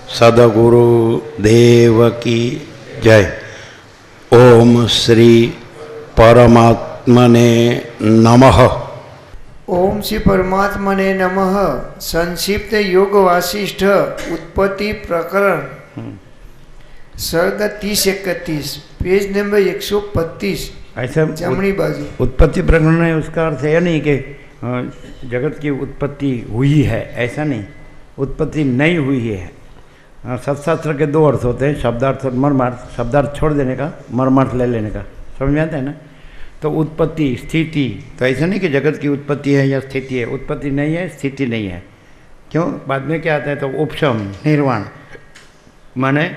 सदगुरु देव की जय। ओम श्री परमात्मने नमः। ओम श्री परमात्मने नमः। संक्षिप्त योग वासिष्ठ उत्पत्ति प्रकरण सर्ग 30-31 पेज नंबर 135 ऐसा जमनी बाजू। उत्पत्ति प्रकरण है, उसका अर्थ यह नहीं कि जगत की उत्पत्ति हुई है, ऐसा नहीं। उत्पत्ति नहीं हुई है। सत्शास्त्र के दो अर्थ होते हैं, शब्दार्थ और मर्मार्थ। शब्दार्थ छोड़ देने का, मर्मार्थ ले लेने का, समझ में आता है ना। तो उत्पत्ति स्थिति, तो ऐसा नहीं कि जगत की उत्पत्ति है या स्थिति है। उत्पत्ति नहीं है, स्थिति नहीं है। क्यों? बाद में क्या आता है? तो उपशम निर्वाण माने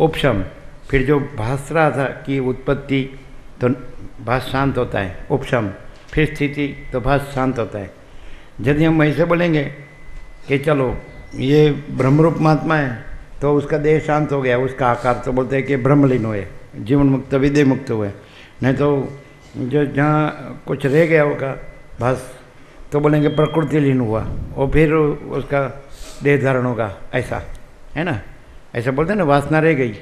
उपशम। फिर जो भास रहा था कि उत्पत्ति, तो भास शांत होता है, उपशम। फिर स्थिति, तो भास शांत होता है। यदि हम ऐसे बोलेंगे कि चलो ये ब्रह्मरूप महात्मा है, तो उसका देह शांत हो गया, उसका आकार, तो बोलते हैं कि ब्रह्मलीन हुए, जीवन मुक्त विदेह मुक्त हुए। नहीं तो जो जहाँ कुछ रह गया होगा भास, तो बोलेंगे प्रकृति लीन हुआ, और फिर उसका देह धारण होगा, ऐसा है ना। ऐसा बोलते हैं ना, वासना रह गई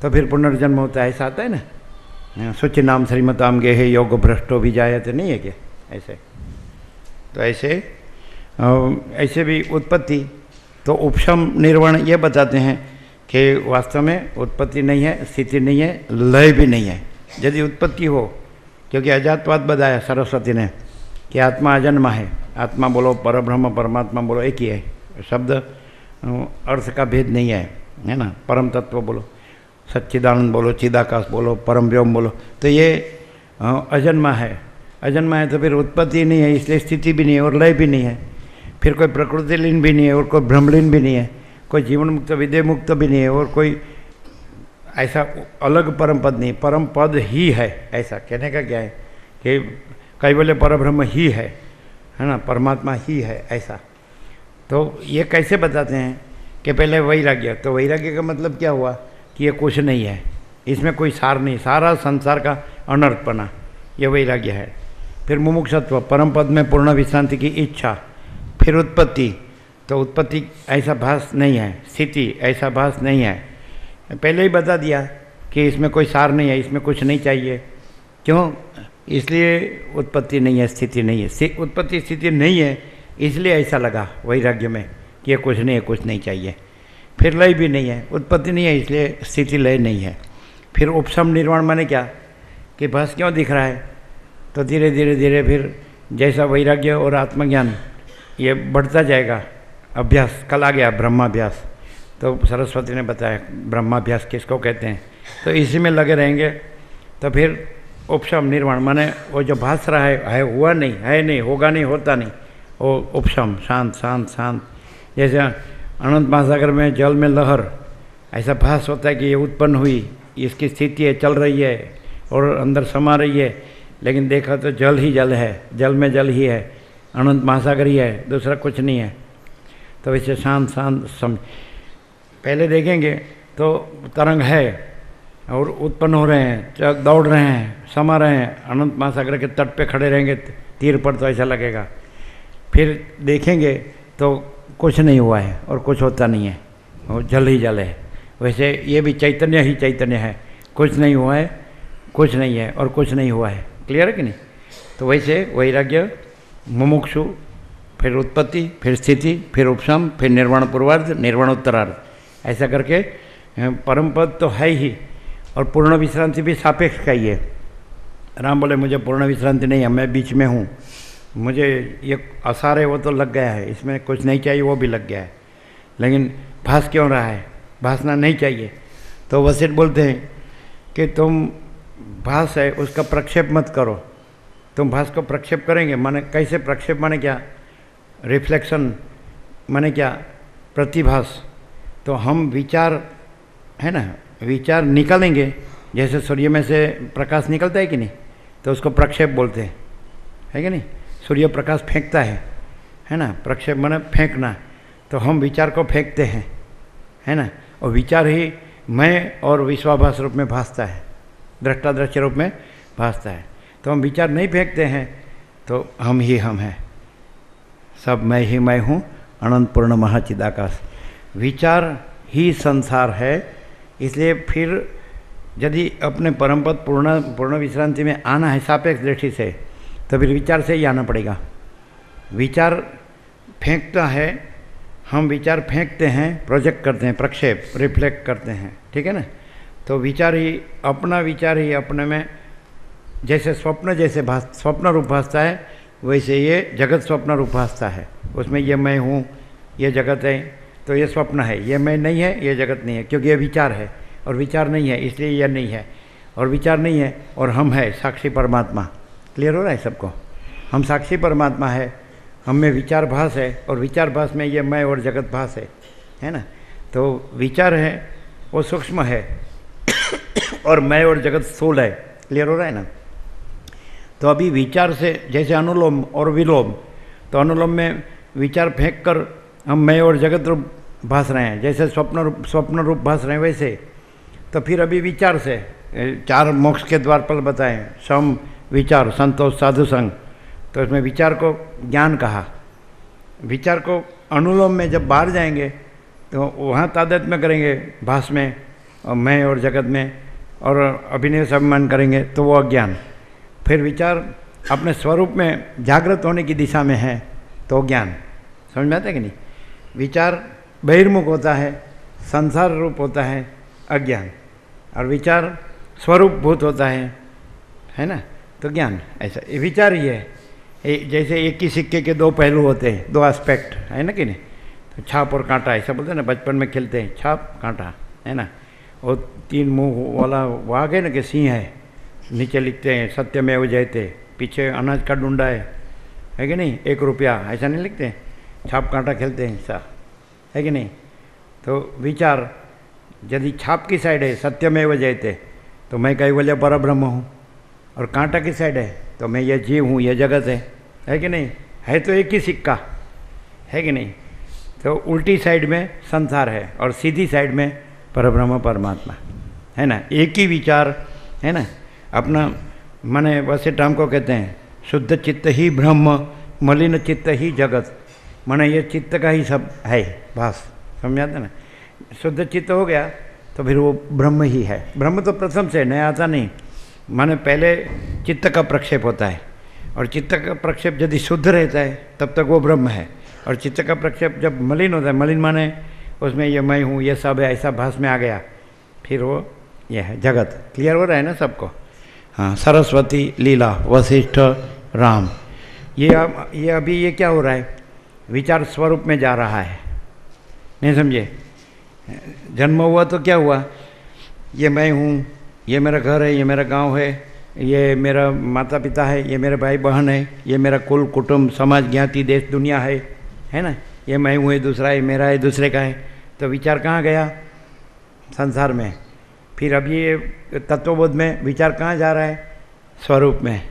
तो फिर पुनर्जन्म होता है, ऐसा आता है ना। स्वच्छ नाम श्रीमताम गे है योग भ्रष्टो भी जायते, नहीं है क्या ऐसे। तो ऐसे भी उत्पत्ति, तो उपशम निर्वाण ये बताते हैं कि वास्तव में उत्पत्ति नहीं है, स्थिति नहीं है, लय भी नहीं है। यदि उत्पत्ति हो, क्योंकि अजातवाद बताया सरस्वती ने कि आत्मा अजन्मा है। आत्मा बोलो, परब्रह्म परमात्मा बोलो, एक ही है। शब्द अर्थ का भेद नहीं है ना। परम तत्व बोलो, सच्चिदानंद बोलो, चिदाकाश बोलो, परम व्योम बोलो, तो ये अजन्मा है। अजन्मा है तो फिर उत्पत्ति नहीं है, इसलिए स्थिति भी नहीं है और लय भी नहीं है। फिर कोई प्रकृति लीन भी नहीं है और कोई ब्रह्मलीन भी नहीं है, कोई जीवन मुक्त विदेह मुक्त भी नहीं है, और कोई ऐसा अलग परम पद नहीं। परम पद ही है, ऐसा कहने का क्या है कि कई बोले परब्रह्म ही है ना, परमात्मा ही है, ऐसा। तो ये कैसे बताते हैं कि पहले वैराग्य, तो वैराग्य का मतलब क्या हुआ कि ये कुछ नहीं है, इसमें कोई सार नहीं, सारा संसार का अनर्थपना, ये वैराग्य है। फिर मुमुक्षत्व, परम पद में पूर्ण विश्रांति की इच्छा। फिर उत्पत्ति, तो उत्पत्ति ऐसा भास नहीं है, स्थिति ऐसा भास नहीं है। पहले ही बता दिया कि इसमें कोई सार नहीं है, इसमें कुछ नहीं चाहिए। क्यों? इसलिए उत्पत्ति नहीं है, स्थिति नहीं है। उत्पत्ति स्थिति नहीं है, इसलिए ऐसा लगा वैराग्य में कि ये कुछ नहीं है, कुछ नहीं चाहिए। फिर लय भी नहीं है, उत्पत्ति नहीं है, इसलिए स्थिति लय नहीं है। फिर उपशम निर्वाण माने क्या कि भास क्यों दिख रहा है? तो धीरे धीरे धीरे फिर जैसा वैराग्य और आत्मज्ञान ये बढ़ता जाएगा। अभ्यास, कल आ गया ब्रह्माभ्यास, तो सरस्वती ने बताया ब्रह्माभ्यास किसको कहते हैं। तो इसी में लगे रहेंगे तो फिर उपशम निर्वाण माने वो जो भास रहा है हुआ नहीं, है नहीं, होगा नहीं, होता नहीं, वो उपशम, शांत शांत शांत। जैसे अनंत महासागर में जल में लहर, ऐसा भास होता है कि ये उत्पन्न हुई, इसकी स्थिति है, चल रही है और अंदर समा रही है, लेकिन देखा तो जल ही जल है, जल में जल ही है, अनंत महासागर ही है, दूसरा कुछ नहीं है। तो वैसे शांत शांत पहले देखेंगे तो तरंग है और उत्पन्न हो रहे हैं, दौड़ रहे हैं, समा रहे हैं, अनंत महासागर के तट पे खड़े रहेंगे तीर पर, तो ऐसा लगेगा। फिर देखेंगे तो कुछ नहीं हुआ है और कुछ होता नहीं है, वो जल ही जल है। वैसे ये भी चैतन्य ही चैतन्य है, कुछ नहीं हुआ है, कुछ नहीं है और कुछ नहीं हुआ है। क्लियर है कि नहीं? तो वैसे वैराग्य, मुमुक्षु, फिर उत्पत्ति, फिर स्थिति, फिर उपशम, फिर निर्वाण पूर्वार्ध, निर्वाण उत्तरार्ध, ऐसा करके परम पद तो है ही, और पूर्ण विश्रांति भी सापेक्ष का ही है। राम बोले मुझे पूर्ण विश्रांति नहीं है, मैं बीच में हूँ, मुझे ये आसार है वो तो लग गया है, इसमें कुछ नहीं चाहिए वो भी लग गया है, लेकिन भास क्यों रहा है? भासना नहीं चाहिए। तो वशिष्ठ बोलते हैं कि तुम भास है उसका प्रक्षेप मत करो। तुम भास को प्रक्षेप करेंगे, माने कैसे प्रक्षेप, माने क्या? रिफ्लेक्शन माने क्या? प्रतिभास। तो हम विचार है ना, विचार निकालेंगे, जैसे सूर्य में से प्रकाश निकलता है कि नहीं, तो उसको प्रक्षेप बोलते हैं, है कि नहीं? सूर्य प्रकाश फेंकता है ना, प्रक्षेप माने फेंकना। तो हम विचार को फेंकते हैं, है ना, और विचार ही मैं और विश्वाभास रूप में भासता है, दृष्टादृश्य रूप में भासता है। तो हम विचार नहीं फेंकते हैं, तो हम ही हम हैं, सब मैं ही मैं हूँ, अनंत पूर्ण महाचिदाकाश। विचार ही संसार है। इसलिए फिर यदि अपने परम पद पूर्ण विश्रांति में आना है सापेक्ष दृष्टि से, तो फिर विचार से ही आना पड़ेगा। विचार फेंकता है, हम विचार फेंकते हैं, प्रोजेक्ट करते हैं, प्रक्षेप रिफ्लेक्ट करते हैं, ठीक है ना। तो विचार ही अपना विचार ही अपने में जैसे स्वप्न रूप भासता है, वैसे ये जगत स्वप्न रूप भासता है। उसमें ये मैं हूँ, ये जगत है, तो ये स्वप्न है, ये मैं नहीं है, ये जगत नहीं है, क्योंकि ये विचार है और विचार नहीं है इसलिए यह नहीं है, और विचार नहीं है और हम है साक्षी परमात्मा। क्लियर हो रहा है सबको? हम साक्षी परमात्मा है, हम में विचार भास है और विचार भास में ये मैं और जगत भास है ना। तो विचार है वो सूक्ष्म है और मैं और जगत स्थूल है। क्लियर हो रहा है ना? तो अभी विचार से जैसे अनुलोम और विलोम, तो अनुलोम में विचार फेंक कर हम मैं और जगत रूप भास रहे हैं, जैसे स्वप्न रूप भास रहे हैं वैसे। तो फिर अभी विचार से 4 मोक्ष के द्वारपाल बताएं, सम विचार संतोष साधु संग। तो इसमें विचार को ज्ञान कहा। विचार को अनुलोम में जब बाहर जाएंगे तो वहाँ तादाद में करेंगे भास में और मैं और जगत में, और अभिनय स्वाभिमान करेंगे तो वो अज्ञान। फिर विचार अपने स्वरूप में जागृत होने की दिशा में है तो ज्ञान। समझ में आता है कि नहीं? विचार बहिर्मुख होता है, संसार रूप होता है अज्ञान, और विचार स्वरूप भूत होता है ना, तो ज्ञान। ऐसा ये विचार ही है। जैसे एक ही सिक्के के 2 पहलू होते हैं, 2 एस्पेक्ट, है ना कि नहीं? तो छाप और कांटा ऐसा बोलते हैं ना, बचपन में खेलते हैं, छाप कांटा, है ना। और 3 मुंह वाला वाघ है ना कि सिंह है, नीचे लिखते हैं सत्यमेव जयते, पीछे अनाज का डूंडा है कि नहीं, 1 रुपया, ऐसा नहीं लिखते हैं, छाप कांटा खेलते हैं ऐसा, है कि नहीं? तो विचार यदि छाप की साइड है सत्यमेव जयते, तो मैं कैवल्य परब्रह्म हूँ, और कांटा की साइड है तो मैं ये जीव हूँ, ये जगत है कि नहीं? है तो एक ही सिक्का, है कि नहीं? तो उल्टी साइड में संसार है और सीधी साइड में परब्रह्म परमात्मा, है ना। एक ही विचार, है ना। अपना माने वैसे हमको कहते हैं शुद्ध चित्त ही ब्रह्म, मलिन चित्त ही जगत। माने ये चित्त का ही सब है भास, समझ आता ना। शुद्ध चित्त हो गया तो फिर वो ब्रह्म ही है। ब्रह्म तो प्रथम से नया आता नहीं, माने पहले चित्त का प्रक्षेप होता है, और चित्त का प्रक्षेप यदि शुद्ध रहता है तब तक वो ब्रह्म है। और चित्त का प्रक्षेप जब मलिन होता है, मलिन माने उसमें ये मैं हूँ, ये सब है, ऐसा भास में आ गया, फिर वो ये है जगत। क्लियर हो रहा है ना सबको? हाँ। सरस्वती लीला वशिष्ठ राम, ये अभी ये क्या हो रहा है? विचार स्वरूप में जा रहा है, नहीं समझे? जन्म हुआ तो क्या हुआ? ये मैं हूँ, ये मेरा घर है, ये मेरा गांव है, ये मेरा माता पिता है, ये मेरे भाई बहन है, ये मेरा कुल कुटुंब समाज ज्ञाति देश दुनिया है ना। ये मैं हूँ, ये दूसरा है, मेरा है, दूसरे का है। तो विचार कहाँ गया? संसार में। फिर अब ये तत्वबोध में विचार कहाँ जा रहा है? स्वरूप में।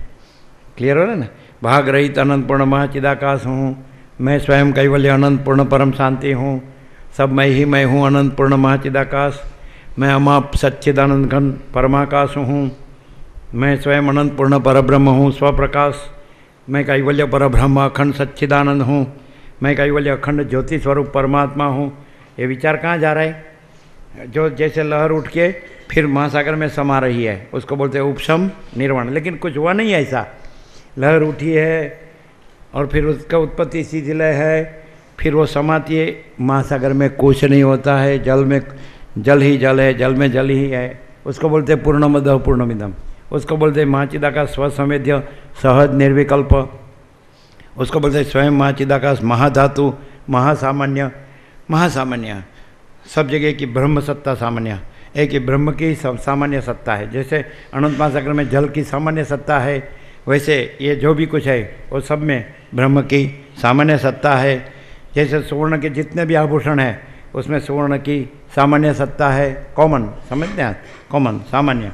क्लियर हो रहा है ना? भाग रहित अनंत पूर्ण महाचिदाकाश हूँ, मैं स्वयं कैवल्य अनंत पूर्ण परम शांति हूँ, सब मैं ही मैं हूँ अनंत पूर्ण महाचिदाकाश, मैं अमाप सच्चिदानंद घन परमाकाश हूँ, मैं स्वयं अनंत पूर्ण परब्रह्म हूँ स्वप्रकाश, मैं कैवल्य परब्रह्म अखंड सच्चिदानंद हूँ, मैं कैवल्य अखंड ज्योति स्वरूप परमात्मा हूँ। ये विचार कहाँ जा रहा है? जो जैसे लहर उठ के फिर महासागर में समा रही है, उसको बोलते हैं उपशम निर्वाण। लेकिन कुछ हुआ नहीं ऐसा। लहर उठी है और फिर उसका उत्पत्ति सीधी लय है, फिर वो समाती है महासागर में, कुछ नहीं होता है। जल में जल ही जल है, जल में जल ही है, उसको बोलते हैं पूर्णमदः पूर्णमिदम्। उसको बोलते हैं महाचिदाकाश स्वसंवेद्य सहज निर्विकल्प, उसको बोलते हैं स्वयं महाचिदाकाश महाधातु महासामान्य। महासामान्य सब जगह की ब्रह्म सत्ता सामान्य, एक ही ब्रह्म की सामान्य सत्ता है। जैसे अनंत महासागर में जल की सामान्य सत्ता है, वैसे ये जो भी कुछ है वो सब में ब्रह्म की सामान्य सत्ता है। जैसे सुवर्ण के जितने भी आभूषण हैं उसमें सुवर्ण की सामान्य सत्ता है, कॉमन, समझते हैं? कॉमन सामान्य।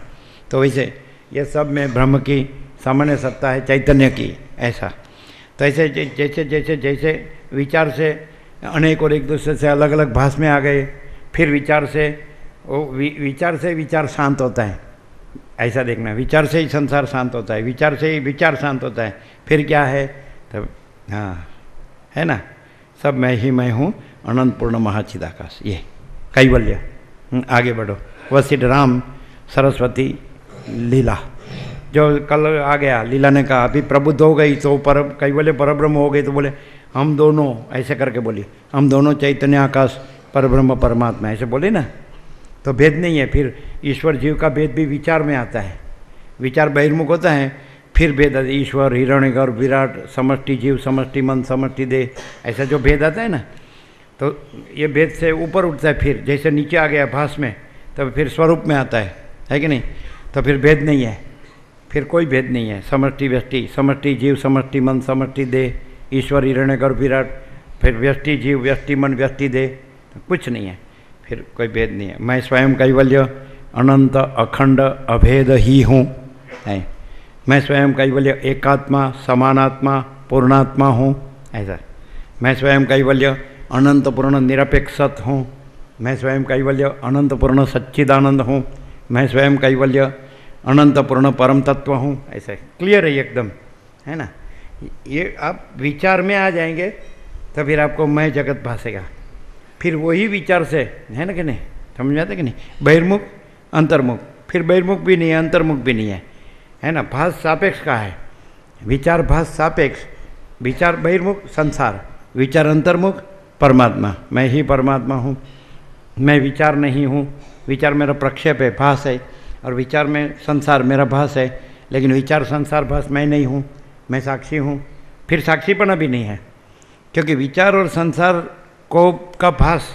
तो वैसे ये सब में ब्रह्म की सामान्य सत्ता है, चैतन्य की। ऐसा तो ऐसे जैसे जैसे जैसे विचार से अनेक और एक दूसरे से अलग अलग भास में आ गए, फिर विचार से विचार शांत होता है। ऐसा देखना, विचार से ही संसार शांत होता है, विचार से ही विचार शांत होता है। फिर क्या है? तब हाँ, है ना, सब मैं ही मैं हूँ अनंत पूर्ण महाचिदाकाश। ये कैवल्य। आगे बढ़ो। वशिष्ठ राम सरस्वती लीला, जो कल आ गया, लीला ने कहा अभी प्रबुद्ध हो गई तो पर कैवल्य परब्रह्म हो गई, तो बोले हम दोनों, ऐसे करके बोली हम दोनों चैतन्य आकाश परब्रह्म परमात्मा, ऐसे बोले ना, तो भेद नहीं है। फिर ईश्वर जीव का भेद भी विचार में आता है, विचार बहिर्मुख होता है, फिर भेद आता है, ईश्वर हिरण्यगर्भ विराट समष्टि जीव समष्टि मन समष्टि देह, ऐसा जो भेद आता है ना, तो ये भेद से ऊपर उठता है। फिर जैसे नीचे आ गया भास में, तब फिर स्वरूप में आता है कि नहीं, तो फिर भेद नहीं है, फिर कोई भेद नहीं है। समष्टि व्यष्टि, समष्टि जीव समष्टि मन समष्टि देह, ईश्वर हिरण्यगर्भ विराट, फिर व्यष्टि जीव व्यष्टि मन व्यष्टि देह, कुछ नहीं है, फिर कोई भेद नहीं है। मैं स्वयं कैवल्य अनंत अखंड अभेद ही हूँ, है मैं स्वयं कैवल्य एकात्मा समानात्मा पूर्णात्मा हूँ, ऐसा। मैं स्वयं कैवल्य अनंत पूर्ण निरपेक्षत हूँ, मैं स्वयं कैवल्य अनंत पूर्ण सच्चिदानंद हूँ, मैं स्वयं कैवल्य अनंत पूर्ण परम तत्व हूँ, ऐसा क्लियर है एकदम, है ना। ये आप विचार में आ जाएंगे तो फिर आपको मैं जगत भासेगा, फिर वही विचार से, है ना कि नहीं, समझ में आता कि नहीं। बहिर्मुख अंतर्मुख, फिर बहिर्मुख भी नहीं है अंतर्मुख भी नहीं है ना। भास सापेक्ष का है, विचार भास सापेक्ष, विचार बहिर्मुख संसार, विचार अंतर्मुख परमात्मा, मैं ही परमात्मा हूँ, मैं विचार नहीं हूँ, विचार मेरा प्रक्षेप है भास है, और विचार में संसार मेरा भास है, लेकिन विचार संसार भास मैं नहीं हूँ, मैं साक्षी हूँ। फिर साक्षीपना भी नहीं है, क्योंकि विचार और संसार को का भास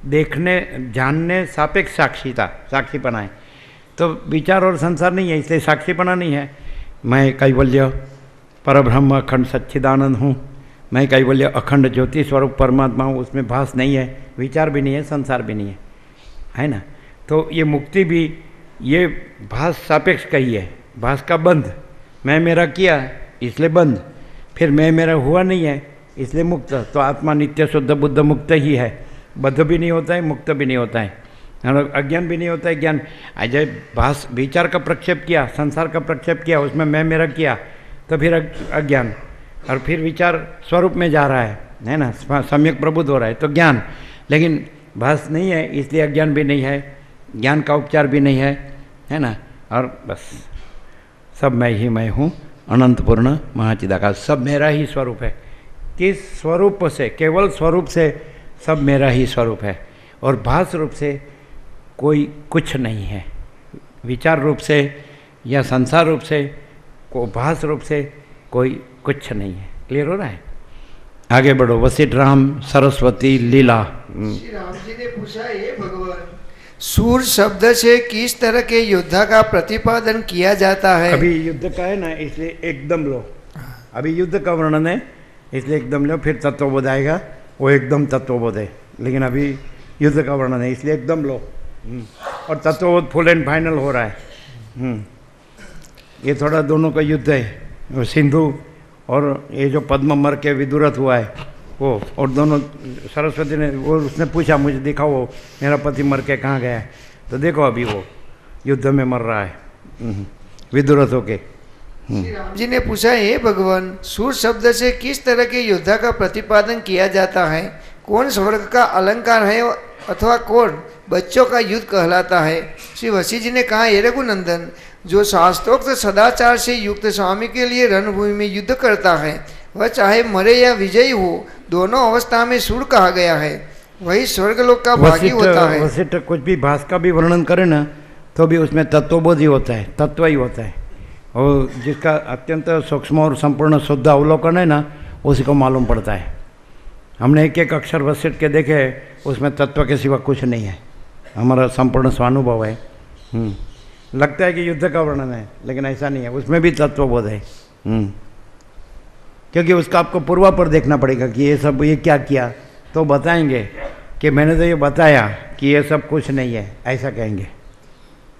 देखने जानने सापेक्ष साक्षीपना है, तो विचार और संसार नहीं है, इसलिए साक्षीपना नहीं है। मैं कैवल्य परब्रह्म अखंड सच्चिदानंद हूँ, मैं कैवल्य अखंड ज्योति स्वरूप परमात्मा हूँ, उसमें भास नहीं है, विचार भी नहीं है, संसार भी नहीं है ना। तो ये मुक्ति भी ये भास सापेक्ष का ही है, भास का बंध, मैं मेरा किया इसलिए बंध, फिर मैं मेरा हुआ नहीं है इसलिए मुक्त। तो आत्मा नित्य शुद्ध बुद्ध मुक्त ही है, बद्ध भी नहीं होता है, मुक्त भी नहीं होता है, अज्ञान भी नहीं होता है। ज्ञान अजय भास विचार का प्रक्षेप किया, संसार का प्रक्षेप किया, उसमें मैं मेरा किया, तो फिर अज्ञान, और फिर विचार स्वरूप में जा रहा है ना, सम्यक प्रबुद्ध हो रहा है, तो ज्ञान। लेकिन भास नहीं है इसलिए अज्ञान भी नहीं है, ज्ञान का उपचार भी नहीं है ना। और बस सब मैं ही मैं हूँ, अनंत पूर्ण महाचिदाकाश, सब मेरा ही स्वरूप है। किस स्वरूप से? केवल स्वरूप से सब मेरा ही स्वरूप है, और भास रूप से कोई कुछ नहीं है, विचार रूप से या संसार रूप से, को भास रूप से कोई कुछ नहीं है। क्लियर हो रहा है? आगे बढ़ो। वशिष्ठ राम सरस्वती लीला। श्री राम जी ने पूछा, हे भगवान, सूर शब्द से किस तरह के योद्धा का प्रतिपादन किया जाता है? अभी युद्ध का है ना, इसलिए एकदम लो, अभी युद्ध का वर्णन है इसलिए एकदम लो, फिर तत्वबोध आएगा, वो एकदम तत्वबोध है, लेकिन अभी युद्ध का वर्णन है इसलिए एकदम लो। और तत्वबोध फुल एंड फाइनल हो रहा है। ये थोड़ा दोनों का युद्ध है, सिंधु और ये जो पद्म मर के विदुरथ हुआ है वो, और दोनों सरस्वती ने वो उसने पूछा मुझे दिखाओ वो मेरा पति मर के कहाँ गया है, तो देखो अभी वो युद्ध में मर रहा है विदुरथ होके। श्री राम जी ने पूछा, हे भगवान, सूर शब्द से किस तरह के योद्धा का प्रतिपादन किया जाता है? कौन स्वर्ग का अलंकार है अथवा कौन बच्चों का युद्ध कहलाता है? श्री वशिष्ठ जी ने कहा, हे रघुनंदन, जो शास्त्रोक्त सदाचार से युक्त स्वामी के लिए रणभूमि में युद्ध करता है, वह चाहे मरे या विजयी हो, दोनों अवस्था में सूर कहा गया है, वही स्वर्गलोक का भागी होता है। वशिष्ठ कुछ भी भास का भी वर्णन करे ना, तो भी उसमें तत्वबोध ही होता है, तत्व ही होता है, और जिसका अत्यंत सूक्ष्म और संपूर्ण शुद्ध अवलोकन है ना, उसी को मालूम पड़ता है। हमने एक एक अक्षर वशिष्ठ के देखे, उसमें तत्व के सिवा कुछ नहीं है, हमारा संपूर्ण स्वानुभव है। लगता है कि युद्ध का वर्णन है, लेकिन ऐसा नहीं है, उसमें भी तत्वबोध है। क्योंकि उसका आपको पूर्वापर देखना पड़ेगा कि ये सब ये क्या किया, तो बताएंगे कि मैंने तो ये बताया कि ये सब कुछ नहीं है, ऐसा कहेंगे।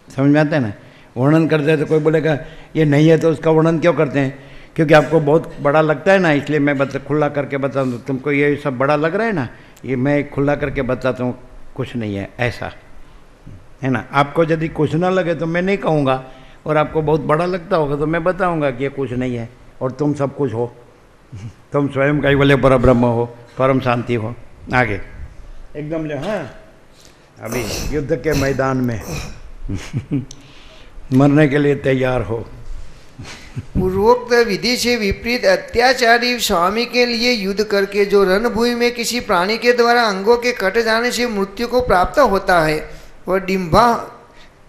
समझ में आता है ना? वर्णन करते हैं तो कोई बोलेगा ये नहीं है, तो उसका वर्णन क्यों करते हैं? क्योंकि आपको बहुत बड़ा लगता है ना, इसलिए मैं खुला करके बताता हूँ। तुमको ये सब बड़ा लग रहा है ना, ये मैं खुला करके बताता हूँ कुछ नहीं है, ऐसा है ना। आपको यदि कुछ ना लगे तो मैं नहीं कहूँगा, और आपको बहुत बड़ा लगता होगा तो मैं बताऊँगा कि ये कुछ नहीं है और तुम सब कुछ हो, तुम स्वयं कैवल्य परब्रह्म हो, परम शांति हो। आगे एकदम ले। हाँ, अभी युद्ध के मैदान में मरने के लिए तैयार हो। पूर्वोक्त विधि से विपरीत अत्याचारी स्वामी के लिए युद्ध करके जो रणभूमि में किसी प्राणी के द्वारा अंगों के कट जाने से मृत्यु को प्राप्त होता है वह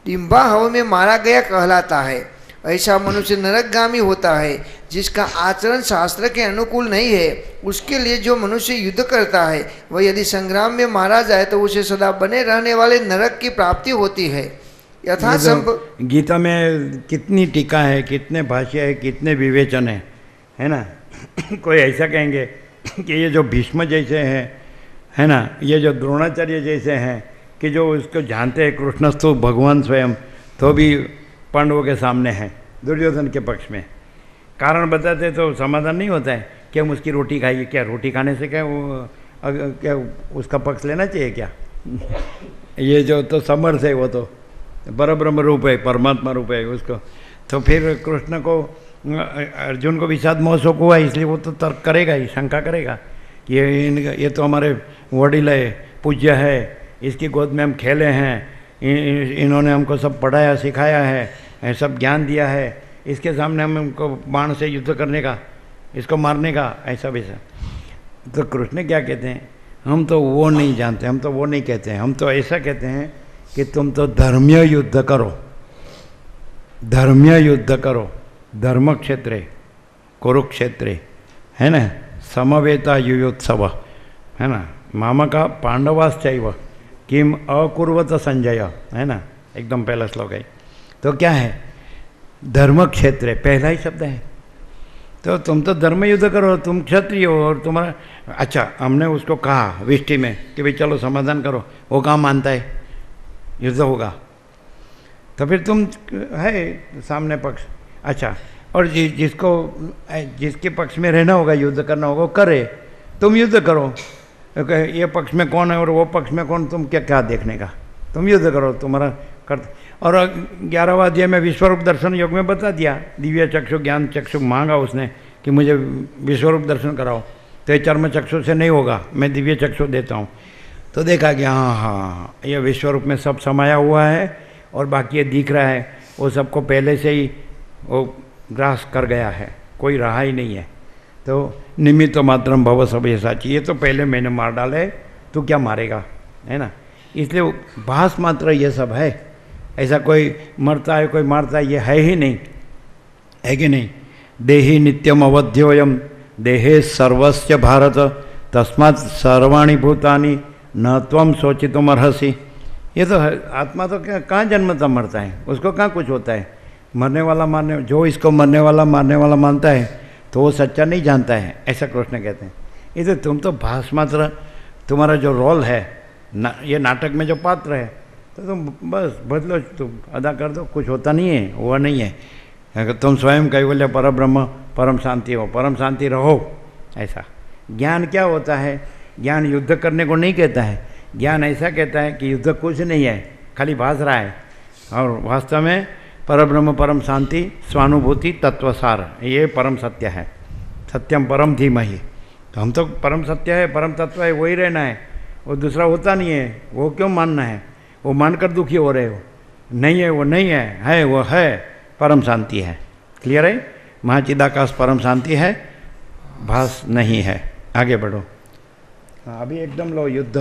डिम्बा हव में मारा गया कहलाता है। ऐसा मनुष्य नरकगामी होता है जिसका आचरण शास्त्र के अनुकूल नहीं है। उसके लिए जो मनुष्य युद्ध करता है वह यदि संग्राम में मारा जाए तो उसे सदा बने रहने वाले नरक की प्राप्ति होती है। यथासंभव गीता में कितनी टीका है, कितने भाष्य है, कितने विवेचन है ना। कोई ऐसा कहेंगे कि ये जो भीष्म जैसे हैं, है ना, ये जो द्रोणाचार्य जैसे हैं कि जो उसको जानते हैं कृष्णस्तु भगवान स्वयं, तो भी पांडवों के सामने हैं, दुर्योधन के पक्ष में। कारण बताते तो समाधान नहीं होता है कि हम उसकी रोटी खाइए। क्या रोटी खाने से क्या वो क्या उसका पक्ष लेना चाहिए क्या? ये जो तो समर्थ है वो तो परब्रह्म रूप है, परमात्मा रूप है उसको। तो फिर कृष्ण को, अर्जुन को विषाद मोह शोक हुआ, इसलिए वो तो तर्क करेगा ही, शंका करेगा कि ये तो हमारे वडील है, पूज्य है, इसकी गोद में हम खेले हैं, इन्होंने हमको सब पढ़ाया सिखाया है, सब ज्ञान दिया है, इसके सामने हम हमको बाण से युद्ध करने का, इसको मारने का, ऐसा वैसा। तो कृष्ण क्या कहते हैं, हम तो वो नहीं जानते, हम तो वो नहीं कहते हैं, हम तो ऐसा कहते हैं कि तुम तो धर्मीय युद्ध करो, धर्मीय युद्ध करो, धर्म क्षेत्रे कुरुक्षेत्रे, है ना, समवेता युयोत्सव, है ना, मामका पांडवाश्चैव किम अकुर्वत संजय, है ना, एकदम पहला श्लोक है। तो क्या है, धर्म क्षेत्रे पहला ही शब्द है। तो तुम तो धर्म युद्ध करो, तुम क्षत्रिय हो और तुम्हारा, अच्छा हमने उसको कहा विष्टि में कि भाई चलो समाधान करो, वो कहाँ मानता है युद्ध होगा, तो फिर तुम है सामने पक्ष। अच्छा, और जिसके पक्ष में रहना होगा, युद्ध करना होगा, करे, तुम युद्ध करो। ये पक्ष में कौन है और वो पक्ष में कौन, तुम क्या देखने का, तुम युद्ध करो, तुम्हारा कर। और 11वां अध्याय में विश्वरूप दर्शन योग में बता दिया, दिव्य चक्षु ज्ञान चक्षु मांगा उसने कि मुझे विश्वरूप दर्शन कराओ, तो ये चर्म चक्षु से नहीं होगा, मैं दिव्य चक्षु देता हूँ। तो देखा कि हाँ ये विश्वरूप में सब समाया हुआ है और बाकी ये दिख रहा है, वो सबको पहले से ही वो ग्रास कर गया है, कोई रहा ही नहीं है। तो निमित्त मात्रम भव सब ये साची, ये तो पहले मैंने मार डाले, तू क्या मारेगा, है ना। इसलिए भास मात्र ये सब है, ऐसा कोई मरता है कोई मारता है ये है ही नहीं, है कि नहीं। देहि नित्यम अवध्योयम देहे सर्वस्य भारत तस्मात् सर्वाणि भूतानि न त्वम शोचितुम अर्हसि। ये तो आत्मा तो क्या कहाँ जन्मता मरता है, उसको कहाँ कुछ होता है। मरने वाला मारने, जो इसको मरने वाला मारने वाला मानता है तो वो सच्चा नहीं जानता है, ऐसा कृष्ण कहते हैं। ये तो तुम तो भास मात्र, तुम्हारा जो रोल है ये नाटक में जो पात्र है, तो तुम बस बदलो, तुम अदा कर दो, कुछ होता नहीं है, वो नहीं है। अगर तुम स्वयं कैवल्य परब्रह्म परम शांति हो, परम शांति रहो, ऐसा। ज्ञान क्या होता है, ज्ञान युद्ध करने को नहीं कहता है, ज्ञान ऐसा कहता है कि युद्ध कुछ नहीं है, खाली भास रहा है, और वास्तव में परब्रह्म परम शांति स्वानुभूति तत्वसार, ये परम सत्य है। सत्यम परम धीमहि, तो हम तो परम सत्य है, परम तत्व है, वही रहना है, वो दूसरा होता नहीं है। वो क्यों मानना है, वो मानकर दुखी हो रहे हो, नहीं है वो नहीं है वो है, परम शांति है। क्लियर है, महाचिदाकाश परम शांति है, भास नहीं है। आगे बढ़ो। हाँ अभी एकदम लो युद्ध।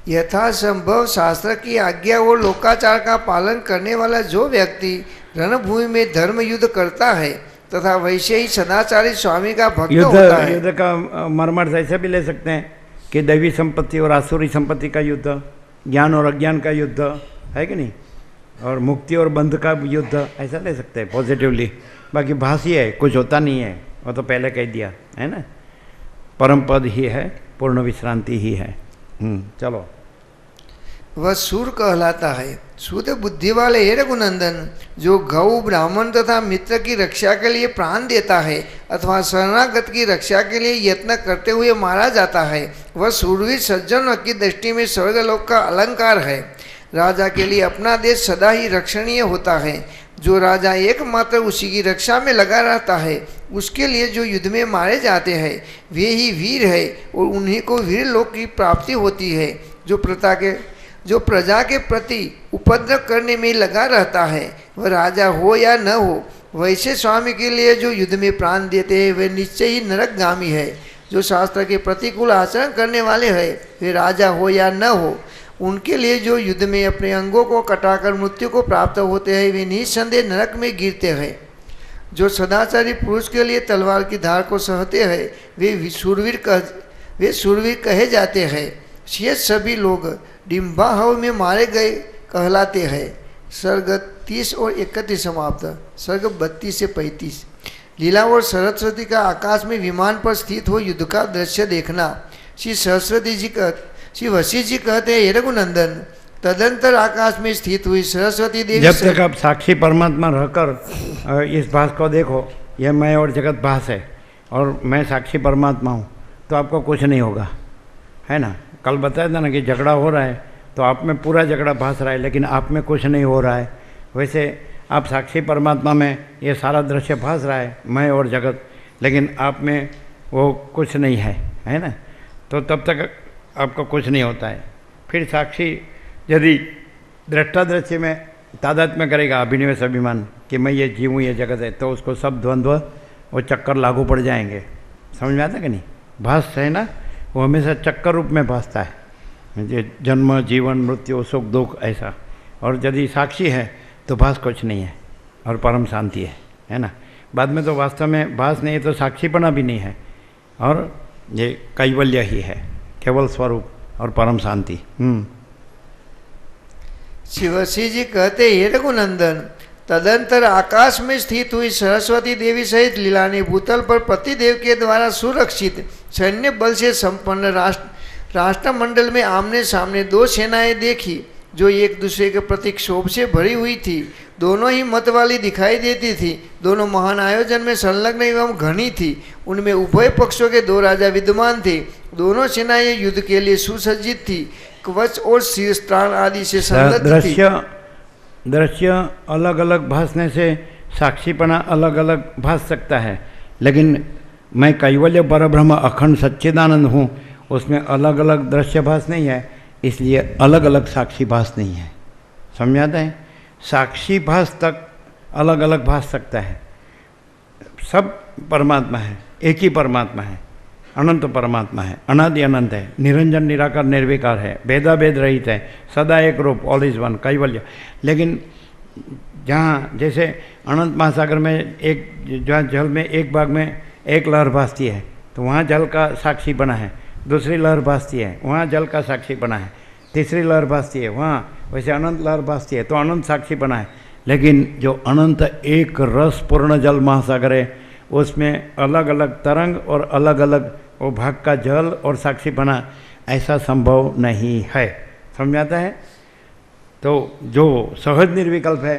यथासंभव शास्त्र की आज्ञा और लोकाचार का पालन करने वाला जो व्यक्ति रणभूमि में धर्म युद्ध करता है तथा वैसे ही सदाचारी स्वामी का भक्त होता है। युद्ध का मर्मर्थ ऐसे भी ले सकते हैं कि दैवी संपत्ति और आसुरी संपत्ति का युद्ध, ज्ञान और अज्ञान का युद्ध, है कि नहीं, और मुक्ति और बंध का युद्ध, ऐसा ले सकते हैं पॉजिटिवली। बाकी भाषी है, कुछ होता नहीं है, वो तो पहले कह दिया है ना, परम पद ही है, पूर्ण विश्रांति ही है। चलो। वह सूर कहलाता है, शुद्ध बुद्धि वाले हे रघुनंदन, जो गौ ब्राह्मण तथा मित्र की रक्षा के लिए प्राण देता है अथवा शरणागत की रक्षा के लिए यत्न करते हुए मारा जाता है, वह सूरवीर सज्जनों की दृष्टि में स्वर्गलोक का अलंकार है। राजा के लिए अपना देश सदा ही रक्षणीय होता है, जो राजा एकमात्र उसी की रक्षा में लगा रहता है, उसके लिए जो युद्ध में मारे जाते हैं वे ही वीर है और उन्हीं को वीर लोक की प्राप्ति होती है। जो प्रजा के प्रति उपद्रव करने में लगा रहता है, वह राजा हो या न हो, वैसे स्वामी के लिए जो युद्ध में प्राण देते हैं वे निश्चय ही नरकगामी है। जो शास्त्र के प्रतिकूल आचरण करने वाले हैं, वे राजा हो या न हो, उनके लिए जो युद्ध में अपने अंगों को कटाकर मृत्यु को प्राप्त होते हैं, वे निस्संदेह नरक में गिरते हैं। जो सदाचारी पुरुष के लिए तलवार की धार को सहते हैं, वे शूरवीर कहे जाते हैं। शेष सभी लोग डिम्बाहव में मारे गए कहलाते हैं। सर्ग 30 और 31 समाप्त। सर्ग 32 से 35। लीला और सरस्वती का आकाश में विमान पर स्थित हो युद्ध का दृश्य देखना। श्री वशिष्ठ जी कहते हैं, हे रघुनंदन, तदंतर आकाश में स्थित हुई सरस्वती देवी, जब तक आप साक्षी परमात्मा रहकर इस भास को देखो, यह मैं और जगत भास है और मैं साक्षी परमात्मा हूँ, तो आपको कुछ नहीं होगा, है ना। कल बताया था ना कि झगड़ा हो रहा है तो आप में पूरा झगड़ा भास रहा है, लेकिन आप में कुछ नहीं हो रहा है। वैसे आप साक्षी परमात्मा में ये सारा दृश्य भास रहा है, मैं और जगत, लेकिन आप में वो कुछ नहीं है ना। तो तब तक आपको कुछ नहीं होता है। फिर साक्षी यदि दृष्टा दृश्य में तादात्म्य करेगा, अभिनिवेश अभिमान कि मैं ये जीव हूँ, ये जगत है, तो उसको सब द्वंद्व वो चक्कर लागू पड़ जाएंगे। समझ में आता कि नहीं। भास है ना, वो हमेशा चक्कर रूप में भासता है, ये जन्म जीवन मृत्यु सुख दुख ऐसा। और यदि साक्षी है तो भास कुछ नहीं है और परम शांति है ना। बाद में तो वास्तव में भास नहीं है तो साक्षीपना भी नहीं है, और ये कैवल्य ही है, केवल स्वरूप और परम शांति। शिवसी जी कहते, हे रघुनंदन, तदंतर आकाश में स्थित हुई सरस्वती देवी सहित लीला ने भूतल पर पतिदेव के द्वारा सुरक्षित सैन्य बल से संपन्न राष्ट्रमंडल में आमने सामने दो सेनाएं देखी, जो एक दूसरे के प्रति क्षोभ से भरी हुई थी। दोनों ही मत वाली दिखाई देती थी। दोनों महान आयोजन में संलग्न एवं घनी थी। उनमें उभय पक्षों के दो राजा विद्यमान थे। दोनों सेनाएं युद्ध के लिए सुसज्जित थी, कवच और शीर्षत्राण आदि से संलग्न थी। दृश्य अलग अलग भासने से साक्षीपना अलग अलग भास सकता है, लेकिन मैं कैवल्य परब्रह्म अखंड सच्चिदानंद हूँ, उसमें अलग अलग दृश्य भास नहीं है, इसलिए अलग अलग साक्षी भास नहीं है। समझ आता है। साक्षी भास तक अलग अलग भास सकता है। सब परमात्मा है, एक ही परमात्मा है, अनंत परमात्मा है, अनादि अनंत है, निरंजन निराकार निर्विकार है, भेदा भेद रहित है, सदा एक रूप, ऑल इज वन, कैवल्य। लेकिन जहाँ जैसे अनंत महासागर में एक, जहाँ जल में एक भाग में एक लहर भासती है तो वहाँ जल का साक्षी बना है, दूसरी लहर भासती है वहाँ जल का साक्षी बना है, तीसरी लहर भासती है वहाँ, वैसे अनंत लहर भासती है तो अनंत साक्षी बना है। लेकिन जो अनंत एक रस पूर्ण जल महासागर है, उसमें अलग अलग तरंग और अलग अलग वो भाग का जल और साक्षी बना, ऐसा संभव नहीं है। समझ आता है। तो जो सहज निर्विकल्प है,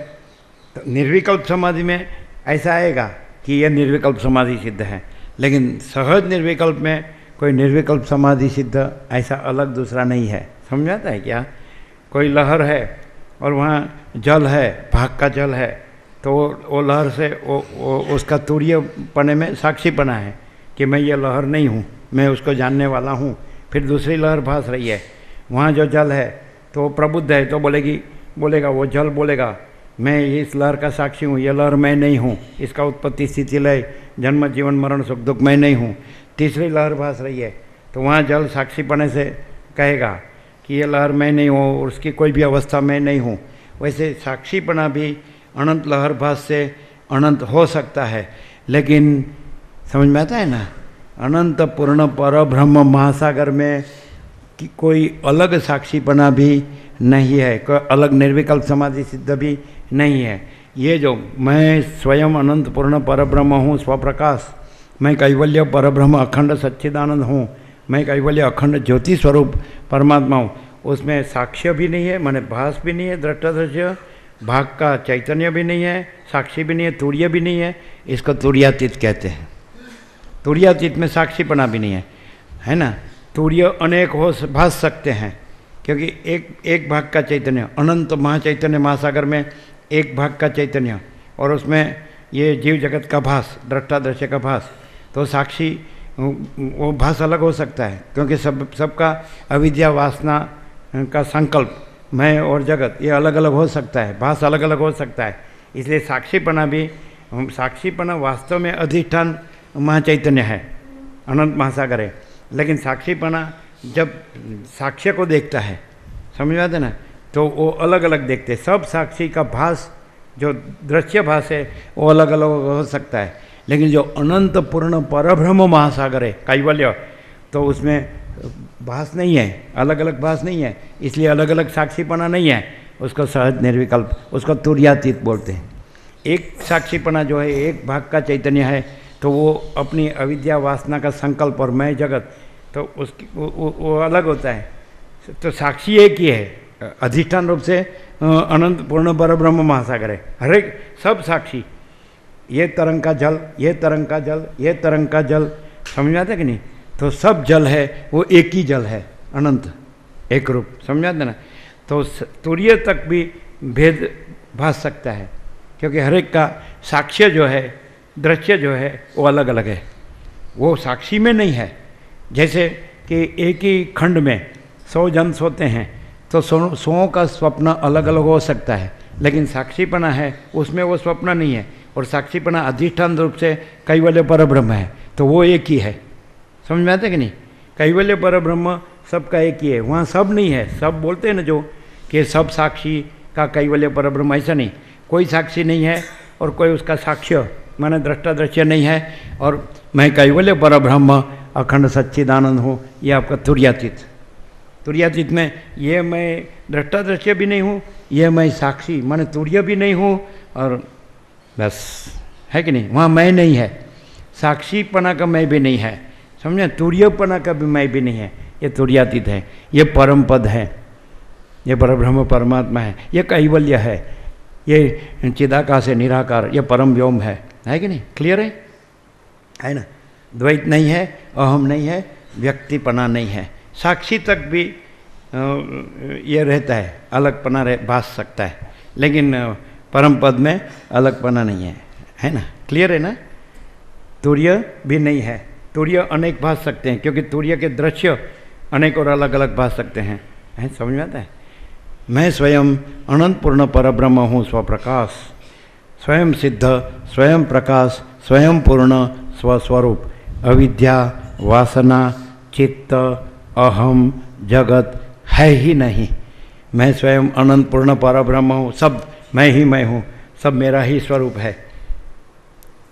तो निर्विकल्प समाधि में ऐसा आएगा कि यह निर्विकल्प समाधि सिद्ध है, लेकिन सहज निर्विकल्प में कोई निर्विकल्प समाधि सिद्ध ऐसा अलग दूसरा नहीं है। समझ आता है क्या। कोई लहर है और वहाँ जल है, भाग का जल है, तो वो लहर से वो उसका तुरीय पने में साक्षी बना है कि मैं ये लहर नहीं हूँ, मैं उसको जानने वाला हूँ। फिर दूसरी लहर भास रही है, वहाँ जो जल है तो वो प्रबुद्ध है, तो बोलेगा वो जल बोलेगा मैं इस लहर का साक्षी हूँ, ये लहर मैं नहीं हूँ, इसका उत्पत्ति स्थिति लय जन्म जीवन मरण सुख दुख मैं नहीं हूँ। तीसरी लहर भास रही है तो वहाँ जल साक्षी पने से कहेगा कि ये लहर मैं नहीं हूँ, उसकी कोई भी अवस्था मैं नहीं हूँ। वैसे साक्षीपना भी अनंत लहर भास से अनंत हो सकता है, लेकिन समझ में आता है ना, अनंत पूर्ण पर ब्रह्म महासागर में कि कोई अलग साक्षीपना भी नहीं है, कोई अलग निर्विकल्प समाधि सिद्ध भी नहीं है। ये जो मैं स्वयं अनंत पूर्ण परब्रह्म हूँ, स्वप्रकाश, मैं कैवल्य परब्रह्म अखंड सच्चिदानंद हूँ, मैं कैवल्य अखंड ज्योति स्वरूप परमात्मा हूँ, उसमें साक्ष्य भी नहीं है, माने भास भी नहीं है, दृष्टदृश्य भाग का चैतन्य भी नहीं है, साक्षी भी नहीं है, तुरीय भी नहीं है। इसको तुरीयातीत कहते हैं। तुरीयातीत में साक्षीपना भी नहीं है ना। तुरीय अनेक हो भास सकते हैं, क्योंकि एक भाग का चैतन्य, अनंत महाचैतन्य महासागर में एक भाग का चैतन्य और उसमें ये जीव जगत का भास, दृष्टा दृश्य का भास, तो साक्षी वो भास अलग हो सकता है क्योंकि सबका अविद्या वासना का संकल्प मैं और जगत ये अलग अलग हो सकता है, भास अलग अलग हो सकता है। इसलिए साक्षीपना भी, साक्षीपना वास्तव में अधिष्ठान महाचैतन्य है, अनंत महासागर है, लेकिन साक्षीपना जब साक्ष्य को देखता है, समझ आते ना, तो वो अलग अलग देखते। सब साक्षी का भास जो दृश्य भास है वो अलग अलग हो सकता है, लेकिन जो अनंत पूर्ण परब्रह्म महासागर है कैवल्य, तो उसमें भास नहीं है, अलग अलग भास नहीं है, इसलिए अलग अलग साक्षीपना नहीं है। उसको सहज निर्विकल्प, उसको तुर्यातीत बोलते हैं। एक साक्षीपना जो है, एक भाग का चैतन्य है, तो वो अपनी अविद्या वासना का संकल्प और मैं जगत, तो उसकी वो अलग होता है। तो साक्षी एक ही है, अधिष्ठान रूप से अनंत पूर्ण परब्रह्म महासागर है। हर एक सब साक्षी, ये तरंग का जल, ये तरंग का जल, ये तरंग का जल, समझ आते कि नहीं? तो सब जल है वो एक ही जल है, अनंत एक रूप, समझ आते ना? तो तुर्य तक भी भेद भास सकता है क्योंकि हर एक का साक्ष्य जो है, दृश्य जो है वो अलग अलग है, वो साक्षी में नहीं है। जैसे कि एक ही खंड में 100 जन सोते हैं तो 100 का स्वप्न अलग अलग हो सकता है, लेकिन साक्षीपना है उसमें वो स्वप्न नहीं है, और साक्षीपना अधिष्ठान रूप से कैवल्य परब्रह्म है, तो वो एक ही है। समझ में आते कि नहीं? कैवल्य परब्रह्म सबका एक ही है, वहाँ सब नहीं है। सब बोलते हैं ना जो कि सब साक्षी का कैवल्य परब्रह्म, ऐसा नहीं, कोई साक्षी नहीं है और कोई उसका साक्ष्य माने दृष्टा दृश्य नहीं है, और मैं कैवल्य परब्रह्म अखंड सच्चिदानंद हूँ, ये आपका तुर्यातीत। तुर्यातीत में ये मैं दृष्टा दृश्य भी नहीं हूँ, ये मैं साक्षी माने तुर्य भी नहीं हूँ, और बस है कि नहीं, वहाँ मैं नहीं है, साक्षीपना का मैं भी नहीं है, समझे, तुर्यपना का भी मैं भी नहीं है, ये तुर्यातीत है, ये परम पद है, ये परब्रह्म परमात्मा है, ये कैवल्य है, ये चिदाकाश है, निराकार, ये परम व्योम है कि नहीं? क्लियर है ना? द्वैत नहीं है, अहम नहीं है, व्यक्तिपना नहीं है, साक्षी तक भी ये रहता है, अलगपना भास सकता है, लेकिन परम पद में अलगपना नहीं है ना? क्लियर है ना? तुर्य भी नहीं है, तुर्य अनेक भास सकते हैं क्योंकि तुर्य के दृश्य अनेक और अलग अलग भास सकते हैं, समझ में आता है? मैं स्वयं अनंत पूर्ण परब्रह्म हूँ, स्वप्रकाश, स्वयं सिद्ध, स्वयं प्रकाश, स्वयं पूर्ण स्वस्वरूप, अविद्या वासना चित्त अहम जगत है ही नहीं। मैं स्वयं अनंत पूर्ण परब्रह्म हूँ, सब मैं ही मैं हूँ, सब मेरा ही स्वरूप है,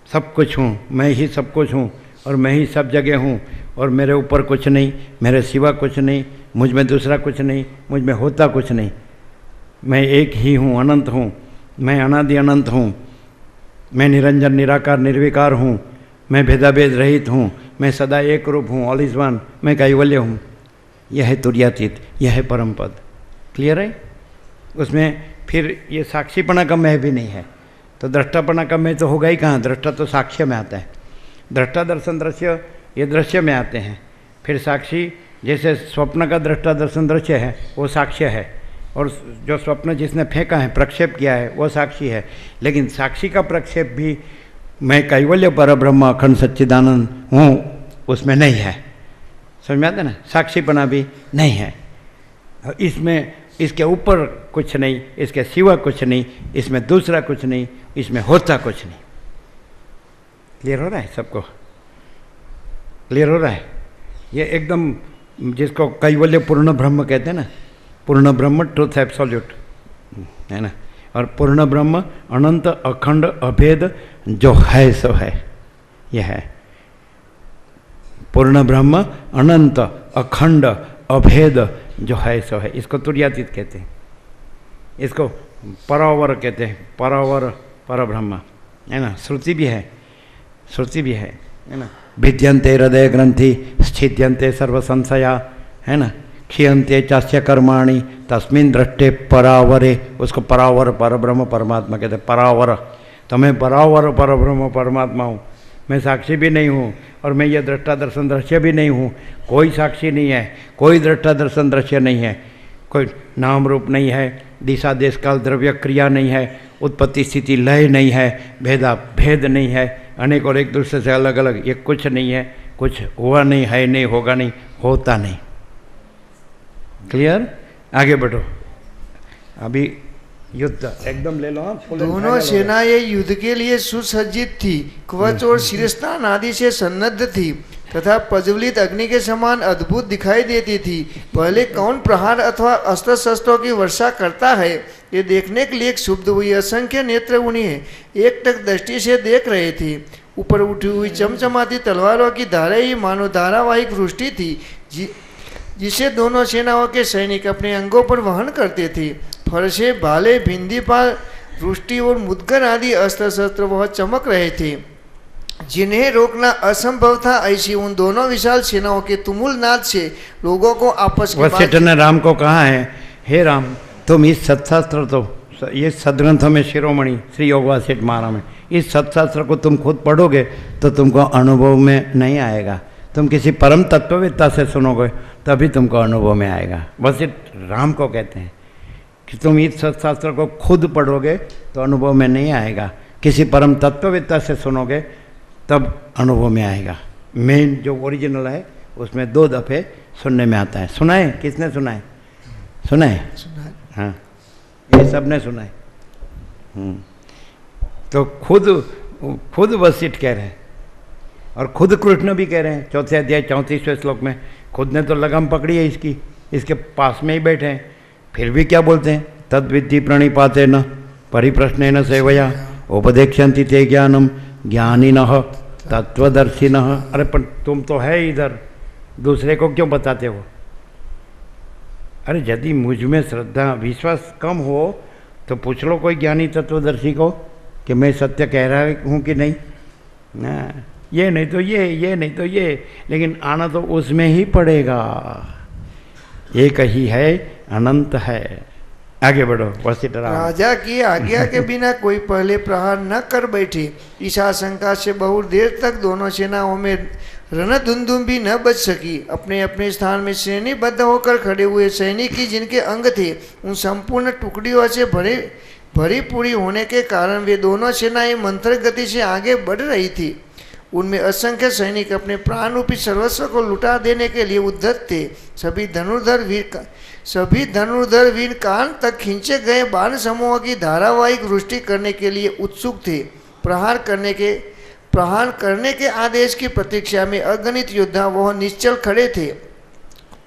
सब कुछ हूँ, मैं ही सब कुछ हूँ, और मैं ही सब जगह हूँ, और मेरे ऊपर कुछ नहीं, मेरे सिवा कुछ नहीं, मुझ में दूसरा कुछ नहीं, मुझ में होता कुछ नहीं, मैं एक ही हूँ, अनंत हूँ, मैं अनादि अनंत हूँ, मैं निरंजन निराकार निर्विकार हूँ, मैं भेदाभेद रहित हूँ, मैं सदा एक रूप हूँ, ऑल इज वन, मैं कैवल्य हूँ। यह है तुर्यातीत, यह है परम पद। क्लियर है? उसमें फिर ये साक्षीपना का मैं भी नहीं है, तो दृष्टापना का मैं तो होगा ही कहाँ? दृष्टा तो साक्ष्य में आता है, दृष्टा दर्शन दृश्य ये दृश्य में आते हैं। फिर साक्षी, जैसे स्वप्न का दृष्टा दर्शन दृश्य है वो साक्ष्य है, और जो स्वप्न जिसने फेंका है, प्रक्षेप किया है, वो साक्षी है, लेकिन साक्षी का प्रक्षेप भी मैं कैवल्य परब्रह्म अखंड सच्चिदानंद हूँ उसमें नहीं है। समझ में आता है ना? साक्षीपना भी नहीं है, इसमें इसके ऊपर कुछ नहीं, इसके सिवा कुछ नहीं, इसमें दूसरा कुछ नहीं, इसमें होता कुछ नहीं। क्लियर हो रहा है सबको? क्लियर हो रहा है? ये एकदम जिसको कैवल्य पूर्ण ब्रह्म कहते हैं ना, पूर्ण ब्रह्म ट्रुथ एब्सोल्यूट है ना, और पूर्ण ब्रह्म अनंत अखंड अभेद जो है सो है, यह है पूर्ण ब्रह्म अनंत अखंड अभेद जो है सो है। इसको तुर्यातीत कहते हैं, इसको परावर कहते हैं, परावर परब्रह्म है ना। श्रुति भी है, श्रुति भी है ना। भिद्यन्ते हृदय ग्रंथि स्थित्यन्ते सर्व संशया है ना, क्षीयन्ते चास्य कर्माणि तस्मिन् दृष्टे परावरे, उसको परावर परब्रह्म परमात्मा कहते हैं। परावर, तो मैं परावर परब्रह्म परमात्मा हूँ, मैं साक्षी भी नहीं हूँ और मैं ये दृष्टा दर्शन दृश्य भी नहीं हूँ। कोई साक्षी नहीं है, कोई दृष्टा दर्शन दृश्य नहीं है, कोई नाम रूप नहीं है, दिशा देश काल द्रव्य क्रिया नहीं है, उत्पत्ति स्थिति लय नहीं है, भेद नहीं है, अनेक और एक दूसरे से अलग अलग, ये कुछ नहीं है, कुछ हुआ नहीं, है नहीं, होगा नहीं, होता नहीं। क्लियर? आगे बढ़ो। अभी युद्ध एकदम ले लो। दोनों सेनाएं युद्ध के लिए सुसज्जित थी, कवच और शिरस्त्राण आदि से सन्नद्ध थी तथा प्रज्वलित अग्नि के समान अद्भुत दिखाई देती थी। पहले कौन प्रहार अथवा अस्त्र शस्त्रों की वर्षा करता है, ये देखने के लिए क्षुब्ध हुई असंख्य नेत्र उन्हें एकटक दृष्टि से देख रहे थे। ऊपर उठी हुई चमचमाती तलवारों की धारा ही मानो धारावाहिक वृष्टि थी, जिसे दोनों सेनाओं के सैनिक अपने अंगों पर वहन करते थे। फरसे, भाले, भिंदीपाल, रुष्टि और मुद्गर आदि अस्त्र शस्त्र बहुत चमक रहे थे, जिन्हें रोकना असंभव था। ऐसी उन दोनों विशाल सेनाओं के तुमुल नाद से लोगों को आपस में वशिष्ठ ने राम को कहा है, हे राम, तुम इस सत्शास्त्र, तो ये सदग्रंथों में शिरोमणि श्री योग वासिष्ठ महाराज में, इस सत्शास्त्र को तुम खुद पढ़ोगे तो तुमको अनुभव में नहीं आएगा। तुम किसी परम तत्ववेत्ता से सुनोगे तभी तुमको अनुभव में आएगा। वशिष्ठ राम को कहते हैं कि तुम इस सत्शास्त्र को खुद पढ़ोगे तो अनुभव में नहीं आएगा, किसी परम तत्ववेत्ता से सुनोगे तब अनुभव में आएगा। मेन जो ओरिजिनल है उसमें 2 दफ़े सुनने में आता है। सुना है? किसने सुना है? सुना है? हाँ, ये सब ने सुना है। तो खुद वशिष्ठ कह रहे हैं और खुद कृष्ण भी कह रहे हैं 4 अध्याय 34वें श्लोक में। खुद ने तो लगाम पकड़ी है इसकी, इसके पास में ही बैठे हैं, फिर भी क्या बोलते हैं? तद विद्धि प्रणिपाते न परिप्रश्न न सेवया उपदेक्षन्ति ते ज्ञानम ज्ञानिनः तत्वदर्शिनः। अरे पर तुम तो है इधर, दूसरे को क्यों बताते हो? अरे यदि मुझ में श्रद्धा विश्वास कम हो तो पूछ लो कोई ज्ञानी तत्वदर्शी को कि मैं सत्य कह रहा हूँ कि नहीं। ना, ये नहीं तो ये नहीं तो ये, लेकिन आना तो उसमें ही पड़ेगा। एक ही है, अनंत है। आगे बढ़ो। वशिष्ठ राजा की आज्ञा के बिना कोई पहले प्रहार न कर बैठे। इस आशंका से बहुत देर तक दोनों सेनाओं में रणधुंधुम भी न बच सकी। अपने अपने स्थान में श्रेणीबद्ध होकर खड़े हुए सैनिक ही जिनके अंग थे, उन संपूर्ण टुकड़ियों से भरी पूरी होने के कारण वे दोनों सेनाएं मंथर गति से आगे बढ़ रही थी। उनमें असंख्य सैनिक अपने प्राण रूपी सर्वस्व को लुटा देने के लिए उद्यत थे। सभी धनुर्धर वीर कान तक खींचे गए बाण समूहों की धारावाहिक वृष्टि करने के लिए उत्सुक थे। प्रहार करने के आदेश की प्रतीक्षा में अगणित योद्धा वह निश्चल खड़े थे।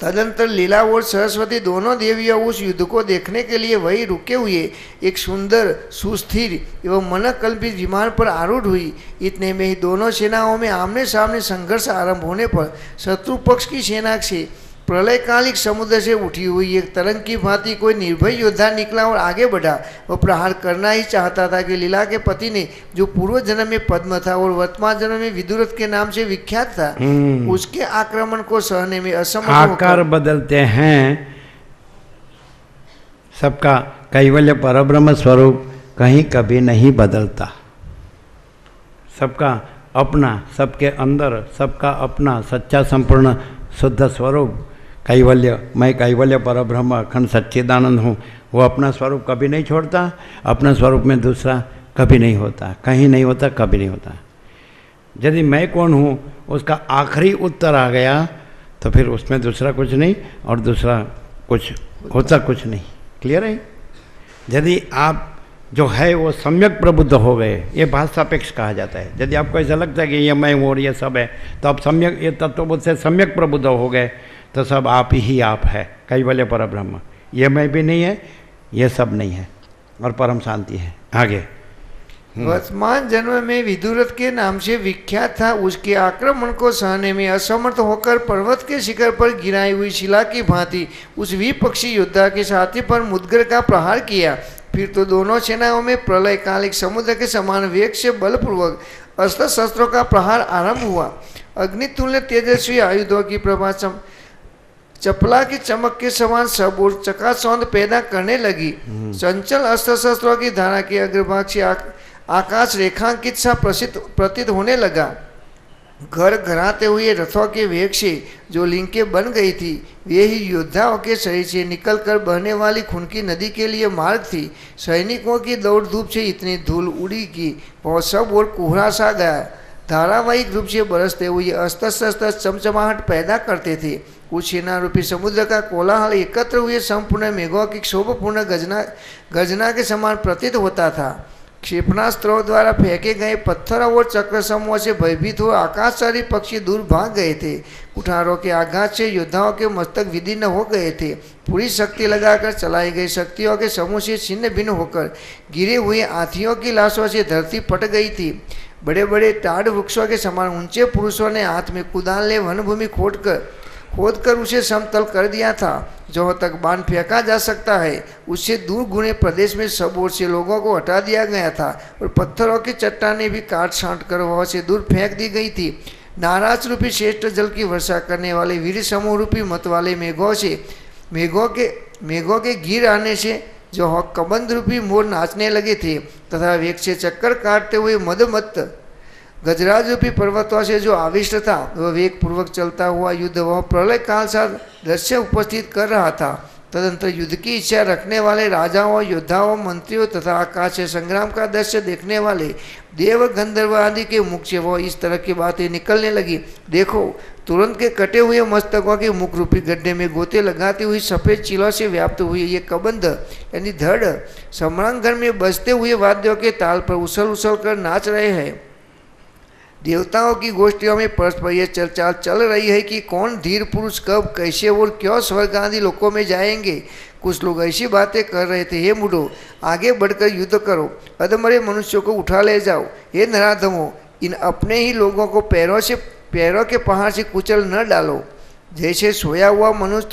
तदंतर लीला और सरस्वती दोनों देवियां उस युद्ध को देखने के लिए वही रुके हुए एक सुंदर, सुस्थिर एवं मनकल्पित विमान पर आरूढ़ हुई। इतने में ही दोनों सेनाओं में आमने सामने संघर्ष आरंभ होने पर शत्रु पक्ष की सेना से प्रलयकालिक समुद्र से उठी हुई एक तरंग की भांति कोई निर्भय योद्धा निकला और आगे बढ़ा। वह प्रहार करना ही चाहता था कि लीला के पति ने, जो पूर्व जन्म में पद्म था और वर्तमान जन्म में विदुरथ के नाम से विख्यात था, उसके आक्रमण को सहने में असमर्थ आकार बदलते हैं सबका, कैवल्य परब्रह्म स्वरूप कहीं कभी नहीं बदलता। सबका अपना, सबके अंदर सबका अपना सच्चा संपूर्ण शुद्ध स्वरूप कैवल्य, मैं कैवल्य परब्रह्म अखंड सच्चिदानंद हूँ, वो अपना स्वरूप कभी नहीं छोड़ता। अपना स्वरूप में दूसरा कभी नहीं होता, कहीं नहीं होता, कभी नहीं होता। यदि मैं कौन हूँ उसका आखिरी उत्तर आ गया तो फिर उसमें दूसरा कुछ नहीं और दूसरा कुछ होता कुछ नहीं। क्लियर है? यदि आप जो है वो सम्यक प्रबुद्ध हो गए, ये भाव सापेक्ष कहा जाता है। यदि आपको ऐसा लगता है कि ये मैं हूँ और ये सब है, तो आप सम्यक, ये तत्वबोध से सम्यक प्रबुद्ध हो गए तो सब आप ही आप है, कैवल्य परब्रह्म। ये मैं भी नहीं है, ये सब नहीं है और परम शांति है। आगे। वर्तमान जन्म में विदुरथ के नाम से विख्यात था। उसके आक्रमण को सहने में असमर्थ होकर पर्वत के शिखर पर गिराई हुई शिला की भांति उस विपक्षी योद्धा के साथी पर मुद्गर का प्रहार किया। फिर तो दोनों सेनाओं में प्रलयकालिक समुद्र के समान वेग से बलपूर्वक अस्त्र शस्त्रों का प्रहार आरंभ हुआ। अग्नितुल्य तेजस्वी आयुधों की प्रभा चपला की चमक के समान सब और चकाचौंध पैदा करने लगी। चंचल अस्त्र शस्त्रों की धारा के अग्रभाग से आकाश रेखांकित सा प्रतीत होने लगा। घर घराते हुए रथों के वेग से जो लिंकें बन गई थी वे ही योद्धाओं के शरीर से निकलकर बहने वाली खून की नदी के लिए मार्ग थी। सैनिकों की दौड़ धूप से इतनी धूल उड़ी कि वह सब और कोहरा सा गया। धारावाहिक रूप से बरसते हुए अस्तर शस्त्र चमचमाहट पैदा करते थे। कुछ सेना रूपी समुद्र का कोलाहल एकत्र हुए संपूर्ण मेघों की क्षोभपूर्ण गर्जना के समान प्रतीत होता था। क्षेपणास्त्रों द्वारा फेंके गए पत्थरों और चक्र समूह से भयभीत हो आकाशचारी पक्षी दूर भाग गए थे। कुठारों के आघात से योद्धाओं के मस्तक विदीर्ण हो गए थे। पूरी शक्ति लगाकर चलाई गई शक्तियों के समूह से छिन्न भिन्न होकर गिरे हुए हाथियों की लाशों से धरती फट गई थी। बड़े बड़े टाढ़ वृक्षों के समान ऊंचे पुरुषों ने हाथ में कुदाल ले वनभूमि खोदकर उसे समतल कर दिया था। जहाँ तक बाण फेंका जा सकता है उससे दूर गुणे प्रदेश में सब ओर से लोगों को हटा दिया गया था और पत्थरों की चट्टानें भी काट छांट कर वहाँ से दूर फेंक दी गई थी। नाराज रूपी श्रेष्ठ जल की वर्षा करने वाले वीर समूह रूपी मत वाले मेघों के गिर आने से जो कबंध रूपी मोर नाचने लगे थे तथा वेग से चक्कर काटते हुए मदमत्त गजराज रूपी पर्वतों से जो आविष्ट था वह वेग पूर्वक चलता हुआ युद्ध वह प्रलय काल सा दृश्य उपस्थित कर रहा था। तदंतर युद्ध की इच्छा रखने वाले राजाओं, योद्धाओं, मंत्रियों तथा आकाश से संग्राम का दृश्य देखने वाले देव, गंधर्व आदि के मुख से वह इस तरह की बातें निकलने लगी। देखो, तुरंत के कटे हुए मस्तकों के मुख रूपी गड्ढे में गोते लगाती हुई सफ़ेद चीलों से व्याप्त हुई ये कबंध यानी धड़ सम्रांगण में बजते हुए वाद्यों के ताल पर उछल उछल कर नाच रहे हैं। देवताओं की गोष्ठियों में परस्पर यह चर्चा चल रही है कि कौन धीर पुरुष कब, कैसे और क्यों स्वर्ग आदि लोकों में जाएंगे। कुछ लोग ऐसी बातें कर रहे थे, हे मूढ़ो, आगे बढ़कर युद्ध करो, अधमरे मनुष्यों को उठा ले जाओ। हे नराधमों, इन अपने ही लोगों को पैरों के पहाड़ से कुचल न डालो। जैसे सोया हुआ मनुष्य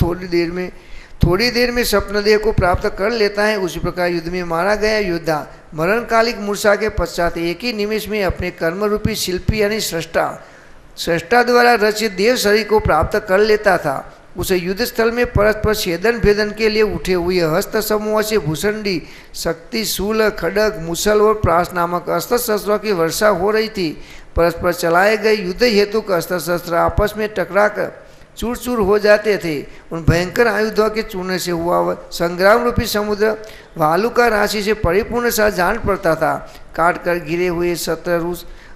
थोड़ी देर में स्वप्न देह को प्राप्त कर लेता है, उसी प्रकार युद्ध में मारा गया योद्धा मरणकालिक मूर्छा के पश्चात एक ही निमिष में अपने कर्म रूपी शिल्पी यानी सृष्टा द्वारा रचित देव शरीर को प्राप्त कर लेता था। उसे युद्ध स्थल में परस्पर छेदन भेदन के लिए उठे हुए हस्त समूह से भूषंडी, शक्ति, शूल, खड्ग, मुसल और प्रास नामक अस्त्र शस्त्रों की वर्षा हो रही थी। परस्पर चलाए गए युद्ध हेतु अस्त्र शस्त्र आपस में टकराकर चूर चूर हो जाते थे। उन भयंकर आयुधों के चूरने से हुआ वह संग्राम रूपी समुद्र भालू का राशि से परिपूर्ण सा जान पड़ता था। काट कर गिरे हुए शत्रु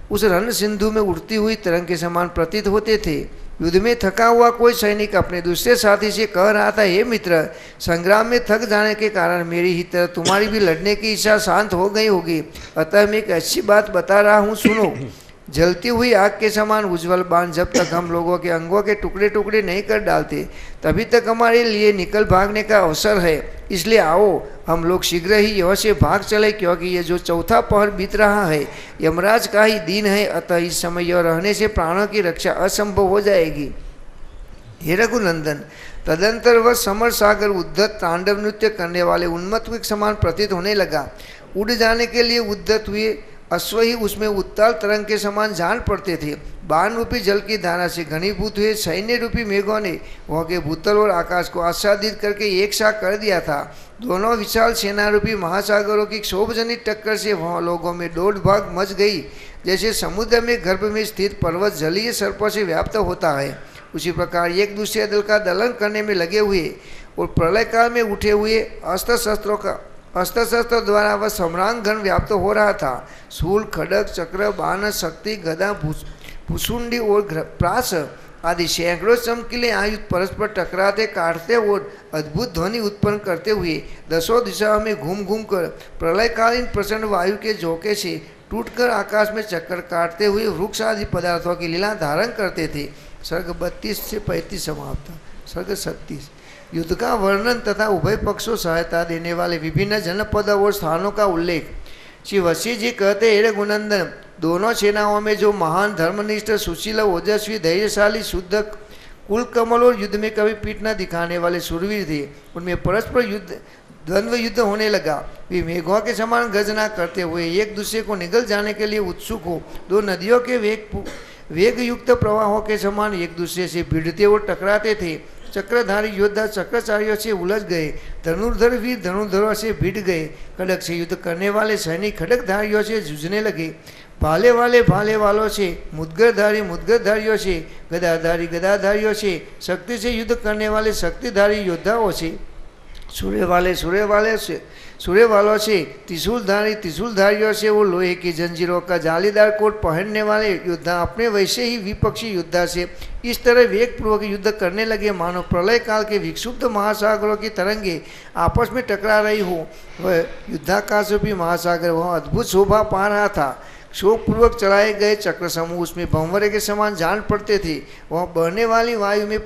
उस रण सिंधु में उड़ती हुई तरंग के समान प्रतीत होते थे। युद्ध में थका हुआ कोई सैनिक अपने दूसरे साथी से कह रहा था, हे मित्र, संग्राम में थक जाने के कारण मेरी ही तरह तुम्हारी भी लड़ने की इच्छा शांत हो गई होगी। अतः मैं एक अच्छी बात बता रहा हूँ, सुनो। जलती हुई आग के समान उज्जवल बाण जब तक हम लोगों के अंगों के टुकड़े टुकड़े नहीं कर डालते तभी तक हमारे लिए निकल भागने का अवसर है। इसलिए आओ हम लोग शीघ्र ही यहाँ से भाग चले, क्योंकि ये जो चौथा पहर बीत रहा है यमराज का ही दिन है। अतः इस समय यह रहने से प्राणों की रक्षा असंभव हो जाएगी। हे रघुनंदन, तदंतर वह समर सागर उद्धत तांडव नृत्य करने वाले उन्मत्त के समान प्रतीत होने लगा। उड़ जाने के लिए उद्धत हुए अश्व ही उसमें उत्ताल तरंग के समान जान पड़ते थे। बाण रूपी जल की धारा से घनीभूत हुए सैन्य रूपी मेघों ने वहाँ के भूतल और आकाश को आच्छादित करके एक सा कर दिया था। दोनों विशाल सेना रूपी महासागरों की क्षोभजनित टक्कर से वहाँ लोगों में दौड़ भाग मच गई। जैसे समुद्र में गर्भ में स्थित पर्वत जलीय सर्पों से व्याप्त होता है, उसी प्रकार एक दूसरे दल का दलन करने में लगे हुए और प्रलय काल में उठे हुए अस्त्र शस्त्र द्वारा वह सम्रांगण व्याप्त हो रहा था। शूल, खड्ग, चक्र, बाण, शक्ति, गदा, भुसुंडी और प्रास आदि सैकड़ों चमकीले आयुध परस्पर टकराते, काटते और अद्भुत ध्वनि उत्पन्न करते हुए दसों दिशाओं में घूम घूम कर प्रलयकालीन प्रचंड वायु के झोंके से टूटकर आकाश में चक्कर काटते हुए वृक्ष आदि पदार्थों की लीला धारण करते थे। सर्ग 32 से 35 समाप्त। सर्ग 36 युद्ध का वर्णन तथा उभय पक्षों सहायता देने वाले विभिन्न जनपदों और स्थानों का उल्लेख। श्री वशी जी कहते, हे रघुनंदन, दोनों सेनाओं में जो महान धर्मनिष्ठ, सुशील, ओजस्वी, धैर्यशाली, शुद्ध, कुल कमल और युद्ध में कभी पीठ न दिखाने वाले शूरवीर थे, उनमें परस्पर द्वंद्व युद्ध होने लगा। वे मेघों के समान गर्जना करते हुए एक दूसरे को निगल जाने के लिए उत्सुक हो दो नदियों के वेग युक्त प्रवाहों के समान एक दूसरे से भिड़ते और टकराते थे। चक्रधारी योद्धा चक्रचारियों से उलझ गए, धनुर्धर वीर धनुर्धरों से भिड़ गए, खड्ग से युद्ध करने वाले सैनिक खड्गधारियों से जूझने लगे। भाले वाले भाले वालों से, मुद्गरधारी मुद्गरधारियों से, गदाधारी गदाधारियों से, शक्ति से युद्ध करने वाले शक्तिधारी योद्धाओं से, सूर्य वालों से, त्रिशूलधारियों से, वो लोहे की जंजीरों का जालीदार कोट पहनने वाले योद्धा अपने वैसे ही विपक्षी योद्धा से इस तरह वेगपूर्वक युद्ध करने लगे मानो प्रलय काल के विक्षुब्ध महासागरों की तरंगे आपस में टकरा रही हो। वह युद्धाकाशरूपी महासागर वह अद्भुत शोभा पा रहा था। शोकपूर्वक चलाए गए चक्र समूह उसमें भंवरे के समान जान पड़ते थे। वह बहने वाली वायु में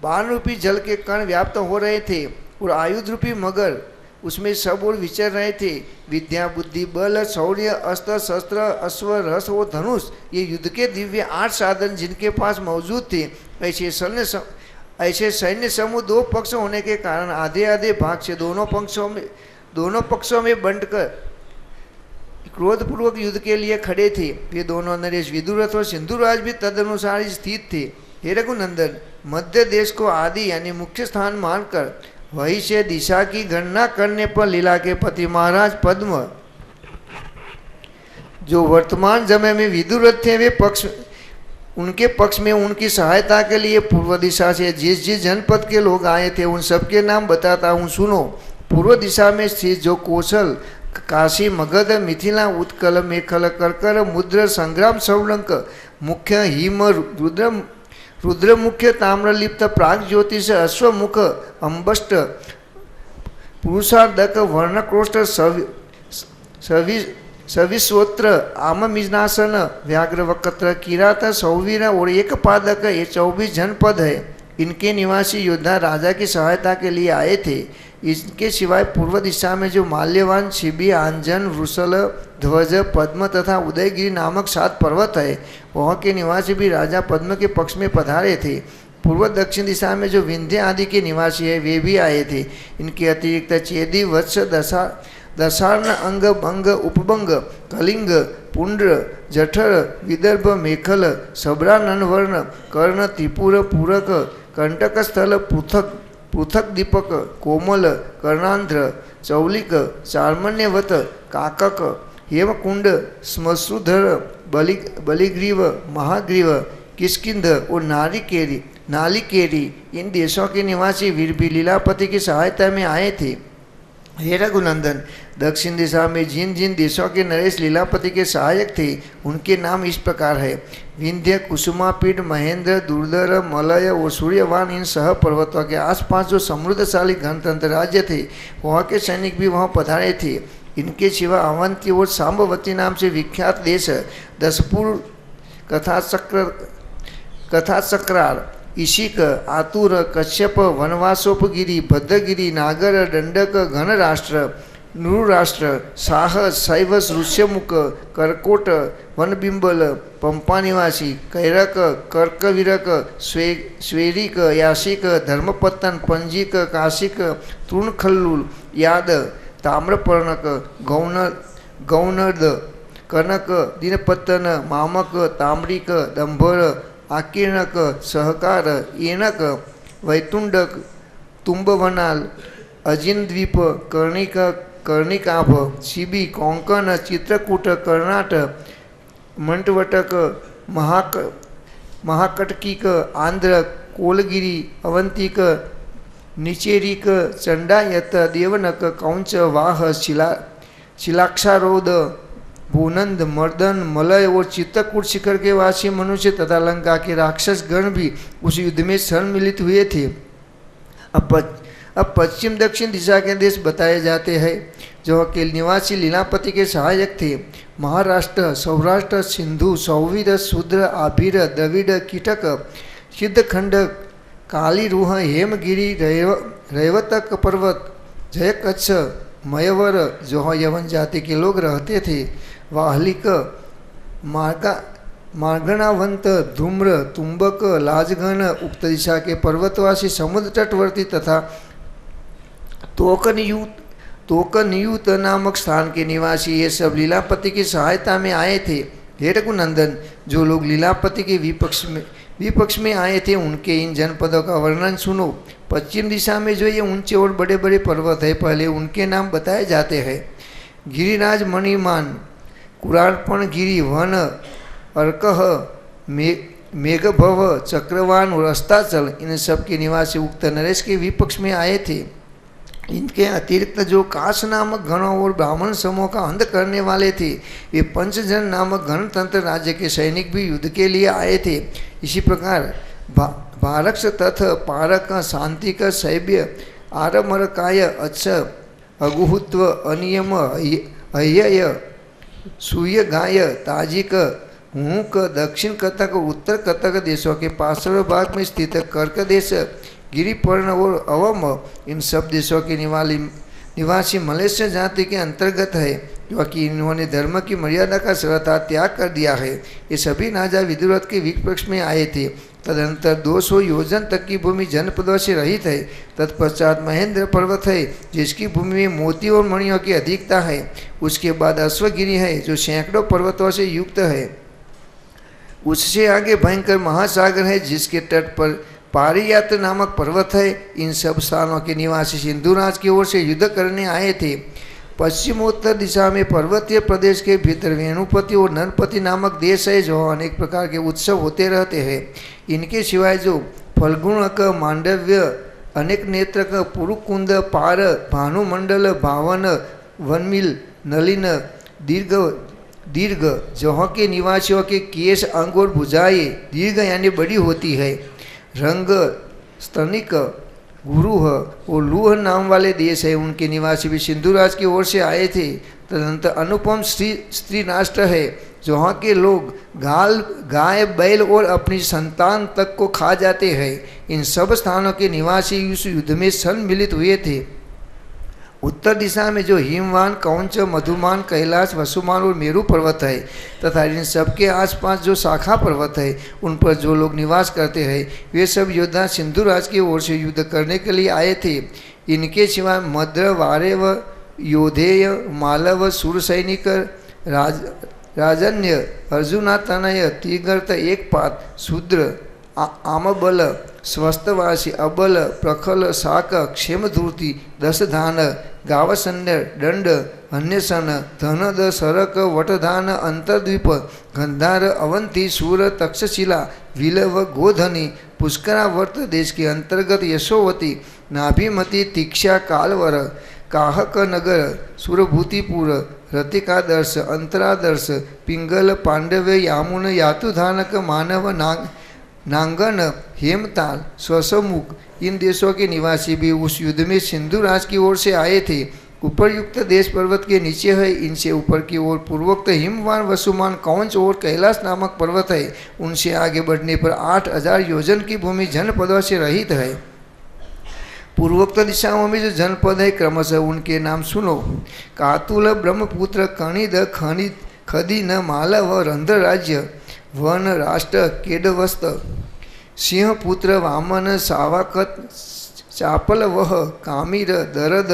बाण रूपी जल के कण व्याप्त हो रहे थे और आयुध रूपी मगर उसमें सब और विचर रहे थे। विद्या, बुद्धि, बल, शौर्य, अस्त्र, शस्त्र, अश्व, रस और धनुष, ये युद्ध के दिव्य 8 साधन जिनके पास मौजूद थे। ऐसे सैन्य समूह 2 पक्ष होने के कारण आधे आधे भाग से दोनों पक्षों में बंटकर क्रोधपूर्वक युद्ध के लिए खड़े थे। ये दोनों नरेश विदुरथ और सिंधुराज भी तदनुसार ही स्थित थे। हे रघुनंदन, मध्य देश को आदि यानी मुख्य स्थान मानकर वहीं से दिशा की गणना करने पर लीला के पति महाराज पद्म जो वर्तमान समय में विदुरथ थे, वे उनके पक्ष में उनकी सहायता के लिए पूर्व दिशा से जिस जिस जनपद के लोग आए थे उन सबके नाम बताता हूँ, सुनो। पूर्व दिशा में स्थित जो कौशल, काशी, मगध, मिथिला, उत्कल, मेखल, कर्कर, मुद्र, संग्राम, सौलंक, मुख्य, हिम, रुद्र मुख्य, ताम्रलिप्त, प्राग ज्योतिष, अश्वमुख, अंबष्ट, पुरुषार्धक, वर्णक्रोष्ट, सविश्वोत्र, आममिजनासन, व्याघ्रवक्त्र, किरात, सौवीर और एक पादक, ये 24 जनपद है। इनके निवासी योद्धा राजा की सहायता के लिए आए थे। इसके सिवाय पूर्व दिशा में जो माल्यवान, शिबी, आंजन, वृषल, ध्वज, पद्म तथा उदयगिरी नामक 7 पर्वत है, वहाँ के निवासी भी राजा पद्म के पक्ष में पधारे थे। पूर्व दक्षिण दिशा में जो विंध्य आदि के निवासी है वे भी आए थे। इनके अतिरिक्त चेदी, वत्स, दशार्ण, अंग, भंग, उपभंग, कलिंग, पुंड्र, जठर, विदर्भ, मेखल, सबरा, ननवर्ण, कर्ण, त्रिपुर, पूरक, कंटक स्थल, पृथक दीपक, कोमल, कर्णांध्र, चौलिक, चार्मण्यवत, काकक, हेमकुंड, श्मश्रुधर, बलिग्रीव, महाग्रीव, किष्किंध और नालिकेरी इन देशों के निवासी वीर भी लीलापति की सहायता में आए थे। हे रघुनंदन, दक्षिण दिशा में जिन जिन देशों के नरेश लीलापति के सहायक थे उनके नाम इस प्रकार है। विंध्य, कुसुमापीठ, महेंद्र, दुर्धर, मलय और सूर्यवान इन सह पर्वतों के आसपास जो समृद्धशाली गणतंत्र राज्य थे वहाँ के सैनिक भी वहाँ पधारे थे। इनके सिवा अवंती और सांबवती नाम से विख्यात देश दसपुर, कथाचक्रार, ईशिक, आतुर, कश्यप, वनवासोपगिरी, भद्रगिरी, नागर, दंडक, घनराष्ट्र, नृराष्ट्र, साहस, शैवस, ऋष्यमुख, करकोट, वनबिंबल, पंपा निवासी, कैरक, कर्कवीरक, स्वेरिक, यासिक, धर्मपत्तन, पंजिक, काशिक, तृणखल्लूल, याद, ताम्रपर्णक, गौनर्द, कनक, दिनपत्तन, मामक, ताम्रिक, दंभर, आकीर्णक, सहकार, येनक, वैतुंडक, तुम्बवनाल, अजिनद्वीप, कर्णिकाभ, शिबी, कोंकण, चित्रकूट, कर्णाट, मंटवटक, महाकटकीक, आंध्र, कोलगिरी, अवंतिक, निचेरिक, चंडायत, देवनक, कौंच, वाह, शिलाक्षारोद, भूनंद, मर्दन, मलय और चित्रकूट शिखर के वासी मनुष्य तथा लंका के राक्षस गण भी उस युद्ध में सम्मिलित हुए थे। अब पश्चिम दक्षिण दिशा के देश बताए जाते हैं जो के निवासी लीलापति के सहायक थे। महाराष्ट्र, सौराष्ट्र, सिंधु, सौवीर, शूद्र, आभीर, द्रविड़, कीटक, सिद्धखंड, कालीरूह, हेमगिरी, रैवतक पर्वत, जयकच्छ, मयवर जो यवन जाति के लोग रहते थे, वाहलिक, मार्गणावंत, धूम्र, तुम्बक, लाजगण, उक्त दिशा के पर्वतवासी, समुद्र तटवर्ती तथा तोकनयूत नामक स्थान के निवासी ये सब लीलापति की सहायता में आए थे। हे रघुनंदन, जो लोग लीलापति के विपक्ष में आए थे उनके इन जनपदों का वर्णन सुनो। पश्चिम दिशा में जो ये ऊंचे और बड़े बड़े पर्वत है पहले उनके नाम बताए जाते हैं। गिरिराज, मणिमान, कुरार्पण गिरी वन अर्कह मेघभव चक्रवान और अस्ताचल इन सब के निवासी उक्त नरेश के विपक्ष में आए थे। इनके अतिरिक्त जो काश नामक गणों और ब्राह्मण समूह का अंत करने वाले थे, वे पंचजन नामक गणतंत्र राज्य के सैनिक भी युद्ध के लिए आए थे। इसी प्रकार भारक्ष तथा पारक शांतिक सैब्य आरमरकाय अच्छ अगुहुत्व अनियम अय्य सूर्य गाय ताजिक हुक दक्षिण कतक और उत्तर कतक देशों के पार्श्व भाग में स्थित कर्क देश गिरिपर्ण और अवम इन सब देशों के निवासी मलेशिया जाति के अंतर्गत है, क्योंकि इन्होंने धर्म की मर्यादा का सर्वथा त्याग कर दिया है। ये सभी राजा विदुरथ के विपक्ष में आए थे। तदनंतर 200 योजन तक की भूमि जनपदों से रहित है। तत्पश्चात महेंद्र पर्वत है, जिसकी भूमि में मोती और मणियों की अधिकता है। उसके बाद अश्वगिरी है, जो सैकड़ों पर्वतों से युक्त है। उससे आगे भयंकर महासागर है, जिसके तट पर पारियात नामक पर्वत है। इन सब स्थानों के निवासी सिंधुराज की ओर से युद्ध करने आए थे। पश्चिमोत्तर दिशा में पर्वतीय प्रदेश के भीतर वेणुपति और नरपति नामक देश है, जो अनेक प्रकार के उत्सव होते रहते हैं। इनके सिवाय जो फल्गुणक मांडव्य अनेक नेत्रक पुरुकुंद पार भानुमंडल भावन वनमिल नलिन दीर्घ जहाँ के निवासियों के केश अंग और भुजाएं दीर्घ यानी बड़ी होती है। रंग स्तनिक गुरुह और लूह नाम वाले देश है, उनके निवासी भी सिंधुराज की ओर से आए थे। तदनंतर अनुपम स्त्री राष्ट्र है, जहाँ के लोग गाय बैल और अपनी संतान तक को खा जाते हैं। इन सब स्थानों के निवासी उस युद्ध में सम्मिलित हुए थे। उत्तर दिशा में जो हिमवान कौंच मधुमान कैलाश वसुमान और मेरु पर्वत है, तथा इन सबके आसपास जो शाखा पर्वत है, उन पर जो लोग निवास करते हैं, वे सब योद्धा सिंधुराज की ओर से युद्ध करने के लिए आए थे। इनके सिवाय मद्र वारेव योधेय मालव सुर सैनिक राजन्य अर्जुनातनय तिगर्त एकपात शूद्र आमबल स्वस्थवासी अबल प्रखल शाक क्षेमधूर्ति दशधान गावसन्य दंड अन्यसन धनद सरक वटधान अंतर्द्वीप गंधार अवंती सूर तक्षशिला विलव गोधनी पुष्करावर्त देश के अंतर्गत यशोवती नाभिमती तीक्षा कालवर काहक नगर सुरभूतिपुर रतिकादर्श अंतरादर्श पिंगल पांडव यामुन यातुधानक मानव नांगन हेमताल स्वसमुख इन देशों के निवासी भी उस युद्ध में सिंधुराज की ओर से आए थे। उपरयुक्त देश पर्वत के नीचे है। इनसे ऊपर की ओर पूर्वोक्त हिमवान वसुमान कौंच और कैलाश नामक पर्वत है। उनसे आगे बढ़ने पर 8000 योजन की भूमि जनपदों से रहित है। पूर्वोक्त दिशाओं में जो जनपद है, क्रमशः उनके नाम सुनो। कातुल ब्रह्मपुत्र कणिद खनिद खदीन मालव रंध्र राज्य वन राष्ट्र केडवस्त सिंहपुत्र वामन सावाकत चापलवह कामीर दरद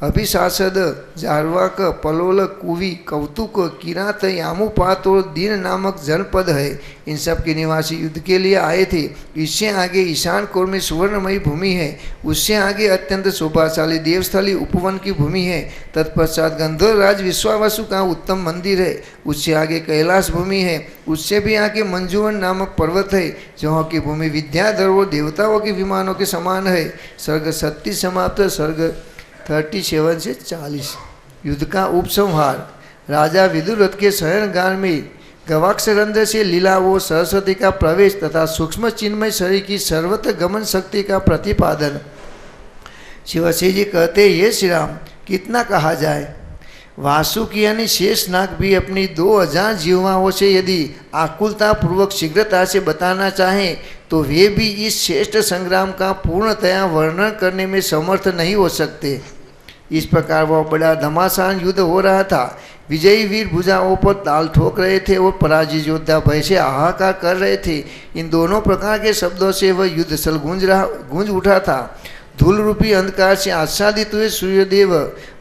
अभिशासद जारवाक पलोल कुवी कौतुक किरात यामुपात और दीन नामक जनपद है। इन सब के निवासी युद्ध के लिए आए थे। इससे आगे ईशान कोर में सुवर्णमयी भूमि है। उससे आगे अत्यंत शोभाशाली देवस्थली उपवन की भूमि है। तत्पश्चात गंधर्व राज विश्वावसु का उत्तम मंदिर है। उससे आगे कैलाश भूमि है। उससे भी आगे मंजुवन नामक पर्वत है, जहाँ की भूमि विद्याधर और देवताओं के विमानों के समान है। सर्ग 37 समाप्त। सर्ग 37 से 40। युद्ध का उपसंहार। राजा विदुरथ के शयनगार में गवाक्षरंध्र से लीला वो सरस्वती का प्रवेश तथा सूक्ष्म चिन्मय शरीर की सर्वत्र गमन शक्ति का प्रतिपादन। शिवसी जी कहते, ये श्री राम, कितना कहा जाए। वासुकी यानी शेषनाग भी अपनी 2000 जीवाओं से यदि आकुलता पूर्वक शीघ्रता से बताना चाहें, तो वे भी इस श्रेष्ठ संग्राम का पूर्णतया वर्णन करने में समर्थ नहीं हो सकते। इस प्रकार वह बड़ा घमासान युद्ध हो रहा था। विजयी वीर भुजाओं पर ताल ठोक रहे थे और पराजित योद्धा भय से हाहाकार कर रहे थे। इन दोनों प्रकार के शब्दों से वह युद्ध स्थल गूंज उठा था। धूल रूपी अंधकार से आच्छादित हुए सूर्यदेव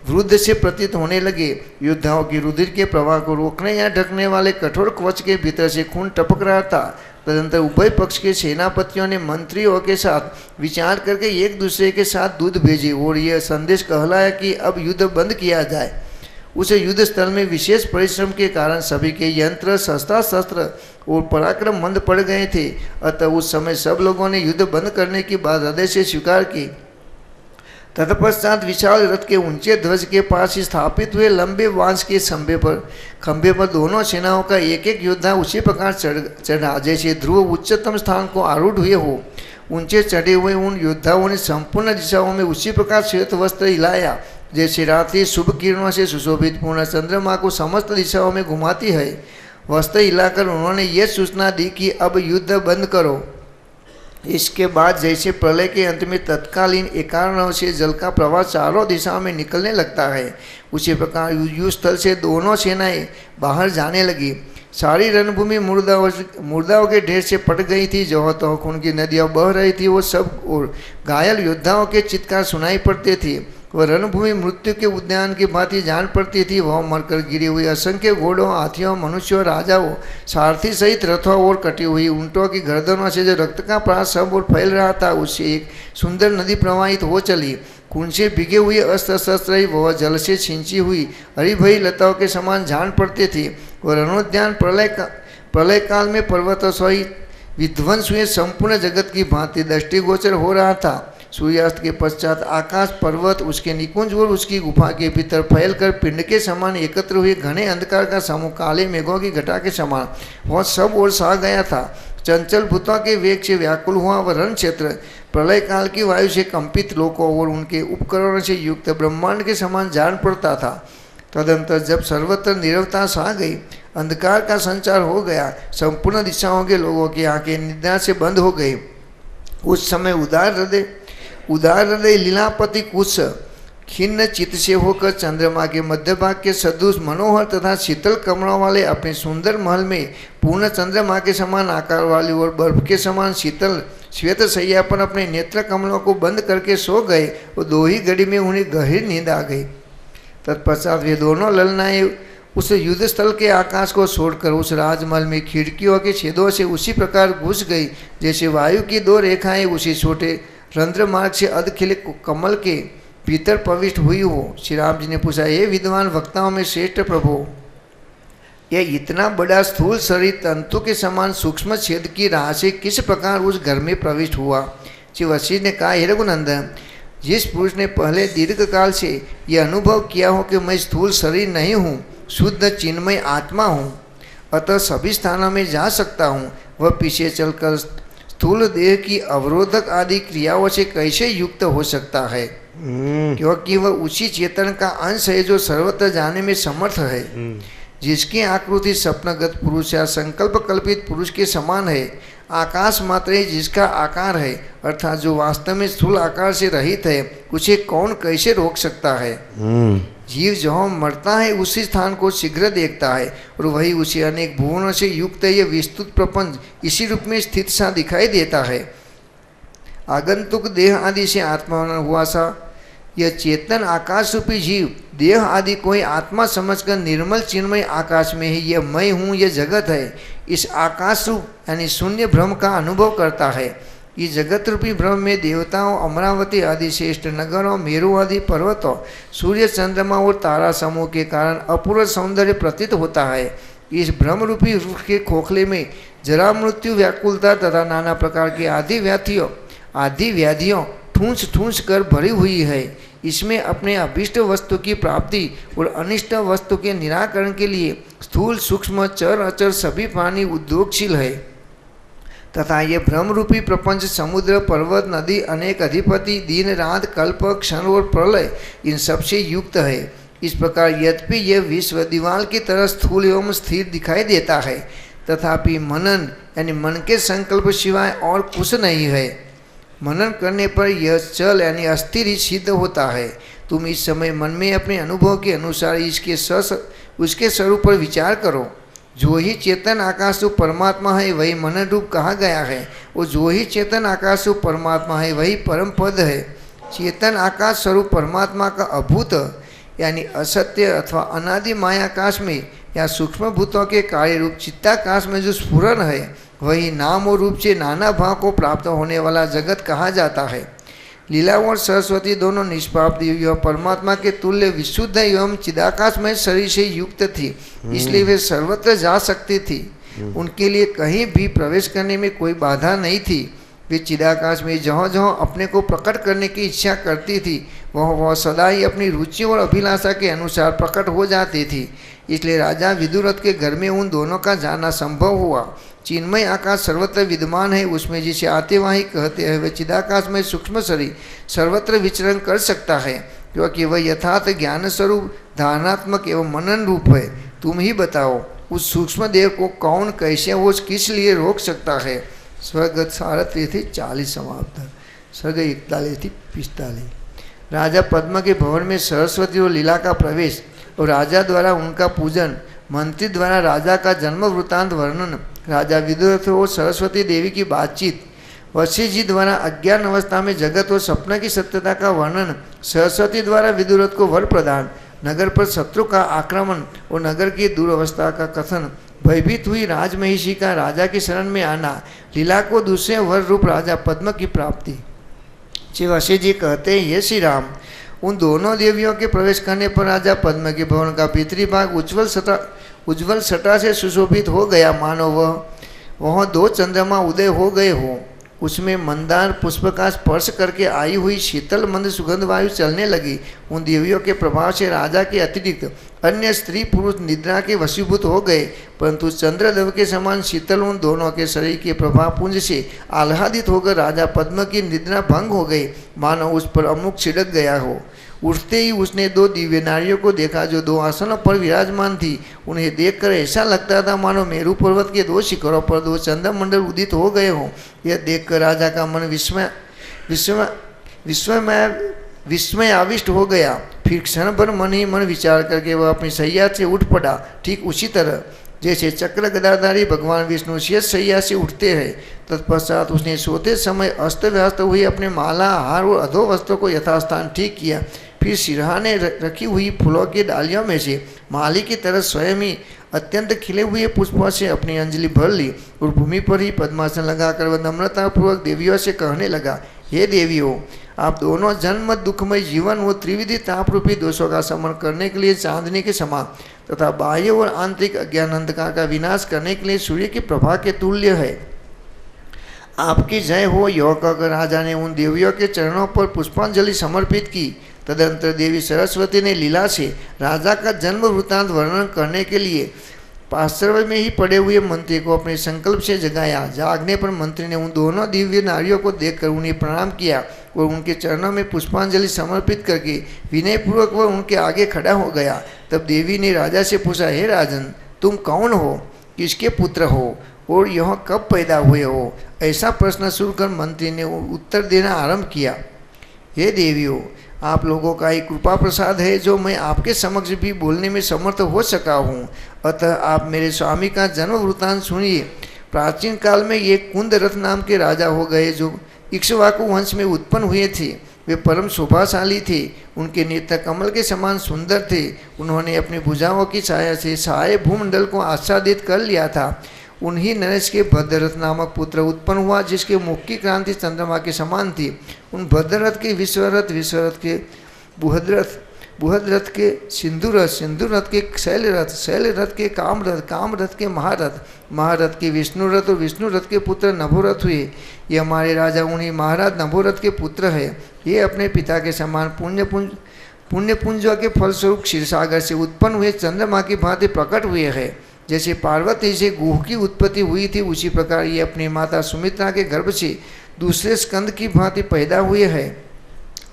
वृद्ध से प्रतीत होने लगे। योद्धाओं की रुधिर के प्रवाह को रोकने या ढकने वाले कठोर कवच के भीतर से खून टपक रहा था। तदंतर उभय पक्ष के सेनापतियों ने मंत्रियों के साथ विचार करके एक दूसरे के साथ दूत भेजे और यह संदेश कहलाया कि अब युद्ध बंद किया जाए। उस युद्ध स्थल में विशेष परिश्रम के कारण सभी के यंत्र, शस्त्र शस्त्र और पराक्रम मंद पड़ गए थे। अतः उस समय सब लोगों ने युद्ध बंद करने की बात हृदय से स्वीकार की। तत्पश्चात विशाल रथ के ऊंचे ध्वज के पास स्थापित हुए लंबे बांस के खंभे पर दोनों सेनाओं का एक एक योद्धा उसी प्रकार चढ़ा जैसे ध्रुव उच्चतम स्थान को आरूढ़ हुए हो। ऊंचे चढ़े हुए उन योद्धाओं ने संपूर्ण दिशाओं में उसी प्रकार श्वेत वस्त्र हिलाया जैसे रात्रि शुभ किरणों से सुशोभित पूर्ण चंद्रमा को समस्त दिशाओं में घुमाती है। वस्त्र हिलाकर उन्होंने ये सूचना दी कि अब युद्ध बंद करो। इसके बाद जैसे प्रलय के अंत में तत्कालीन एकारण से जल का प्रवाह चारों दिशाओं में निकलने लगता है, उसी प्रकार युद्ध स्थल से दोनों सेनाएं बाहर जाने लगी। सारी रणभूमि मुर्दाओं के ढेर से पट गई थी। जो तो खून की नदियाँ बह रही थी वो सब, और घायल योद्धाओं के चित्कार सुनाई पड़ते थे। वह रणभूमि मृत्यु के उद्यान की भांति जान पड़ती थी। वह मरकर गिरी हुई असंख्य घोड़ों, हाथियों, मनुष्यों, राजाओं, सारथी सहित रथों और कटी हुई ऊंटों की गर्दनों से जो रक्त का प्रवाह सब और फैल रहा था, उससे एक सुंदर नदी प्रवाहित हो चली। खून से भिगे हुए अस्त्र शस्त्र वह जल से सिंची हुई हरी भरी लताओं के समान जान पड़ते थे। वह रणोद्यान प्रलय काल में पर्वतों सहित विध्वंस हुए संपूर्ण जगत की भांति दृष्टिगोचर हो रहा था। सूर्यास्त के पश्चात आकाश, पर्वत, उसके निकुंज और उसकी गुफा के भीतर फैलकर पिंड के समान एकत्र हुए घने अंधकार का समूह काले मेघों की घटा के समान वह सब ओर सा गया था। चंचल भूतों के वेग से व्याकुल हुआ वह रण क्षेत्र प्रलय काल की वायु से कंपित लोकों और उनके उपकरणों से युक्त ब्रह्मांड के समान जान पड़ता था। तदंतर जब सर्वत्र नीरवता छा गई, अंधकार का संचार हो गया, संपूर्ण दिशाओं के लोगों की आंखें निद्रा से बंद हो गई। उस समय उदार हृदय लीलापति कुश खिन्न चित्त से होकर चंद्रमा के मध्य भाग के सदृश मनोहर तथा शीतल कमरों वाले अपने सुंदर महल में पूर्ण चंद्रमा के समान आकार वाली और बर्फ के समान शीतल श्वेत शैया पर अपने नेत्र कमलों को बंद करके सो गए और 2 ही घड़ी में उन्हें गहरी नींद आ गई। तत्पश्चात वे दोनों ललनाएं उस युद्ध स्थल के आकाश को छोड़कर उस राजमहल में खिड़कियों के छेदों से उसी प्रकार घुस गई जैसे वायु की 2 रेखाएं उसी छोटे रंध्र मार्ग से अध खिले कमल के भीतर प्रविष्ट हुई हो। श्री राम जी ने पूछा, हे विद्वान वक्ताओं में श्रेष्ठ प्रभु, यह इतना बड़ा स्थूल शरीर तंतु के समान सूक्ष्म छेद की राह से किस प्रकार उस घर में प्रविष्ट हुआ? श्री वशिष्ठ ने कहा, हे रघुनंदन, जिस पुरुष ने पहले दीर्घ काल से यह अनुभव किया हो कि मैं स्थूल शरीर नहीं हूँ, शुद्ध चिन्मय आत्मा हूँ, अतः सभी स्थानों में जा सकता हूँ, वह पीछे चलकर स्थूल देह की अवरोधक आदि क्रियाओं से कैसे युक्त हो सकता है? क्योंकि वह उसी चेतन का अंश है जो सर्वत्र जाने में समर्थ है, जिसकी आकृति स्वप्नगत पुरुष या संकल्प कल्पित पुरुष के समान है। आकाश मात्र ही जिसका आकार है, अर्थात जो वास्तव में स्थूल आकार से रहित है, उसे कौन कैसे रोक सकता है? जीव जहाँ मरता है उसी स्थान को शीघ्र देखता है, और वही उसे अनेक भुवनों से युक्त ये विस्तृत प्रपंच इसी रूप में स्थित सा दिखाई देता है। आगंतुक देह आदि से आत्मा हुआ सा यह चेतन आकाश रूपी जीव देह आदि को ही आत्मा समझकर निर्मल चिन्मय आकाश में ही यह मैं हूँ, यह जगत है, इस आकाश रूप यानी शून्य भ्रम का अनुभव करता है। इस जगत रूपी भ्रम में देवताओं, अमरावती आदि श्रेष्ठ नगरों, मेरु आदि पर्वतों, सूर्य, चंद्रमा और तारा समूह के कारण अपूर्व सौंदर्य प्रतीत होता है। इस भ्रम रूपी वृक्ष के खोखले में जरा, मृत्यु, व्याकुलता तथा नाना प्रकार की आदि व्याधियों ठूंस ठूंस कर भरी हुई है। इसमें अपने अभिष्ट वस्तु की प्राप्ति और अनिष्ट वस्तु के निराकरण के लिए स्थूल, सूक्ष्म, चर अचर सभी प्राणी उद्योगशील है, तथा ये भ्रम रूपी प्रपंच समुद्र, पर्वत, नदी, अनेक अधिपति, दिन रात, कल्प, क्षण और प्रलय इन सबसे युक्त है। इस प्रकार यद्यपि यह विश्व दीवाल की तरह स्थूल एवं स्थिर दिखाई देता है, तथापि मनन यानी मन के संकल्प सिवाय और कुछ नहीं है। मनन करने पर यह चल यानी अस्थिर ही सिद्ध होता है। तुम इस समय मन में अपने अनुभव के अनुसार उसके स्वरूप पर विचार करो। जो ही चेतन आकाश रूप परमात्मा है वही मन रूप कहा गया है, और जो ही चेतन आकाश रूप परमात्मा है वही परम पद है। चेतन आकाश स्वरूप परमात्मा का अभूत यानी असत्य अथवा अनादि मायाकाश में या सूक्ष्म भूतों के कार्य रूप चित्ताकाश में जो स्फुरन है वही नाम और रूप से नाना भाव को प्राप्त होने वाला जगत कहा जाता है। लीला और सरस्वती दोनों निष्पाप देवियों परमात्मा के तुल्य विशुद्ध एवं चिदाकाशमय शरीर से युक्त थी, इसलिए वे सर्वत्र जा सकती थी। उनके लिए कहीं भी प्रवेश करने में कोई बाधा नहीं थी। वे चिदाकाश में जहाँ जहाँ अपने को प्रकट करने की इच्छा करती थी वह सदा ही अपनी रुचि और अभिलाषा के अनुसार प्रकट हो जाती थी। इसलिए राजा विदुरथ के घर में उन दोनों का जाना संभव हुआ। चिन्मय आकाश सर्वत्र विद्यमान है, उसमें जिसे आतिवाही कहते हैं वह चिदाकाश में सूक्ष्म शरीर सर्वत्र विचरण कर सकता है, क्योंकि वह यथार्थ ज्ञान स्वरूप धारणात्मक एवं मनन रूप है। तुम ही बताओ उस सूक्ष्म देव को कौन, कैसे, वो किस लिए रोक सकता है। स्वर्ग 37 थी 40 समाप्त, स्वर्ग 41 थी 45। राजा पद्म के भवन में सरस्वती और लीला का प्रवेश और राजा द्वारा उनका पूजन, मंत्री द्वारा राजा का जन्म वृत्तांत वर्णन, राजा विदुरथ और सरस्वती देवी की बातचीत, वशिष्ठ जी द्वारा अज्ञान अवस्था में जगत और सपना की सत्यता का वर्णन, सरस्वती द्वारा विदुरथ को वर प्रदान, नगर पर शत्रु का आक्रमण और नगर की दुर्वस्था का कथन, भयभीत हुई राजमहिषी का राजा की शरण में आना, लीला को दूसरे वर रूप राजा पद्म की प्राप्ति। श्री वशिष्ठ जी कहते हैं, ये श्री राम, उन दोनों देवियों के प्रवेश करने पर राजा पद्म के भवन का भीतरी भाग उज्ज्वल सटा से सुशोभित हो गया, मानो वह 2 चंद्रमा उदय हो गए हो। उसमें मंदार पुष्प का स्पर्श करके आई हुई शीतल मंद सुगंध वायु चलने लगी। उन देवियों के प्रभाव से राजा के अतिरिक्त अन्य स्त्री पुरुष निद्रा के वशीभूत हो गए, परंतु चंद्रदेव के समान शीतल उन दोनों के शरीर के प्रभाव पुंज से आह्लादित होकर राजा पद्म की निद्रा भंग हो गई, मानो उस पर अमुक छिड़क गया हो। उठते ही उसने 2 दिव्य नारियों को देखा जो 2 आसनों पर विराजमान थी। उन्हें देखकर ऐसा लगता था मानो मेरू पर्वत के 2 शिखरों पर 2 चंद्रमंडल उदित हो गए हों। यह देखकर राजा का मन विस्मय आविष्ट हो गया। फिर क्षण भर मन ही मन विचार करके वह अपनी सैया से उठ पड़ा, ठीक उसी तरह जैसे चक्र गदाधारी भगवान विष्णु शेष सैया से उठते हैं। तत्पश्चात उसने सोते समय अस्त व्यस्त हुई अपने माला, हार और अधो वस्त्रों को यथास्थान ठीक किया। फिर सिरहाने रखी हुई फूलों की डालियों में से माली की तरह स्वयं ही अत्यंत खिले हुए पुष्पों से अपनी अंजलि भर ली और भूमि पर ही पद्मासन लगाकर वह नम्रतापूर्वक देवियों से कहने लगा, हे देवियों, आप दोनों जन्म दुखमय जीवन व त्रिविधि ताप रूपी दोषों का समन करने के लिए चांदनी के समान तथा बाह्य और आंतरिक अज्ञान अंधकार का विनाश करने के लिए सूर्य की प्रभा के तुल्य है। आपकी जय हो। यह कहकर राजा ने उन देवियों के चरणों पर पुष्पांजलि समर्पित की। तदनंतर देवी सरस्वती ने लीला से राजा का जन्म वृत्तांत वर्णन करने के लिए पार्श्व में ही पड़े हुए मंत्री को अपने संकल्प से जगाया। जागने पर मंत्री ने उन दोनों दिव्य नारियों को देखकर उन्हें प्रणाम किया और उनके चरणों में पुष्पांजलि समर्पित करके विनयपूर्वक वह उनके आगे खड़ा हो गया। तब देवी ने राजा से पूछा, हे राजन, तुम कौन हो, किसके पुत्र हो और यह कब पैदा हुए हो? ऐसा प्रश्न सुनकर मंत्री ने उत्तर देना आरंभ किया, हे देवियों, आप लोगों का एक कृपा प्रसाद है जो मैं आपके समक्ष भी बोलने में समर्थ हो सका हूँ। अतः आप मेरे स्वामी का जन्म वृत्तांत सुनिए। प्राचीन काल में ये कुंदरथ नाम के राजा हो गए जो इक्ष्वाकु वंश में उत्पन्न हुए थे। वे परम शोभाशाली थे। उनके नेत्र कमल के समान सुंदर थे। उन्होंने अपनी भुजाओं की छाया से सारे भूमंडल को आच्छादित कर लिया था। उन्हीं नरेश के भद्ररथ नामक पुत्र उत्पन्न हुआ जिसके मुख की क्रांति चंद्रमा के समान थी। उन भद्ररथ के विश्वरथ, विश्वरथ के बुहद्रथ, बुहद्रथ के सिंधुरथ, सिंधुरथ के शैलरथ, शैलरथ के कामरथ, कामरथ के महारथ, महारथ के विष्णुरथ और विष्णुरथ के पुत्र नभोरथ हुए। ये हमारे राजा उन्हीं महाराज नभोरथ के पुत्र है। ये अपने पिता के समान पुण्यपुंजों के फलस्वरूप क्षीरसागर से उत्पन्न हुए चंद्रमा की भांति प्रकट हुए हैं। जैसे पार्वती से गुह की उत्पत्ति हुई थी उसी प्रकार ये अपनी माता सुमित्रा के गर्भ से दूसरे स्कंद की भांति पैदा हुए हैं।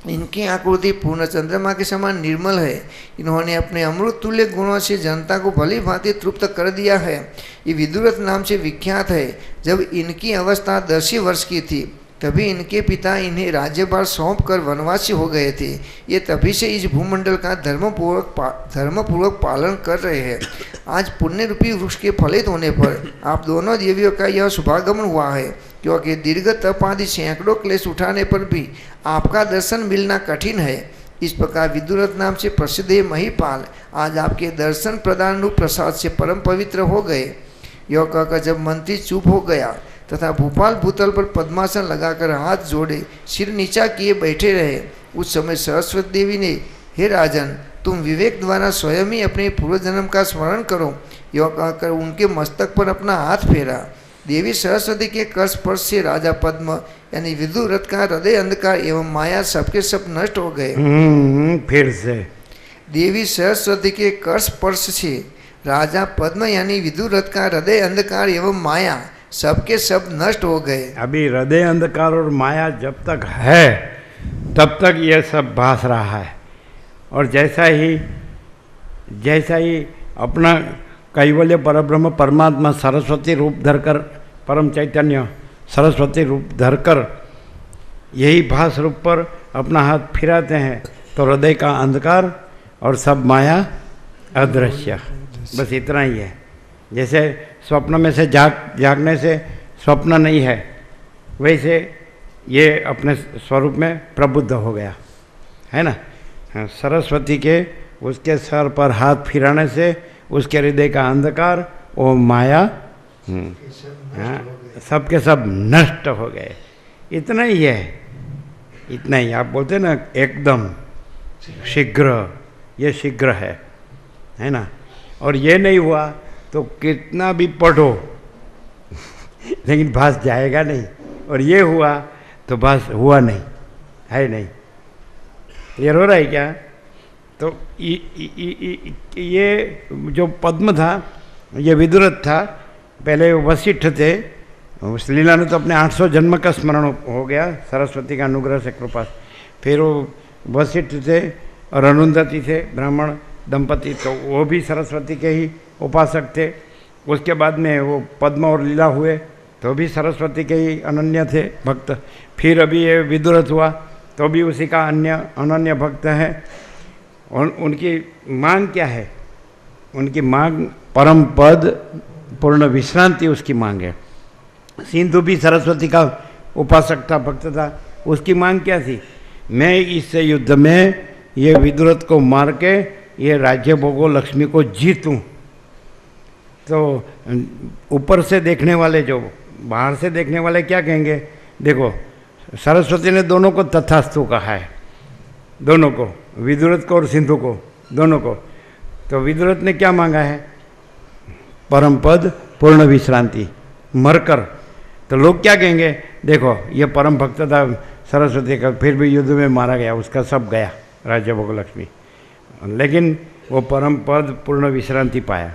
इनकी आकृति पूर्ण चंद्रमा के समान निर्मल है। इन्होंने अपने अमृत तुल्य गुणों से जनता को भली भांति तृप्त कर दिया है। ये विदुरथ नाम से विख्यात है। जब इनकी अवस्था 10 वर्ष की थी तभी इनके पिता इन्हें राज्यभार सौंप कर वनवासी हो गए थे। ये तभी से इस भूमंडल का धर्मपूर्वक पालन कर रहे हैं। आज पुण्य रूपी वृक्ष के फलित होने पर आप दोनों देवियों का यह शुभागमन हुआ है, क्योंकि दीर्घ तप आदि सैकड़ों क्लेश उठाने पर भी आपका दर्शन मिलना कठिन है। इस प्रकार विदुरथ नाम से प्रसिद्ध है महिपाल आज आपके दर्शन प्रदान रूप प्रसाद से परम पवित्र हो गए। यह कहकर जब मंत्री चुप हो गया तथा भूपाल भूतल पर पद्मासन लगाकर हाथ जोड़े सिर नीचा किए बैठे रहे। उस समय सरस्वती देवी ने, हे राजन, तुम विवेक द्वारा स्वयं ही अपने पूर्व जन्म का स्मरण करो, यह कहकर उनके मस्तक पर अपना हाथ फेरा। देवी सरस्वती के कर स्पर्श से राजा पद्म यानी विदुरथ का हृदय अंधकार एवं माया सबके सब नष्ट हो गए। फिर से देवी सरस्वती के कर स्पर्श से राजा पद्म यानी विदुरथ का हृदय अंधकार एवं माया सबके सब नष्ट हो गए। अभी हृदय अंधकार और माया जब तक है तब तक ये सब भास रहा है, और जैसा ही अपना कैवल्य परब्रह्म परमात्मा सरस्वती रूप धरकर, परम चैतन्य सरस्वती रूप धरकर यही भास रूप पर अपना हाथ फिराते हैं तो हृदय का अंधकार और सब माया अदृश्य। बस इतना ही है। जैसे स्वप्न में से जागने से स्वप्न नहीं है, वैसे ये अपने स्वरूप में प्रबुद्ध हो गया है ना। सरस्वती के उसके सर पर हाथ फिराने से उसके हृदय का अंधकार और माया सबके सब नष्ट हो गए। इतना ही है, इतना ही। आप बोलते ना एकदम शीघ्र, ये शीघ्र है ना। और ये नहीं हुआ तो कितना भी पढ़ो लेकिन भास जाएगा नहीं, और ये हुआ तो भास हुआ नहीं, है नहीं। क्लियर हो रहा है क्या? तो ये जो पद्म था, ये विदुरथ था, पहले वशिष्ठ थे। उस लीला ने तो अपने 800 जन्म का स्मरण हो गया सरस्वती का अनुग्रह से, कृपा। फिर वो वशिष्ठ थे और अरुंधति थे, ब्राह्मण दंपति, तो वो भी सरस्वती के ही उपासक थे। उसके बाद में वो पद्म और लीला हुए तो भी सरस्वती के ही अनन्य थे भक्त। फिर अभी ये विदुरथ हुआ तो भी उसी का अनन्य भक्त है। और उनकी मांग क्या है? उनकी मांग परम पद पूर्ण विश्रांति, उसकी मांग है। सिंधु भी सरस्वती का उपासक था, भक्त था। उसकी मांग क्या थी? मैं इस युद्ध में ये विदुरथ को मार के ये राज्य भोगो लक्ष्मी को जीतूं। तो ऊपर से देखने वाले, जो बाहर से देखने वाले क्या कहेंगे? देखो, सरस्वती ने दोनों को तथास्तु कहा है, दोनों को, विदुरथ को और सिंधु को, दोनों को। तो विदुरथ ने क्या मांगा है? परम पद पूर्ण विश्रांति, मरकर। तो लोग क्या कहेंगे? देखो, ये परम भक्त था सरस्वती का, फिर भी युद्ध में मारा गया, उसका सब गया राज्य भोग लक्ष्मी, लेकिन वो परम पद पूर्ण विश्रांति पाया।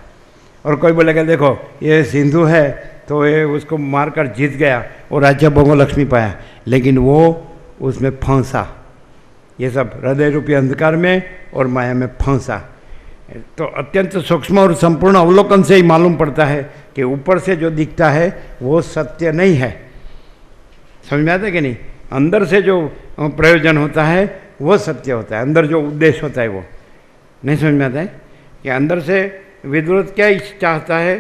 और कोई बोलेगा देखो ये सिंधु है तो ये उसको मारकर जीत गया और राज्य भोग लक्ष्मी पाया, लेकिन वो उसमें फंसा, ये सब हृदय रूपी अंधकार में और माया में फंसा। तो अत्यंत सूक्ष्म और संपूर्ण अवलोकन से ही मालूम पड़ता है कि ऊपर से जो दिखता है वो सत्य नहीं है। समझ में आता है कि नहीं? अंदर से जो प्रयोजन होता है वो सत्य होता है, अंदर जो उद्देश्य होता है वो नहीं। समझ में आता है कि अंदर से विदुरथ क्या चाहता है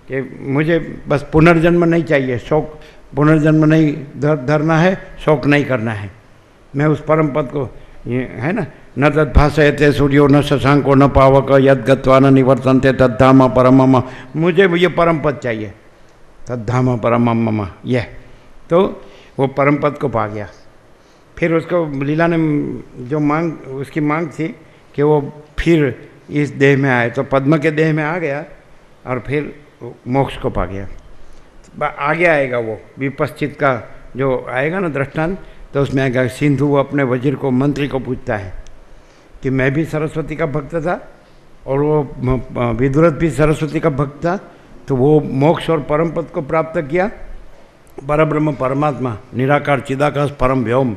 कि मुझे बस पुनर्जन्म नहीं चाहिए, शौक पुनर्जन्म नहीं धरना है, शौक नहीं करना है। मैं उस परम पद को, ये है ना, न तद्भासयते सूर्यो न शशांको न पावक यद गत्वा न निवर्तन्ते तद्धाम परम मम। मुझे ये परम पद चाहिए, तद्धाम परम मम, यह। तो वो परम पद को पा गया। फिर उसको लीला ने जो मांग, उसकी मांग थी कि वो फिर इस देह में आए, तो पद्म के देह में आ गया और फिर मोक्ष को पा गया। आगे आएगा वो विपश्चित का जो आएगा ना दृष्टांत, तो उसमें आएगा सिंधु अपने वजीर को, मंत्री को पूछता है कि मैं भी सरस्वती का भक्त था और वो विदुरथ भी सरस्वती का भक्त था, तो वो मोक्ष और परम पद को प्राप्त किया। परब्रह्म परमात्मा निराकार चिदाकाश परम व्योम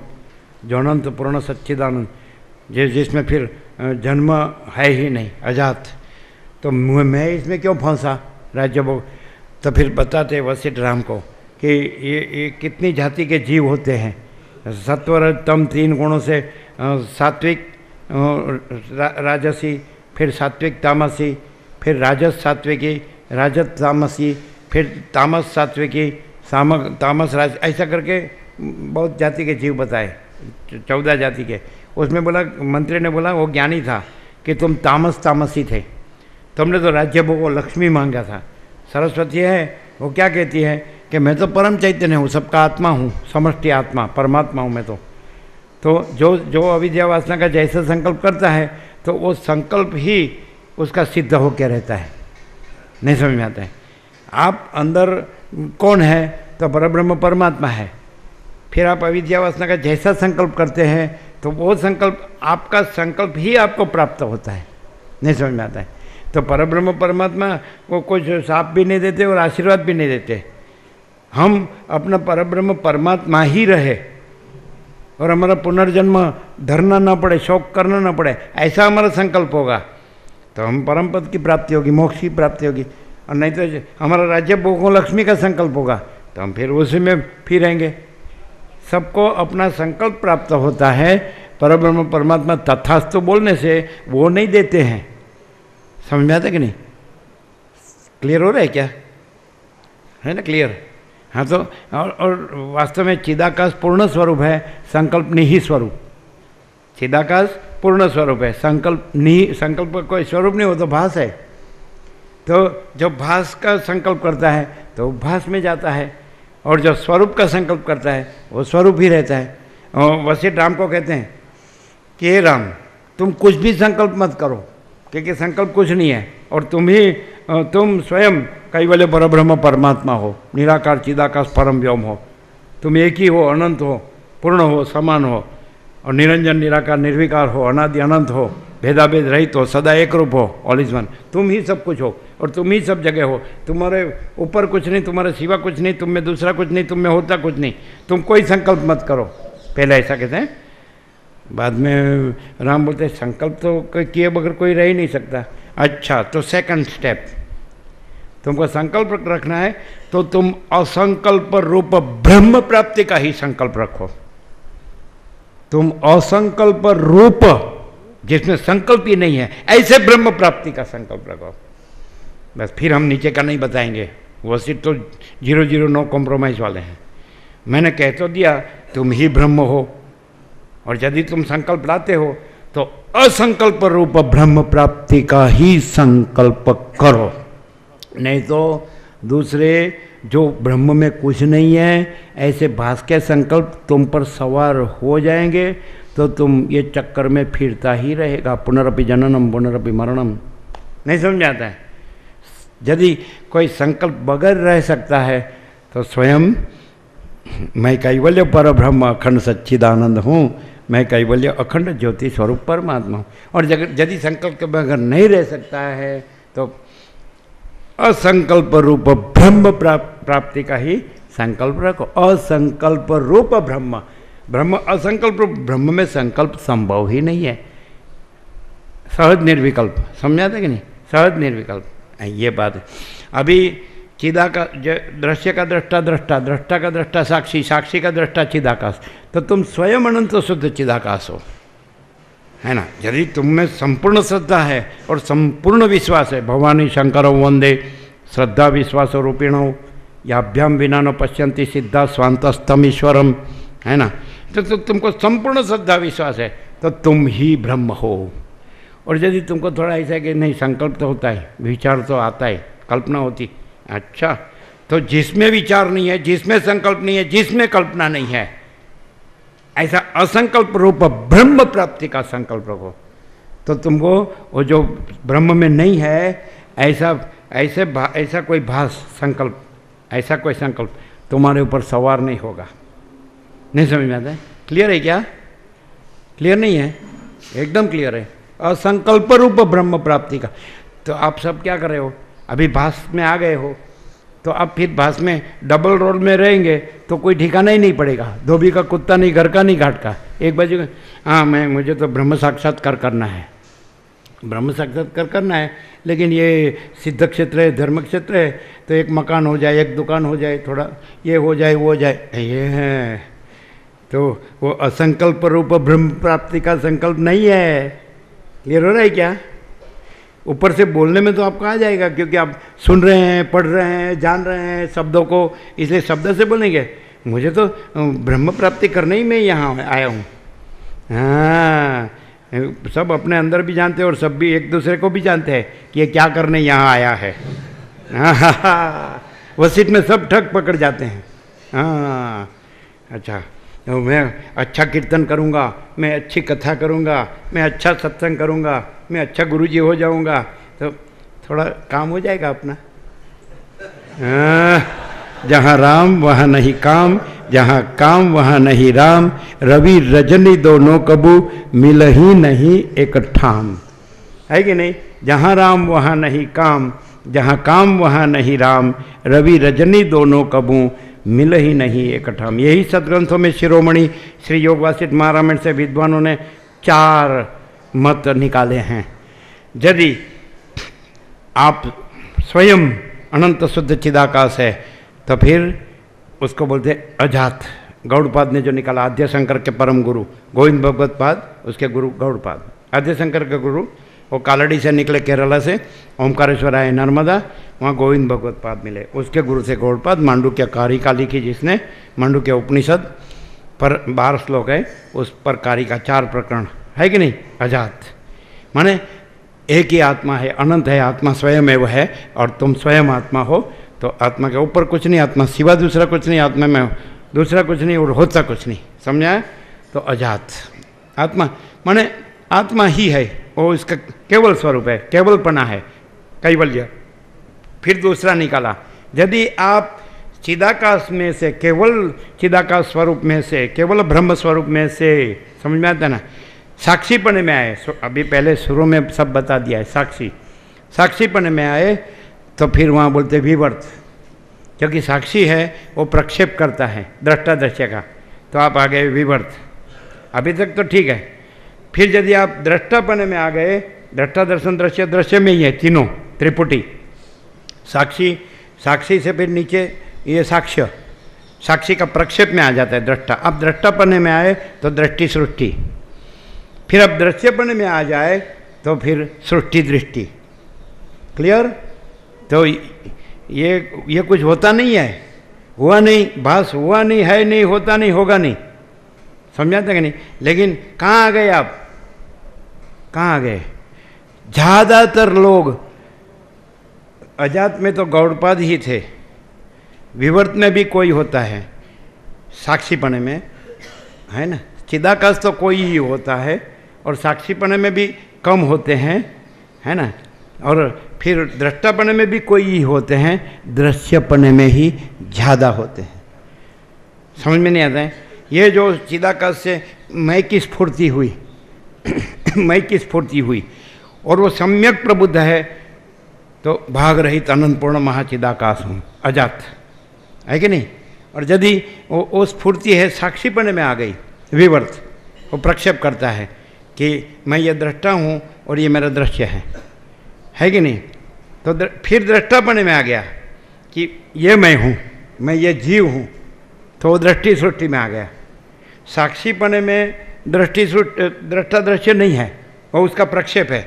जो अनंत पूर्ण सच्चिदानंद, जिसमें फिर जन्म है ही नहीं, अजात। तो मैं इसमें क्यों फंसा राज्य भोग? तो फिर बताते वशिष्ठ राम को कि ये कितनी जाति के जीव होते हैं। सत्वर तम 3 गुणों से सात्विक राजसी, फिर सात्विक तामसी, फिर राजस सात्विकी, राजस तामसी, फिर तामस सात्विकी, तामस राज, ऐसा करके बहुत जाति के जीव बताए, 14 जाति के। उसमें बोला, मंत्री ने बोला, वो ज्ञानी था कि तुम तामसी थे, तुमने तो राज्य भोग लक्ष्मी मांगा था। सरस्वती है वो क्या कहती है कि मैं तो परम चैतन्य हूँ, सबका आत्मा हूँ, समष्टि आत्मा, परमात्मा हूँ मैं तो जो अविद्या वासना का जैसा संकल्प करता है तो वो संकल्प ही उसका सिद्ध होकर रहता है। नहीं समझ में आता है। आप अंदर कौन है? तो परब्रह्म परमात्मा है। फिर आप अविद्या वासना का जैसा संकल्प करते हैं तो वो संकल्प, आपका संकल्प ही आपको प्राप्त होता है। नहीं समझ में आता है। तो परब्रह्म परमात्मा को कुछ साप भी नहीं देते और आशीर्वाद भी नहीं देते। हम अपना परब्रह्म परमात्मा ही रहे और हमारा पुनर्जन्म धरना ना पड़े, शोक करना ना पड़े, ऐसा हमारा संकल्प होगा तो हम परम पद की प्राप्ति होगी, मोक्ष की प्राप्ति होगी। और नहीं तो हमारा राज्य भोगों लक्ष्मी का संकल्प होगा तो हम फिर उसी में फिरेंगे। सबको अपना संकल्प प्राप्त होता है। परब्रह्म परमात्मा तथास्तु बोलने से वो नहीं देते हैं। समझ में आता कि नहीं? क्लियर हो रहा है क्या? है ना क्लियर? हाँ तो और वास्तव में चिदाकाश पूर्ण स्वरूप है, संकल्प निहि स्वरूप। चिदाकाश पूर्ण स्वरूप है, संकल्प का कोई स्वरूप नहीं, हो तो भास है। तो जो भास का संकल्प करता है तो भास में जाता है और जो स्वरूप का संकल्प करता है वो स्वरूप ही रहता है। और वशिष्ठ राम को कहते हैं कि हे राम, तुम कुछ भी संकल्प मत करो क्योंकि संकल्प कुछ नहीं है और तुम स्वयं कैवल्य परब्रह्म परमात्मा हो, निराकार चिदाकाश परम व्योम हो। तुम एक ही हो, अनंत हो, पूर्ण हो, समान हो और निरंजन निराकार निर्विकार हो, अनादि अनंत हो, भेदाभेद रहित हो, सदा एक रूप हो, ऑल इज वन। तुम ही सब कुछ हो और तुम ही सब जगह हो। तुम्हारे ऊपर कुछ नहीं, तुम्हारे सिवा कुछ नहीं, तुम में दूसरा कुछ नहीं, तुम में होता कुछ नहीं। तुम कोई संकल्प मत करो। पहले ऐसा कहते हैं, बाद में राम बोलते हैं संकल्प तो किए बगैर कोई रह ही नहीं सकता। अच्छा, तो सेकंड स्टेप, तुमको संकल्प रखना है तो तुम असंकल्प रूप ब्रह्म प्राप्ति का ही संकल्प रखो। तुम असंकल्प रूप, जिसमें संकल्प ही नहीं है, ऐसे ब्रह्म प्राप्ति का संकल्प रखो। बस फिर हम नीचे का नहीं बताएंगे, वो सिर्फ तो 0 नो कॉम्प्रोमाइज वाले हैं। मैंने कह तो दिया तुम ही ब्रह्म हो और यदि तुम संकल्प लाते हो तो असंकल्प रूप ब्रह्म प्राप्ति का ही संकल्प करो। नहीं तो दूसरे जो ब्रह्म में कुछ नहीं है ऐसे भास के संकल्प तुम पर सवार हो जाएंगे तो तुम ये चक्कर में फिरता ही रहेगा। पुनरपि जननम पुनरपि मरणम। नहीं समझ में आता है? यदि कोई संकल्प बगैर रह सकता है तो स्वयं मैं कैवल्य पर ब्रह्म अखंड सच्चिदानंद हूँ, मैं कैवल्य अखंड ज्योति स्वरूप परमात्मा हूँ। और यदि संकल्प के बगैर नहीं रह सकता है तो असंकल्प रूप ब्रह्म प्राप्ति का ही संकल्प रखो। असंकल्प रूप ब्रह्म असंकल्प रूप ब्रह्म में संकल्प संभव ही नहीं है। सहज निर्विकल्प, समझाते कि नहीं? सहज निर्विकल्प, ये बात है। अभी चिदा का दृश्य का दृष्टा दृष्टा, दृष्टा का दृष्टा साक्षी, साक्षी का दृष्टा चिदाकाश, तो तुम स्वयं अनंत शुद्ध चिदाकाश हो, है ना? यदि तुम में संपूर्ण श्रद्धा है और संपूर्ण विश्वास है, भवानी शंकरो वंदे श्रद्धा विश्वास रूपिणो याभ्याम विना न पश्यन्ति सिद्धा स्वांतस्तम ईश्वरम, है ना? तो तुमको संपूर्ण श्रद्धा विश्वास है तो तुम ही ब्रह्म हो। और यदि तुमको थोड़ा ऐसा है कि नहीं, संकल्प तो होता है, विचार तो आता है, कल्पना होती, अच्छा, तो जिसमें विचार नहीं है, जिसमें संकल्प नहीं है, जिसमें कल्पना नहीं है, ऐसा असंकल्प रूप ब्रह्म प्राप्ति का संकल्प रखो तो तुमको वो जो ब्रह्म में नहीं है ऐसा कोई भास संकल्प, ऐसा कोई संकल्प तुम्हारे ऊपर सवार नहीं होगा। नहीं समझ में आता है? क्लियर है क्या? क्लियर नहीं है? एकदम क्लियर है। असंकल्प रूप ब्रह्म प्राप्ति का। तो आप सब क्या कर रहे हो? अभी भास में आ गए हो तो अब फिर भास में डबल रोल में रहेंगे तो कोई ठिकाना ही नहीं पड़ेगा। धोबी का कुत्ता नहीं, घर का नहीं, घाट का। एक बाजू हाँ मुझे तो ब्रह्म साक्षात्कार करना है, ब्रह्म साक्षात्कार करना है, लेकिन ये सिद्ध क्षेत्र है, धर्म क्षेत्र है, तो एक मकान हो जाए, एक दुकान हो जाए, थोड़ा ये हो जाए, वो हो जाए, ये है। तो वो असंकल्प रूप ब्रह्म प्राप्ति का संकल्प नहीं है। क्लियर हो रहा है क्या? ऊपर से बोलने में तो आपको आ जाएगा क्योंकि आप सुन रहे हैं, पढ़ रहे हैं, जान रहे हैं शब्दों को, इसलिए शब्द से बोलेंगे। मुझे तो ब्रह्म प्राप्ति करने ही मैं यहाँ आया हूँ। हाँ, सब अपने अंदर भी जानते हैं और सब भी एक दूसरे को भी जानते हैं कि ये क्या करने यहाँ आया है। वसीठ में सब ठग पकड़ जाते हैं। हाँ अच्छा, तो मैं अच्छा कीर्तन करूँगा, मैं अच्छी कथा करूँगा, मैं अच्छा सत्संग करूँगा, मैं अच्छा गुरुजी हो जाऊँगा, तो थोड़ा काम हो जाएगा अपना। जहाँ राम वहाँ नहीं काम, जहाँ काम वहाँ नहीं राम, रवि रजनी दोनों कबू मिल ही नहीं एक ठाम, है कि नहीं? जहाँ राम वहाँ नहीं काम, जहाँ काम वहाँ नहीं राम, रवि रजनी दोनों कबू मिल ही नहीं एक ठाम। यही सदग्रंथों में शिरोमणि श्री योग वासिष्ठ महारामायण से विद्वानों ने 4 मत निकाले हैं। यदि आप स्वयं अनंत शुद्ध चिदाकाश है तो फिर उसको बोलते अजात। गौड़पाद ने जो निकाला, आद्य शंकर के परम गुरु गोविंद भगवत पाद, उसके गुरु गौड़पाद। आद्य शंकर के गुरु वो कालड़ी से निकले, केरला से, ओमकारेश्वर आए नर्मदा, वहाँ गोविंद भगवत पाद मिले, उसके गुरु से गौड़पाद। मांडुक्य कारिका लिखी जिसने, मांडुक्य उपनिषद पर 12 श्लोक है, उस पर कारिका 4 प्रकरण, है कि नहीं? अजात माने एक ही आत्मा है, अनंत है, आत्मा स्वयं एवं है, और तुम स्वयं आत्मा हो, तो आत्मा के ऊपर कुछ नहीं, आत्मा सिवा दूसरा कुछ नहीं, आत्मा में दूसरा कुछ नहीं और होता कुछ नहीं, समझा? तो अजात आत्मा माने आत्मा ही है, वो इसका केवल स्वरूप है, केवलपना है, कैवल्य। फिर दूसरा निकाला, यदि आप चिदाकाश में से, केवल चिदाकाश स्वरूप में से, केवल ब्रह्म स्वरूप में से, समझ में आता है ना, साक्षीपने में आए, अभी पहले शुरू में सब बता दिया है, साक्षीपने में आए तो फिर वहाँ बोलते विवर्त, क्योंकि साक्षी है वो प्रक्षेप करता है दृष्टा दृश्य का, तो आप आ गए विवर्त। अभी तक तो ठीक है। फिर यदि आप दृष्टापने में आ गए, दृष्टा दर्शन दृश्य, दृश्य में ही है तीनों, त्रिपुटी, साक्षी, साक्षी से फिर नीचे ये साक्ष्य, साक्षी का प्रक्षेप में आ जाता है दृष्टा। अब दृष्टापने में आए तो दृष्टि सृष्टि, फिर अब दृश्यपने में आ जाए तो फिर सृष्टि दृष्टि। क्लियर? तो ये कुछ होता नहीं है, हुआ नहीं, भास हुआ नहीं, है नहीं, होता नहीं, होगा नहीं, समझाते कि नहीं? लेकिन कहाँ आ गए आप? कहाँ आ गए? ज़्यादातर लोग अजात में तो गौड़पाद ही थे, विवर्त में भी कोई होता है, साक्षीपने में, है ना, चिदाकाश तो कोई ही होता है, और साक्षीपने में भी कम होते हैं, है ना, और फिर दृष्टापने में भी कोई ही होते हैं, दृश्यपने में ही ज़्यादा होते हैं। समझ में नहीं आता है? ये जो चिदाकाश से मैं की स्फूर्ति हुई मैं की स्फूर्ति हुई, और वो सम्यक प्रबुद्ध है, तो भाग रहित अनंतपूर्ण महाचिदाकाश हूँ, अजात, है कि नहीं? और यदि वो स्फूर्ति है, साक्षीपने में आ गई, विवर्त, वो प्रक्षेप करता है कि मैं ये दृष्टा हूँ और ये मेरा दृश्य है कि नहीं? तो फिर दृष्टापने में आ गया कि ये मैं हूँ, मैं ये जीव हूँ, तो वो दृष्टि सृष्टि में आ गया। साक्षीपने में दृष्टा दृश्य नहीं है, वो उसका प्रक्षेप है,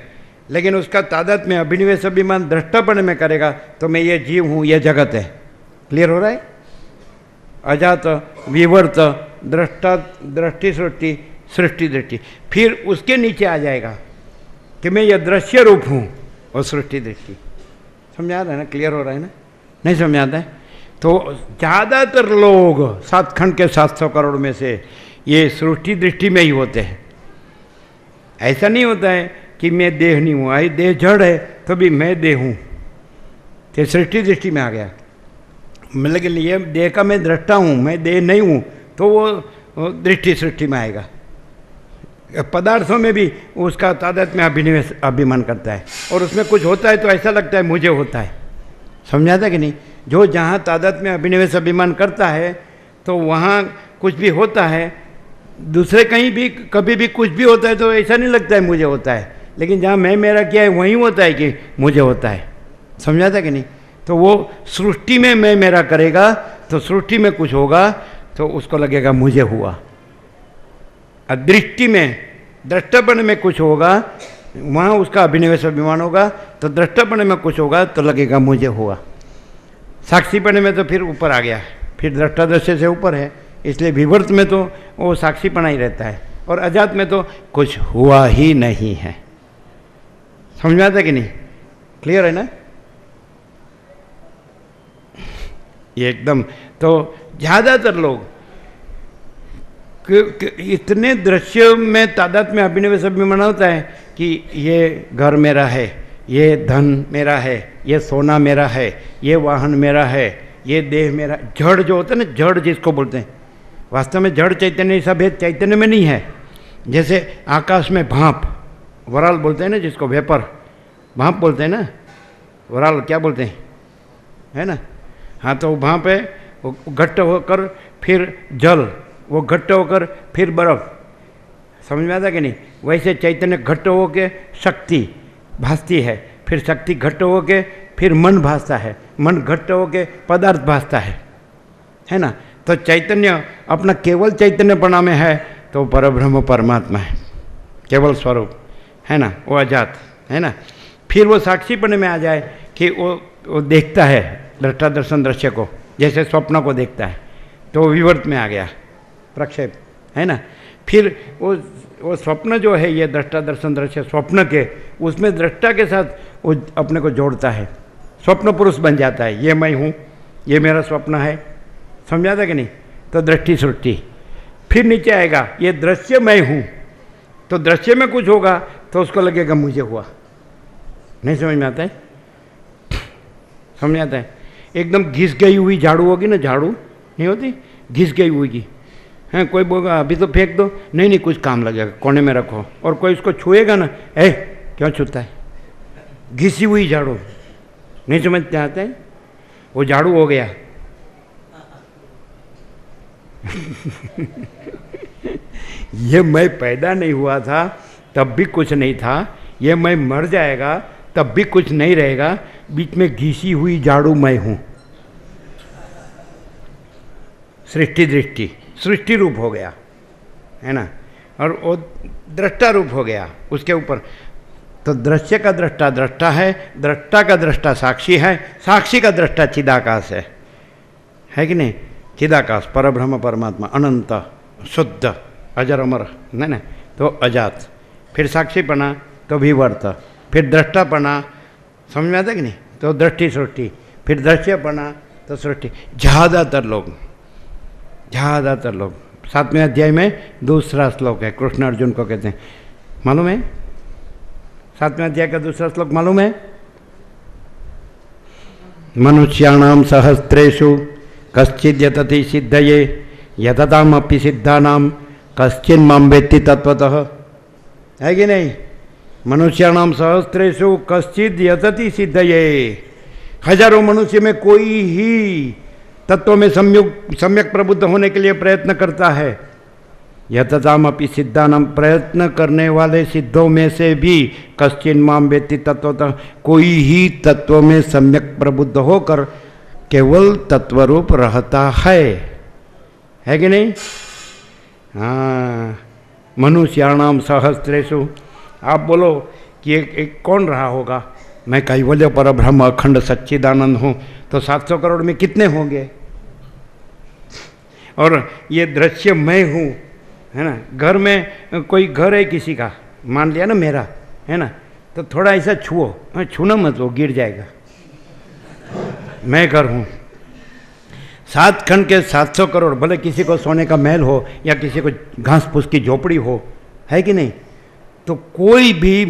लेकिन उसका तादाद में अभिनिवेश अभिमान दृष्टापने में करेगा, तो मैं ये जीव हूँ, ये जगत है। क्लियर हो रहा है? अजात, विवर्त, दृष्टा, दृष्टि सृष्टि, सृष्टि दृष्टि, फिर उसके नीचे आ जाएगा कि मैं ये दृश्य रूप हूँ और सृष्टि दृष्टि। समझ आ रहा है ना? क्लियर हो रहा है ना? नहीं समझ आता है? तो ज़्यादातर लोग 7 खंड के 700 करोड़ में से ये सृष्टि दृष्टि में ही होते हैं। ऐसा नहीं होता है कि मैं देह नहीं हूँ, आई देह जड़ है तो भी मैं देह हूँ, तो सृष्टि दृष्टि में आ गया। लेकिन ये देह का मैं दृष्टा हूँ, मैं देह नहीं हूँ, तो वो दृष्टि सृष्टि में आएगा। पदार्थों में भी उसका तादाद में अभिनिवेश अभिमान करता है, और उसमें कुछ होता है तो ऐसा लगता है मुझे होता है। समझाता कि नहीं? जो जहाँ तादाद में अभिनिवेश अभिमान करता है तो वहाँ कुछ भी होता है, दूसरे कहीं भी कभी भी कुछ भी होता है तो ऐसा नहीं लगता है मुझे होता है, लेकिन जहाँ मैं मेरा किया है वहीं होता है कि मुझे होता है। समझाता कि नहीं? तो वो सृष्टि में मैं मेरा करेगा तो सृष्टि में कुछ होगा तो उसको लगेगा मुझे हुआ। दृष्टि में, दृष्टापन में कुछ होगा, वहाँ उसका अभिनिवेश अभिमान होगा, तो दृष्टापन में कुछ होगा तो लगेगा मुझे हुआ। साक्षीपने में तो फिर ऊपर आ गया, फिर दृष्टा दृश्य से ऊपर है, इसलिए विवर्त में तो वो साक्षीपना ही रहता है, और अजात में तो कुछ हुआ ही नहीं है। समझ में आता कि नहीं? क्लियर है ना? ये एकदम। तो ज़्यादातर लोग इतने दृश्य में तादाद में अभिनिवेश अभिमान होता है कि ये घर मेरा है, ये धन मेरा है, ये सोना मेरा है, ये वाहन मेरा है, ये देह मेरा। जड़ जो होता है ना, जड़ जिसको बोलते हैं, वास्तव में जड़ चैतन्य सब भेद चैतन्य में नहीं है। जैसे आकाश में भाप, वराल बोलते हैं ना जिसको, वेपर भाप बोलते हैं ना, वराल क्या बोलते हैं, है ना। हाँ, तो भाप है, वो घट्ट होकर फिर जल, वो घट्ट होकर फिर बर्फ, समझ में आता कि नहीं। वैसे चैतन्य घट्ट होके शक्ति भासती है, फिर शक्ति घट्ट होके फिर मन भासता है, मन घट्ट होके पदार्थ भासता है ना। तो चैतन्य अपना केवल चैतन्यपणा में है तो परब्रह्म परमात्मा है, केवल स्वरूप है ना, वो अजात है ना। फिर वो साक्षीपने में आ जाए कि वो देखता है दृष्टा दर्शन दृश्य को, जैसे स्वप्न को देखता है, तो विवर्त में आ गया प्रक्षेप, है ना। फिर वो स्वप्न जो है, ये दृष्टा दर्शन दृश्य स्वप्न के, उसमें दृष्टा के साथ वो अपने को जोड़ता है, स्वप्न पुरुष बन जाता है। ये मैं हूँ, ये मेरा स्वप्न है, समझा था कि नहीं। तो दृष्टि सृष्टि, फिर नीचे आएगा ये दृश्य मैं हूँ, तो दृश्य में कुछ होगा तो उसको लगेगा मुझे हुआ। नहीं समझ में आता है, समझ में आता है। एकदम घिस गई हुई झाड़ू होगी ना, झाड़ू नहीं होती, घिस गई हुई है, कोई बोलेगा अभी तो फेंक दो, नहीं नहीं कुछ काम लगेगा, कोने में रखो। और कोई उसको छुएगा ना, क्यों छूता है, घिसी हुई झाड़ू, नहीं समझते आते हैं, वो झाड़ू हो गया। ये मैं पैदा नहीं हुआ था तब भी कुछ नहीं था, ये मैं मर जाएगा तब भी कुछ नहीं रहेगा, बीच में घिसी हुई झाड़ू मैं हूं। सृष्टि दृष्टि, सृष्टि रूप हो गया, है ना, और वो दृष्टा रूप हो गया उसके ऊपर। तो दृश्य का दृष्टा दृष्टा है, दृष्टा का दृष्टा साक्षी है, साक्षी का दृष्टा चिदाकाश है कि नहीं। चिदाकाश परब्रह्म परमात्मा अनंत शुद्ध अजर अमर, नहीं ना, तो अजात। फिर साक्षीपना तो विवर्त, फिर दृष्टापना, समझ में आता कि नहीं, तो दृष्टि सृष्टि, फिर दृश्यपना तो सृष्टि। ज़्यादातर लोग 7वें अध्याय में दूसरा श्लोक है, कृष्ण अर्जुन को कहते हैं, मालूम है 7वें अध्याय का दूसरा श्लोक मालूम है। मनुष्याणाम सहस्रेषु कश्चिद् यतति सिद्धये यततामपि सिद्धानाम कश्चिन् मां वेत्ति तत्वतः, है कि नहीं। मनुष्याणाम सहस्रेषु कश्चिद् यतति सिद्धये, हजारों मनुष्य में कोई ही तत्व में सम्यक प्रबुद्ध होने के लिए प्रयत्न करता है। यततामपि सिद्धानाम, प्रयत्न करने वाले सिद्धों में से भी कश्चिन् मां वेत्ति तत्वतः, कोई ही तत्व में सम्यक प्रबुद्ध होकर केवल तत्वरूप रहता है कि नहीं। हाँ, मनुष्याणाम सहस्रेषु, आप बोलो कि एक कौन रहा होगा, मैं कैवल्य परब्रह्म अखंड सच्चिदानंद हूँ, तो 700 करोड़ में कितने होंगे। और ये दृश्य मैं हूँ, है ना। घर में कोई घर है किसी का, मान लिया ना मेरा, है ना, तो थोड़ा ऐसा छुओ, छूना मत, वो गिर जाएगा। मैं घर हूँ, 7 खंड के 700 करोड़, भले किसी को सोने का महल हो या किसी को घास फूस की झोपड़ी हो, है कि नहीं। तो कोई भी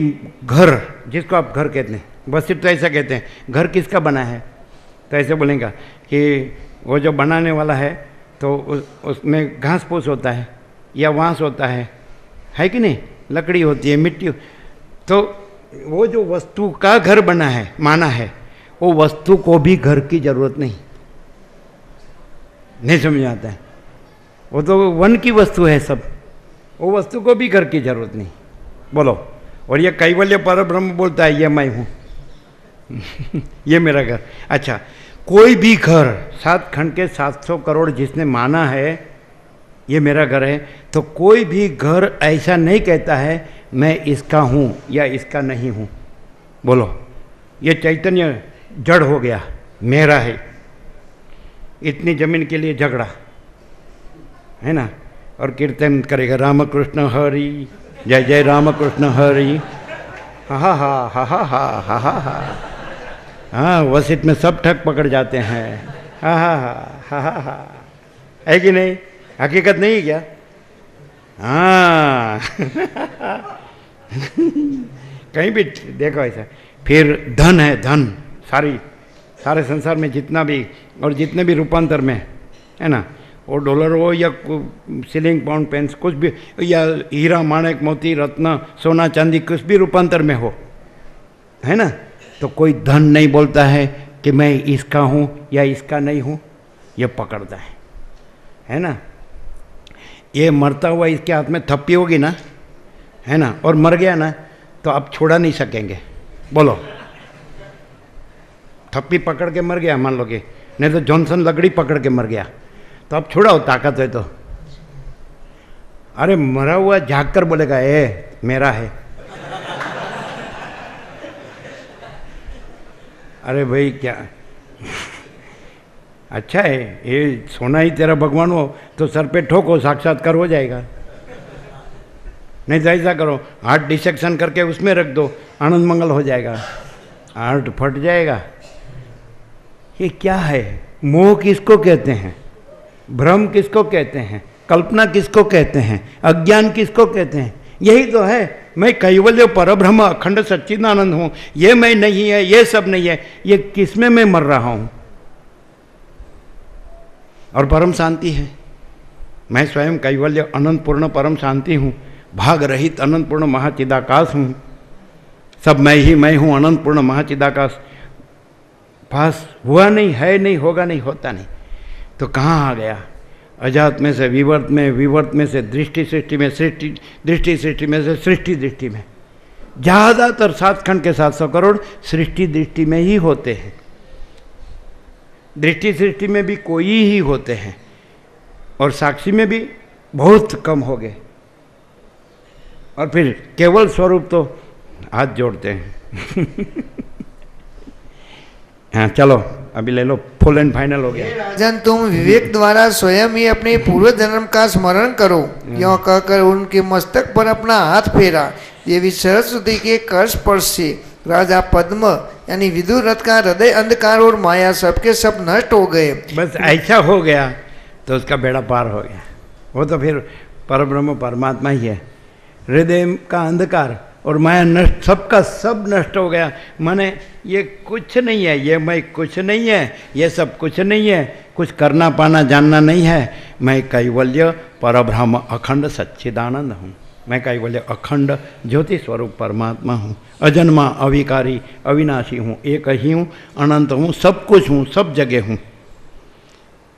घर, जिसको आप घर कहते हैं, बस सिर्फ तो ऐसा कहते हैं, घर किसका बना है, तो ऐसे बोलेंगे कि वो जो बनाने वाला है तो उसमें घास फूस होता है या वांस होता है कि नहीं, लकड़ी होती है, मिट्टी। तो वो जो वस्तु का घर बना है, माना है, वो वस्तु को भी घर की जरूरत नहीं समझ आता है। वो तो वन की वस्तु है सब, वो वस्तु को भी घर की जरूरत नहीं, बोलो। और ये कैवल्य परब्रह्म बोलता है ये मैं हूँ। ये मेरा घर। अच्छा, कोई भी घर 7 खंड के 700 करोड़ जिसने माना है ये मेरा घर है, तो कोई भी घर ऐसा नहीं कहता है मैं इसका हूँ या इसका नहीं हूँ। बोलो, ये चैतन्य जड़ हो गया, मेरा है। इतनी जमीन के लिए झगड़ा, है ना, और कीर्तन करेगा रामकृष्ण हरि, जय जय रामकृष्ण हरि, हा हा हा हा हा हा हा हा। हाँ, वसीत में सब ठग पकड़ जाते हैं, हाँ हाँ हाँ हाँ हाँ हाँ, है कि नहीं? हकीकत नहीं है क्या? हाँ कहीं भी देखो ऐसा। फिर धन है, धन सारे संसार में जितना भी और जितने भी रूपांतर में है ना, वो डॉलर हो या सिलिंग पाउंड पेंस कुछ भी, या हीरा माणिक मोती रत्न सोना चांदी कुछ भी रूपांतर में हो, है ना, तो कोई धन नहीं बोलता है कि मैं इसका हूँ या इसका नहीं हूँ, ये पकड़ता है ना। ये मरता हुआ इसके हाथ में थप्पी होगी ना, है ना, और मर गया ना, तो आप छोड़ा नहीं सकेंगे। बोलो, थप्पी पकड़ के मर गया मान लो कि, नहीं तो जॉनसन लकड़ी पकड़ के मर गया, तो आप छोड़ाओ ताकत है तो। अरे मरा हुआ झाँक कर बोलेगा ए मेरा है। अरे भाई क्या अच्छा है, ये सोना ही तेरा भगवान हो तो सर पे ठोको, साक्षात्कार हो जाएगा। नहीं तो ऐसा करो, हार्ट डिसेक्शन करके उसमें रख दो, आनंद मंगल हो जाएगा, हार्ट फट जाएगा। ये क्या है? मोह किसको कहते हैं? भ्रम किसको कहते हैं? कल्पना किसको कहते हैं? अज्ञान किसको कहते हैं? यही तो है। मैं कैवल्य परब्रह्म अखंड सच्चिदानंद हूँ, ये मैं नहीं है, ये सब नहीं है, ये किसमें मैं मर रहा हूँ? और परम शांति है। मैं स्वयं कैवल्य अनंत पूर्ण परम शांति हूँ, भाग रहित अनंत पूर्ण महाचिदाकाश हूँ। सब मैं ही मैं हूँ, अनंत पूर्ण महाचिदाकाश। पास हुआ नहीं, है नहीं, होगा नहीं, होता नहीं, तो कहाँ आ गया? अजात में से विवर्त में, विवर्त में से दृष्टि सृष्टि में, सृष्टि दृष्टि सृष्टि में से सृष्टि दृष्टि में। ज़्यादातर 7 खंड के 700 करोड़ सृष्टि दृष्टि में ही होते हैं। दृष्टि सृष्टि में भी कोई ही होते हैं, और साक्षी में भी बहुत कम हो गए, और फिर केवल स्वरूप तो हाथ जोड़ते हैं। हाँ चलो अभी ले लो, फुल एंड फाइनल हो गया। राजन, तुम विवेक द्वारा स्वयं ही अपने पूर्व जन्म का स्मरण करो, यों कहकर उनके मस्तक पर अपना हाथ फेरा। देवी सरस्वती के कर स्पर्श से राजा पद्म यानी विदुर रथ का हृदय अंधकार और माया सबके सब नष्ट हो गए। बस ऐसा हो गया तो उसका बेड़ा पार हो गया। वो तो फिर परब्रह्म परमात्मा ही है। हृदय का अंधकार और माया नष्ट, सबका सब नष्ट हो गया। माने ये कुछ नहीं है, ये मैं कुछ नहीं है, ये सब कुछ नहीं है, कुछ करना पाना जानना नहीं है। मैं कैवल्य परब्रह्म अखंड सच्चिदानंद हूँ। मैं कैवल्य अखंड ज्योति स्वरूप परमात्मा हूँ, अजन्मा अविकारी अविनाशी हूँ, एक ही हूँ, अनंत हूँ, सब कुछ हूँ, सब जगह हूँ।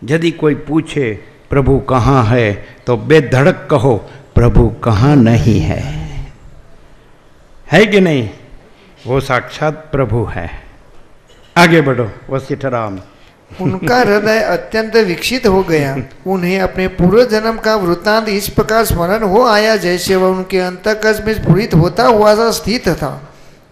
यदि कोई पूछे प्रभु कहाँ है तो बेधड़क कहो प्रभु कहाँ नहीं है कि नहीं? वो साक्षात प्रभु है। आगे बढ़ो वशिष्ठ राम। उनका हृदय अत्यंत विकसित हो गया। उन्हें अपने पूर्व जन्म का वृत्तांत इस प्रकार स्मरण हो आया जैसे वह उनके अंतःकश में स्फुरित होता हुआ सा स्थित था।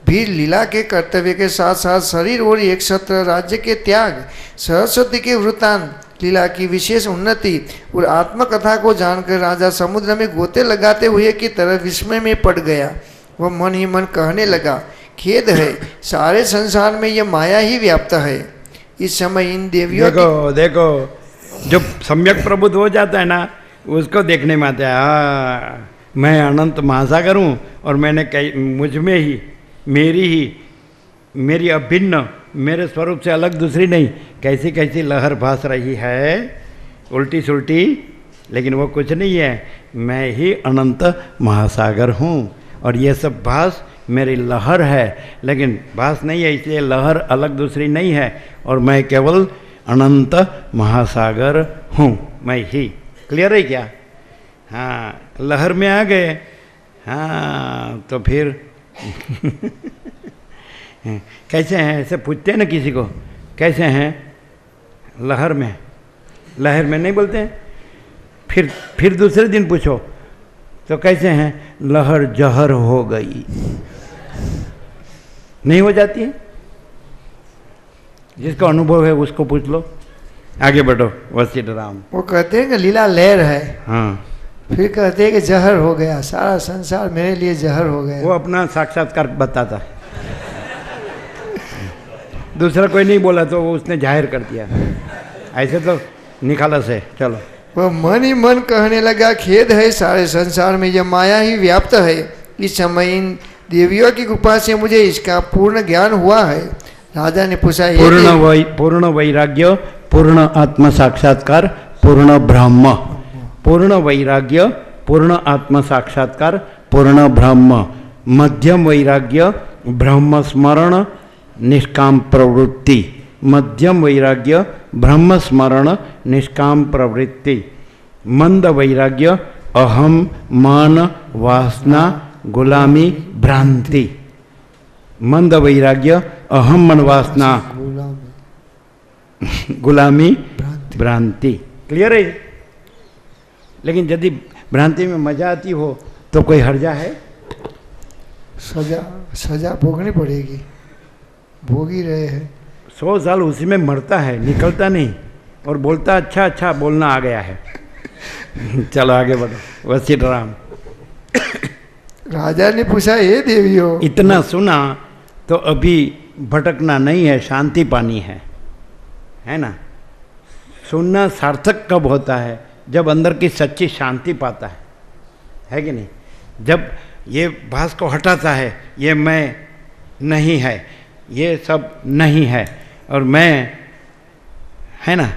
फिर लीला के कर्तव्य के साथ साथ शरीर और एक छत्र राज्य के त्याग, सरस्वती के वृत्तांत, लीला की विशेष उन्नति और आत्मकथा को जानकर राजा समुद्र में गोते लगाते हुए की तरह विस्मय में पड़ गया। वह मन ही मन कहने लगा, खेद है, सारे संसार में यह माया ही व्याप्त है। इस समय इन देवियों देखो जो सम्यक प्रबुद्ध हो जाता है ना, उसको देखने में आता है मैं अनंत महासागर हूँ और मैंने मुझ में ही मेरी अभिन्न, मेरे स्वरूप से अलग दूसरी नहीं, कैसी कैसी लहर भास रही है उल्टी सुल्टी, लेकिन वो कुछ नहीं है, मैं ही अनंत महासागर हूँ और ये सब भास मेरी लहर है, लेकिन भास नहीं है इसलिए लहर अलग दूसरी नहीं है और मैं केवल अनंत महासागर हूँ, मैं ही। क्लियर है क्या? हाँ, लहर में आ गए। हाँ तो फिर कैसे हैं ऐसे पूछते हैं ना किसी को, कैसे हैं? लहर में नहीं बोलते हैं। फिर दूसरे दिन पूछो तो कैसे हैं? लहर जहर हो गई। नहीं हो जाती है? जिसका अनुभव है उसको पूछ लो। आगे बढ़ो वशिष्ठ राम। वो कहते हैं कि लीला लहर है, हाँ, फिर कहते हैं कि जहर हो गया, सारा संसार मेरे लिए जहर हो गया। वो अपना साक्षात्कार बताता है। दूसरा कोई नहीं बोला तो वो उसने जाहिर कर दिया। ऐसे तो निकाला से। चलो, वह मन ही मन कहने लगा, खेद है, सारे संसार में यह माया ही व्याप्त है। इस समय इन देवियों की कृपा से मुझे इसका पूर्ण ज्ञान हुआ है। राजा ने पूछा, पूर्ण वैराग्य, पूर्ण आत्म साक्षात्कार, पूर्ण ब्रह्म। पूर्ण वैराग्य, पूर्ण आत्म साक्षात्कार, पूर्ण ब्रह्म। मध्यम वैराग्य, ब्रह्म स्मरण, निष्काम प्रवृत्ति। मध्यम वैराग्य, ब्रह्म स्मरण, निष्काम प्रवृत्ति। मंद वैराग्य, अहम, मान, वासना, गुलामी, भ्रांति। मंद वैराग्य, अहम, मन, वासना, गुलामी, भ्रांति। क्लियर है? लेकिन यदि भ्रांति में मजा आती हो तो कोई हर्जा है? सजा भोगनी पड़ेगी, भोग ही रहे हैं। 100 साल उसी में मरता है, निकलता नहीं, और बोलता अच्छा अच्छा बोलना आ गया है। चलो आगे बढ़ो। वशिष्ठ राम। राजा ने पूछा, ये देवियों, इतना सुना तो अभी भटकना नहीं है, शांति पानी है ना। सुनना सार्थक कब होता है? जब अंदर की सच्ची शांति पाता है कि नहीं? जब ये भास को हटाता है, ये मैं नहीं है, ये सब नहीं है, और मैं है ना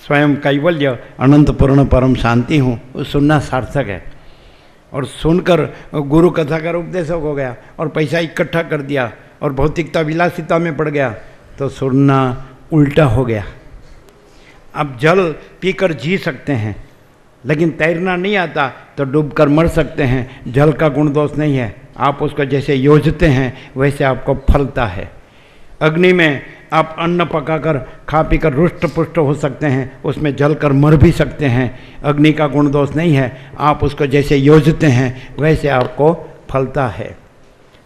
स्वयं कैवल्य अनंत पूर्ण परम शांति हूँ, वो सुनना सार्थक है। और सुनकर गुरु कथा का उपदेशक हो गया और पैसा इकट्ठा कर दिया और भौतिकता विलासिता में पड़ गया, तो सुनना उल्टा हो गया। अब जल पीकर जी सकते हैं, लेकिन तैरना नहीं आता तो डूबकर मर सकते हैं। जल का गुण दोष नहीं है, आप उसको जैसे योजते हैं वैसे आपको फलता है। अग्नि में आप अन्न पकाकर खा पीकर रुष्ट पुष्ट हो सकते हैं, उसमें जल कर मर भी सकते हैं। अग्नि का गुण दोष नहीं है, आप उसको जैसे योजते हैं वैसे आपको फलता है।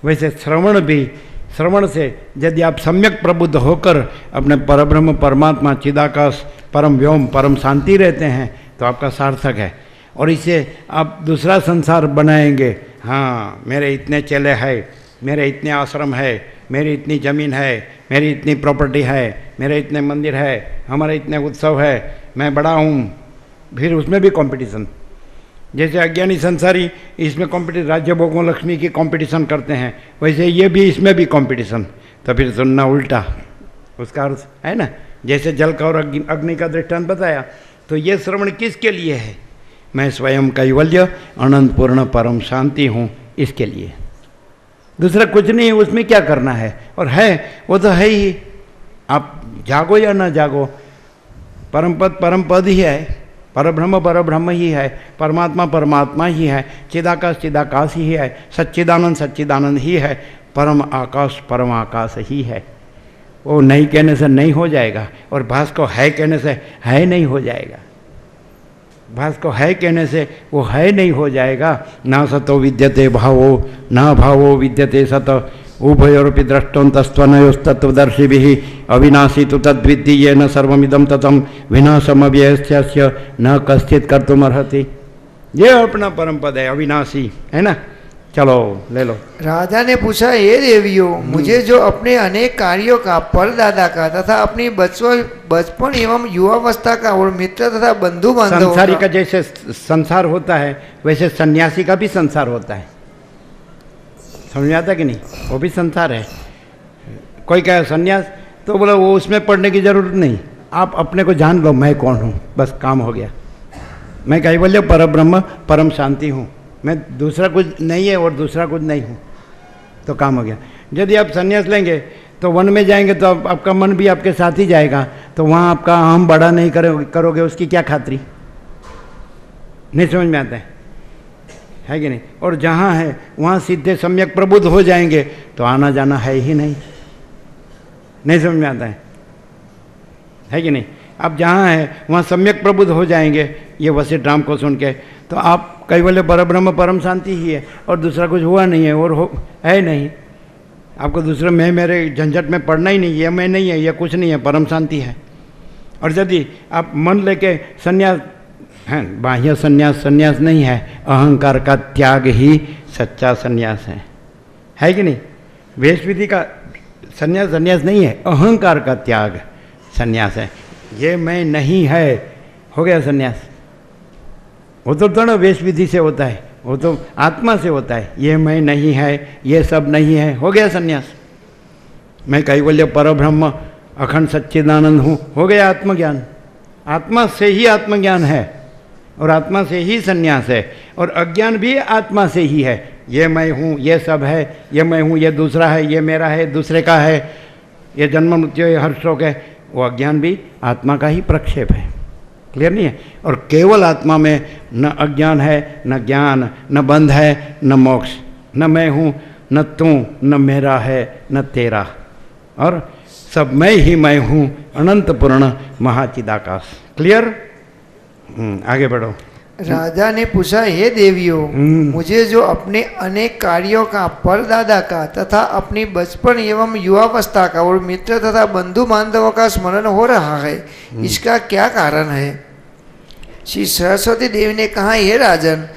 वैसे श्रवण भी, श्रवण से यदि आप सम्यक प्रबुद्ध होकर अपने परब्रह्म परमात्मा चिदाकाश परम व्योम परम शांति रहते हैं तो आपका सार्थक है। और इसे आप दूसरा संसार बनाएंगे, हाँ मेरे इतने चेले हैं, मेरे इतने आश्रम है, मेरी इतनी ज़मीन है, मेरी इतनी प्रॉपर्टी है, मेरे इतने मंदिर है, हमारे इतने उत्सव है, मैं बड़ा हूँ, फिर उसमें भी कंपटीशन। जैसे अज्ञानी संसारी इसमें कंपटीशन, राज्य भोगों लक्ष्मी की कंपटीशन करते हैं, वैसे ये भी इसमें भी कंपटीशन। तो फिर सुनना उल्टा, उसका अर्थ है ना। जैसे जल का और अग्नि का दृष्टांत बताया, तो ये श्रवण किसके लिए है? मैं स्वयं कैवल्य अनंत पूर्ण परम शांति हूँ, इसके लिए। दूसरा कुछ नहीं है, उसमें क्या करना है? और है वो तो है ही, आप जागो या ना जागो, परम पद ही है, परब्रह्म ही है, परमात्मा परमात्मा ही है, चिदाकाश ही है, सच्चिदानंद ही है, परम आकाश ही है। वो नहीं कहने से नहीं हो जाएगा, और भास को है कहने से है नहीं हो जाएगा। भास को है कहने से वो है नहीं हो जाएगा। ना सतो विद्यते भावो, ना भावो विद्यते सत, उभयोरपि द्रष्टोन्तस्त्वनयोस्तत्वदर्शिभिः अविनाशी तु तद्विद्धि येन सर्वमिदं ततं विनाशमव्ययस्य न कश्चित् कर्तुमर्हति। ये अपना परम पद है, अविनाशी है ना। चलो ले लो। राजा ने पूछा, ये देवियों, मुझे जो अपने अनेक कार्यों का, परदादा का तथा अपनी बचपन एवं युवावस्था का और मित्र तथा बंधु बांधवों संसारी का जैसे संसार होता है वैसे सन्यासी का भी संसार होता है। समझ में आता कि नहीं? वो भी संसार है। कोई कहे सन्यास, तो बोला वो उसमें पढ़ने की जरूरत नहीं, आप अपने को जान लो मैं कौन हूँ, बस काम हो गया। मैं कैवल्य परब्रह्म परम शांति हूँ, मैं दूसरा कुछ नहीं है और दूसरा कुछ नहीं हूँ, तो काम हो गया। यदि आप संन्यास लेंगे तो वन में जाएंगे तो आपका मन भी आपके साथ ही जाएगा, तो वहाँ आपका हम बड़ा नहीं करोगे, उसकी क्या खातरी? नहीं समझ में आता है कि नहीं? और जहाँ है वहाँ सीधे सम्यक प्रबुद्ध हो जाएंगे तो आना जाना है ही नहीं। नहीं समझ में आता है कि नहीं? आप जहाँ है वहाँ सम्यक प्रबुद्ध हो जाएंगे, ये वशिष्ठ राम को सुन के, तो आप कैवल्य परब्रह्म परम शांति ही है, और दूसरा कुछ हुआ नहीं है और है नहीं। आपको दूसरे मैं मेरे झंझट में पड़ना ही नहीं, ये मैं नहीं है, ये कुछ नहीं है, परम शांति है। और यदि आप मन लेके संन्यास है, बाह्य संन्यास नहीं है, अहंकार का त्याग ही सच्चा संन्यास है कि नहीं? वेश विधि का संन्यास नहीं है, अहंकार का त्याग संन्यास है। ये मैं नहीं है, हो गया संन्यास। वो तो थोड़ा वेश विधि से होता है, वो तो आत्मा से होता है। ये मैं नहीं है, ये सब नहीं है, हो गया संन्यास। मैं कैवल्य परब्रह्म अखंड सच्चिदानंद हूँ, हो गया आत्मज्ञान। आत्मा से ही आत्मज्ञान है और आत्मा से ही संन्यास है, और अज्ञान भी आत्मा से ही है। ये मैं हूँ, ये सब है, ये मैं हूँ, ये दूसरा है, ये मेरा है, दूसरे का है, ये जन्म मृत्यु, ये हर शोक है, वो अज्ञान भी आत्मा का ही प्रक्षेप है। क्लियर नहीं है? और केवल आत्मा में न अज्ञान है, न ज्ञान, न बंध है, न मोक्ष, न मैं हूँ, न तू, न मेरा है, न तेरा, और सब मैं ही मैं हूँ, अनंत पूर्ण महाचिदाकाश। क्लियर? आगे बढ़ो। राजा ने पूछा, हे देवियों, मुझे जो अपने अनेक कार्यों का, परदादा का तथा अपनी बचपन एवं युवावस्था का और मित्र तथा बंधु बांधवों का स्मरण हो रहा है, इसका क्या कारण है? श्री सरस्वती देवी ने कहा, हे राजन,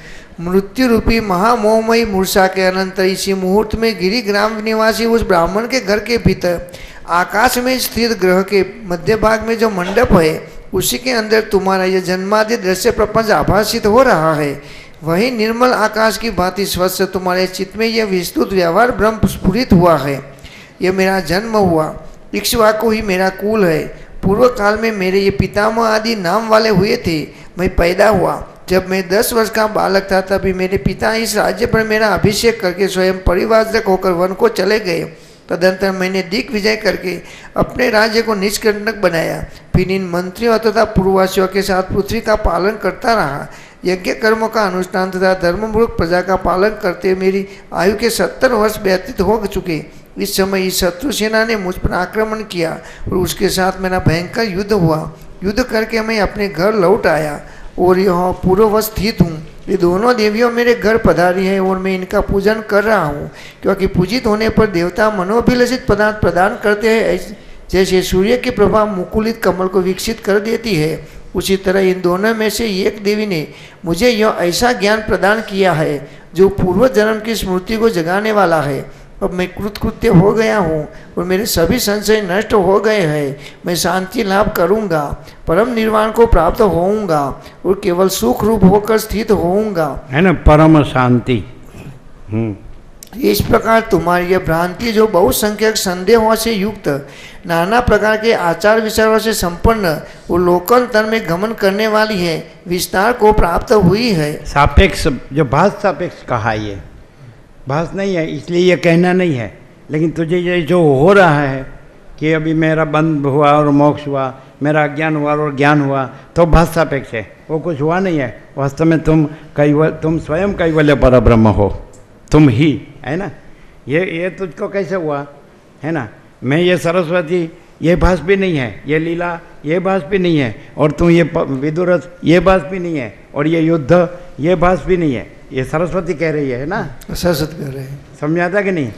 मृत्यु रूपी महामोहमयी मूर्छा के अनंतर इसी मुहूर्त में गिरिग्राम निवासी उस ब्राह्मण के घर के भीतर आकाश में स्थित ग्रह के मध्य भाग में जो मंडप है, उसी के अंदर तुम्हारा यह जन्मादि दृश्य प्रपंच आभासित हो रहा है। वही निर्मल आकाश की भांति स्वच्छ तुम्हारे चित्त में यह विस्तृत व्यवहार ब्रह्म स्फुरित हुआ है। यह मेरा जन्म हुआ, इक्ष्वाकु ही मेरा कुल है। पूर्व काल में मेरे ये पितामह आदि नाम वाले हुए थे। मैं पैदा हुआ जब मैं 10 वर्ष का बालक था, तभी मेरे पिता इस राज्य पर मेरा अभिषेक करके स्वयं परिव्राजक होकर वन को चले गए। तदंतर मैंने दिग्विजय करके अपने राज्य को निष्कंटक बनाया। फिर इन मंत्रियों तथा पूर्ववासियों के साथ पृथ्वी का पालन करता रहा। यज्ञ कर्मों का अनुष्ठान तथा धर्मपूर्वक प्रजा का पालन करते मेरी आयु के 70 वर्ष व्यतीत हो चुके। इस समय इस शत्रु सेना ने मुझ पर आक्रमण किया और उसके साथ मेरा भयंकर युद्ध हुआ। युद्ध करके मैं अपने घर लौट आया और यहाँ पूर्ववत स्थित हूँ। ये दोनों देवियों मेरे घर पधारी हैं और मैं इनका पूजन कर रहा हूँ, क्योंकि पूजित होने पर देवता मनोभिलषित पदार्थ प्रदान करते हैं। जैसे सूर्य की प्रभा मुकुलित कमल को विकसित कर देती है, उसी तरह इन दोनों में से एक देवी ने मुझे यह ऐसा ज्ञान प्रदान किया है जो पूर्व जन्म की स्मृति को जगाने वाला है। अब मैं कृतकृत्य हो गया हूँ और मेरे सभी संशय नष्ट हो गए हैं। मैं शांति लाभ करूँगा, परम निर्वाण को प्राप्त होऊंगा और केवल सुख रूप होकर स्थित होऊंगा, है ना, परम शांति। इस प्रकार तुम्हारी यह भ्रांति जो बहुसंख्यक संदेहों से युक्त, नाना प्रकार के आचार विचारों से संपन्न और लोकांतर में गमन करने वाली है, विस्तार को प्राप्त हुई है। सापेक्ष, जो भास सापेक्ष कहा, ये भास नहीं है, इसलिए ये कहना नहीं है। लेकिन तुझे ये जो हो रहा है कि अभी मेरा बंध हुआ और मोक्ष हुआ, मेरा अज्ञान हुआ और ज्ञान हुआ, तो भास सापेक्ष है, वो कुछ हुआ नहीं है। वास्तव में तुम स्वयं कैवल्य परब्रह्म हो, तुम ही, है ना। ये तुझको कैसे हुआ, है ना। मैं ये सरस्वती, ये भास भी नहीं है, ये लीला, ये भास भी नहीं है, और तुम ये विदुरथ, ये भास भी नहीं है, और ये युद्ध, ये भास भी नहीं है। ये सरस्वती कह रही है ना, सरस्वती कह रहे हैं। समझाता कि नहीं?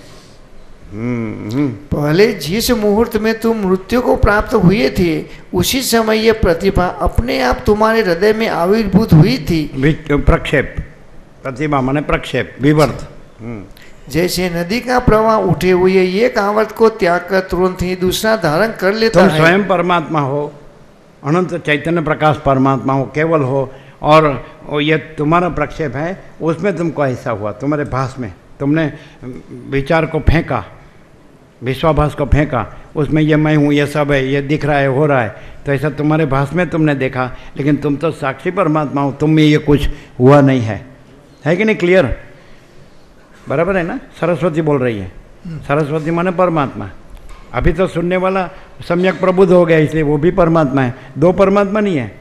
पहले जिस मुहूर्त में तुम मृत्यु को प्राप्त हुए थे, उसी समय ये प्रतिभा अपने आप तुम्हारे हृदय में आविर्भूत हुई थी। प्रक्षेप, प्रतिभा माने प्रक्षेप, विवर्त। जैसे नदी का प्रवाह उठे हुए एक आवर्त को त्याग कर तुरंत ही दूसरा धारण कर लेता है। तुम स्वयं परमात्मा हो, अनंत चैतन्य प्रकाश परमात्मा हो, केवल हो, और ये तुम्हारा प्रक्षेप है, उसमें तुमको ऐसा हुआ। तुम्हारे भास में तुमने विचार को फेंका, विश्वाभास को फेंका, उसमें ये मैं हूँ, ये सब है, ये दिख रहा है, हो रहा है, तो ऐसा तुम्हारे भास में तुमने देखा। लेकिन तुम तो साक्षी परमात्मा हो, तुम में ये कुछ हुआ नहीं है कि नहीं? क्लियर, बराबर है ना। सरस्वती बोल रही है, सरस्वती माने परमात्मा। अभी तो सुनने वाला सम्यक प्रबुद्ध हो गया, इसलिए वो भी परमात्मा है। दो परमात्मा नहीं है,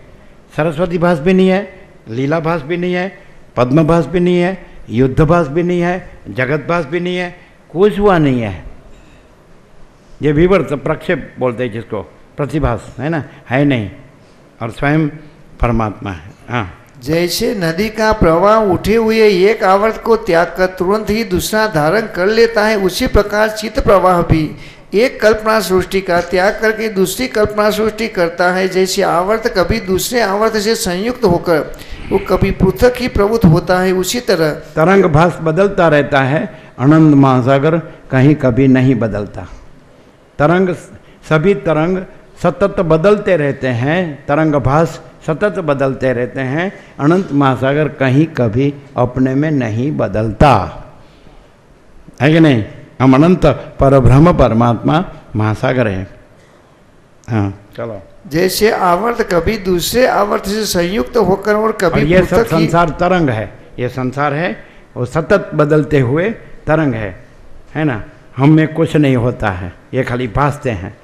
सरस्वती भास भी नहीं है, लीला भास भी नहीं है, पद्म भास भी नहीं है, युद्ध भास भी नहीं है, जगत भास भी नहीं है, कुछ हुआ नहीं है। ये विवर्त प्रक्षेप बोलते हैं जिसको, प्रतिभास, है ना, है नहीं, और स्वयं परमात्मा है। हाँ, जैसे नदी का प्रवाह उठे हुए एक आवर्त को त्याग कर तुरंत ही दूसरा धारण कर लेता है, उसी प्रकार चित्त प्रवाह भी एक कल्पना सृष्टि का त्याग करके दूसरी कल्पना सृष्टि करता है। जैसे आवर्त कभी दूसरे आवर्त से संयुक्त होकर वो कभी पृथक ही प्रवृत्त होता है, उसी तरह तरंग भास बदलता रहता है, अनंत महासागर कहीं कभी नहीं बदलता। तरंग, सभी तरंग सतत बदलते रहते हैं, तरंग भास सतत बदलते रहते हैं। अनंत महासागर कहीं कभी अपने में नहीं बदलता है कि नहीं। हम अनंत परब्रह्म परमात्मा महासागर हैं। हाँ चलो। जैसे आवर्त कभी दूसरे आवर्त से संयुक्त होकर और और कभी ये सब पृथक ही संसार तरंग है, ये संसार है वो सतत बदलते हुए तरंग है ना। हम में कुछ नहीं होता है, ये खाली भासते हैं।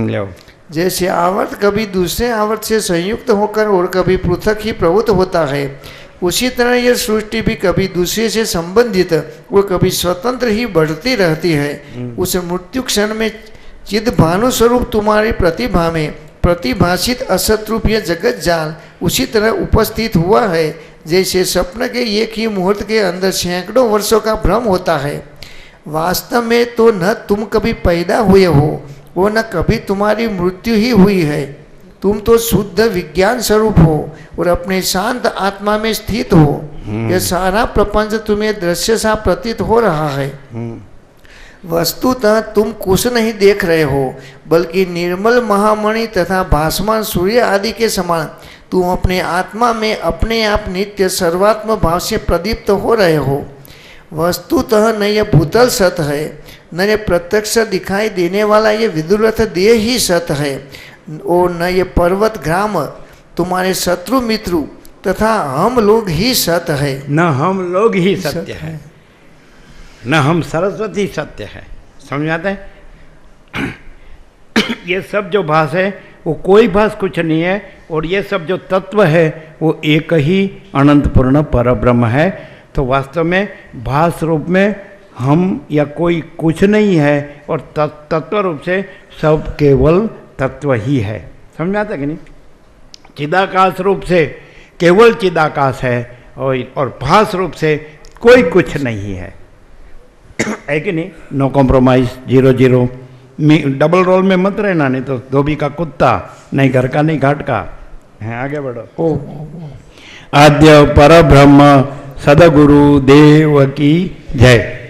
लो। जैसे आवर्त कभी दूसरे आवर्त से संयुक्त होकर और कभी पृथक ही प्रवृत्त होता है, उसी तरह यह सृष्टि भी कभी दूसरे से संबंधित और कभी स्वतंत्र ही बढ़ती रहती है। उस मृत्यु क्षण में चिद भानु स्वरूप तुम्हारी प्रतिभा में प्रतिभाषित असत रूप यह जगत जाल उसी तरह उपस्थित हुआ है, जैसे स्वप्न के एक ही मुहूर्त के अंदर सैकड़ों वर्षों का भ्रम होता है। वास्तव में तो न तुम कभी पैदा हुए हो वो न कभी तुम्हारी मृत्यु ही हुई है। तुम तो शुद्ध विज्ञान स्वरूप हो और अपने शांत आत्मा में स्थित हो। यह सारा प्रपंच तुम्हें दृश्य सा प्रतीत हो रहा है। वस्तुतः तुम कुछ नहीं देख रहे हो, बल्कि निर्मल महामणि तथा भासमान सूर्य आदि के समान तुम अपने आत्मा में अपने आप नित्य सर्वात्म भाव से प्रदीप्त हो रहे हो। वस्तुतः न यह भूतल सत है, न यह प्रत्यक्ष दिखाई देने वाला ये विदुरथ देह ही सत है, और न ये पर्वत ग्राम तुम्हारे शत्रु मित्रु तथा हम लोग ही सत है। न हम लोग ही सत्य है, न हम सरस्वती सत्य है। समझ आते हैं। ये सब जो भास है वो कोई भास कुछ नहीं है, और ये सब जो तत्व है वो एक ही अनंत पूर्ण परब्रह्म है। तो वास्तव में भास रूप में हम या कोई कुछ नहीं है, और तत्व रूप से सब केवल तत्व ही है। समझ आता कि नहीं। चिदाकाश रूप से केवल चिदाकाश है, और भास रूप से कोई कुछ नहीं है। है कि नहीं। No compromise, 0-0। डबल रोल में मत रहना, नहीं तो धोबी का कुत्ता, नहीं घर का नहीं घाट का है। आगे बढ़ो। आद्य परब्रह्म सदगुरु देव की जय।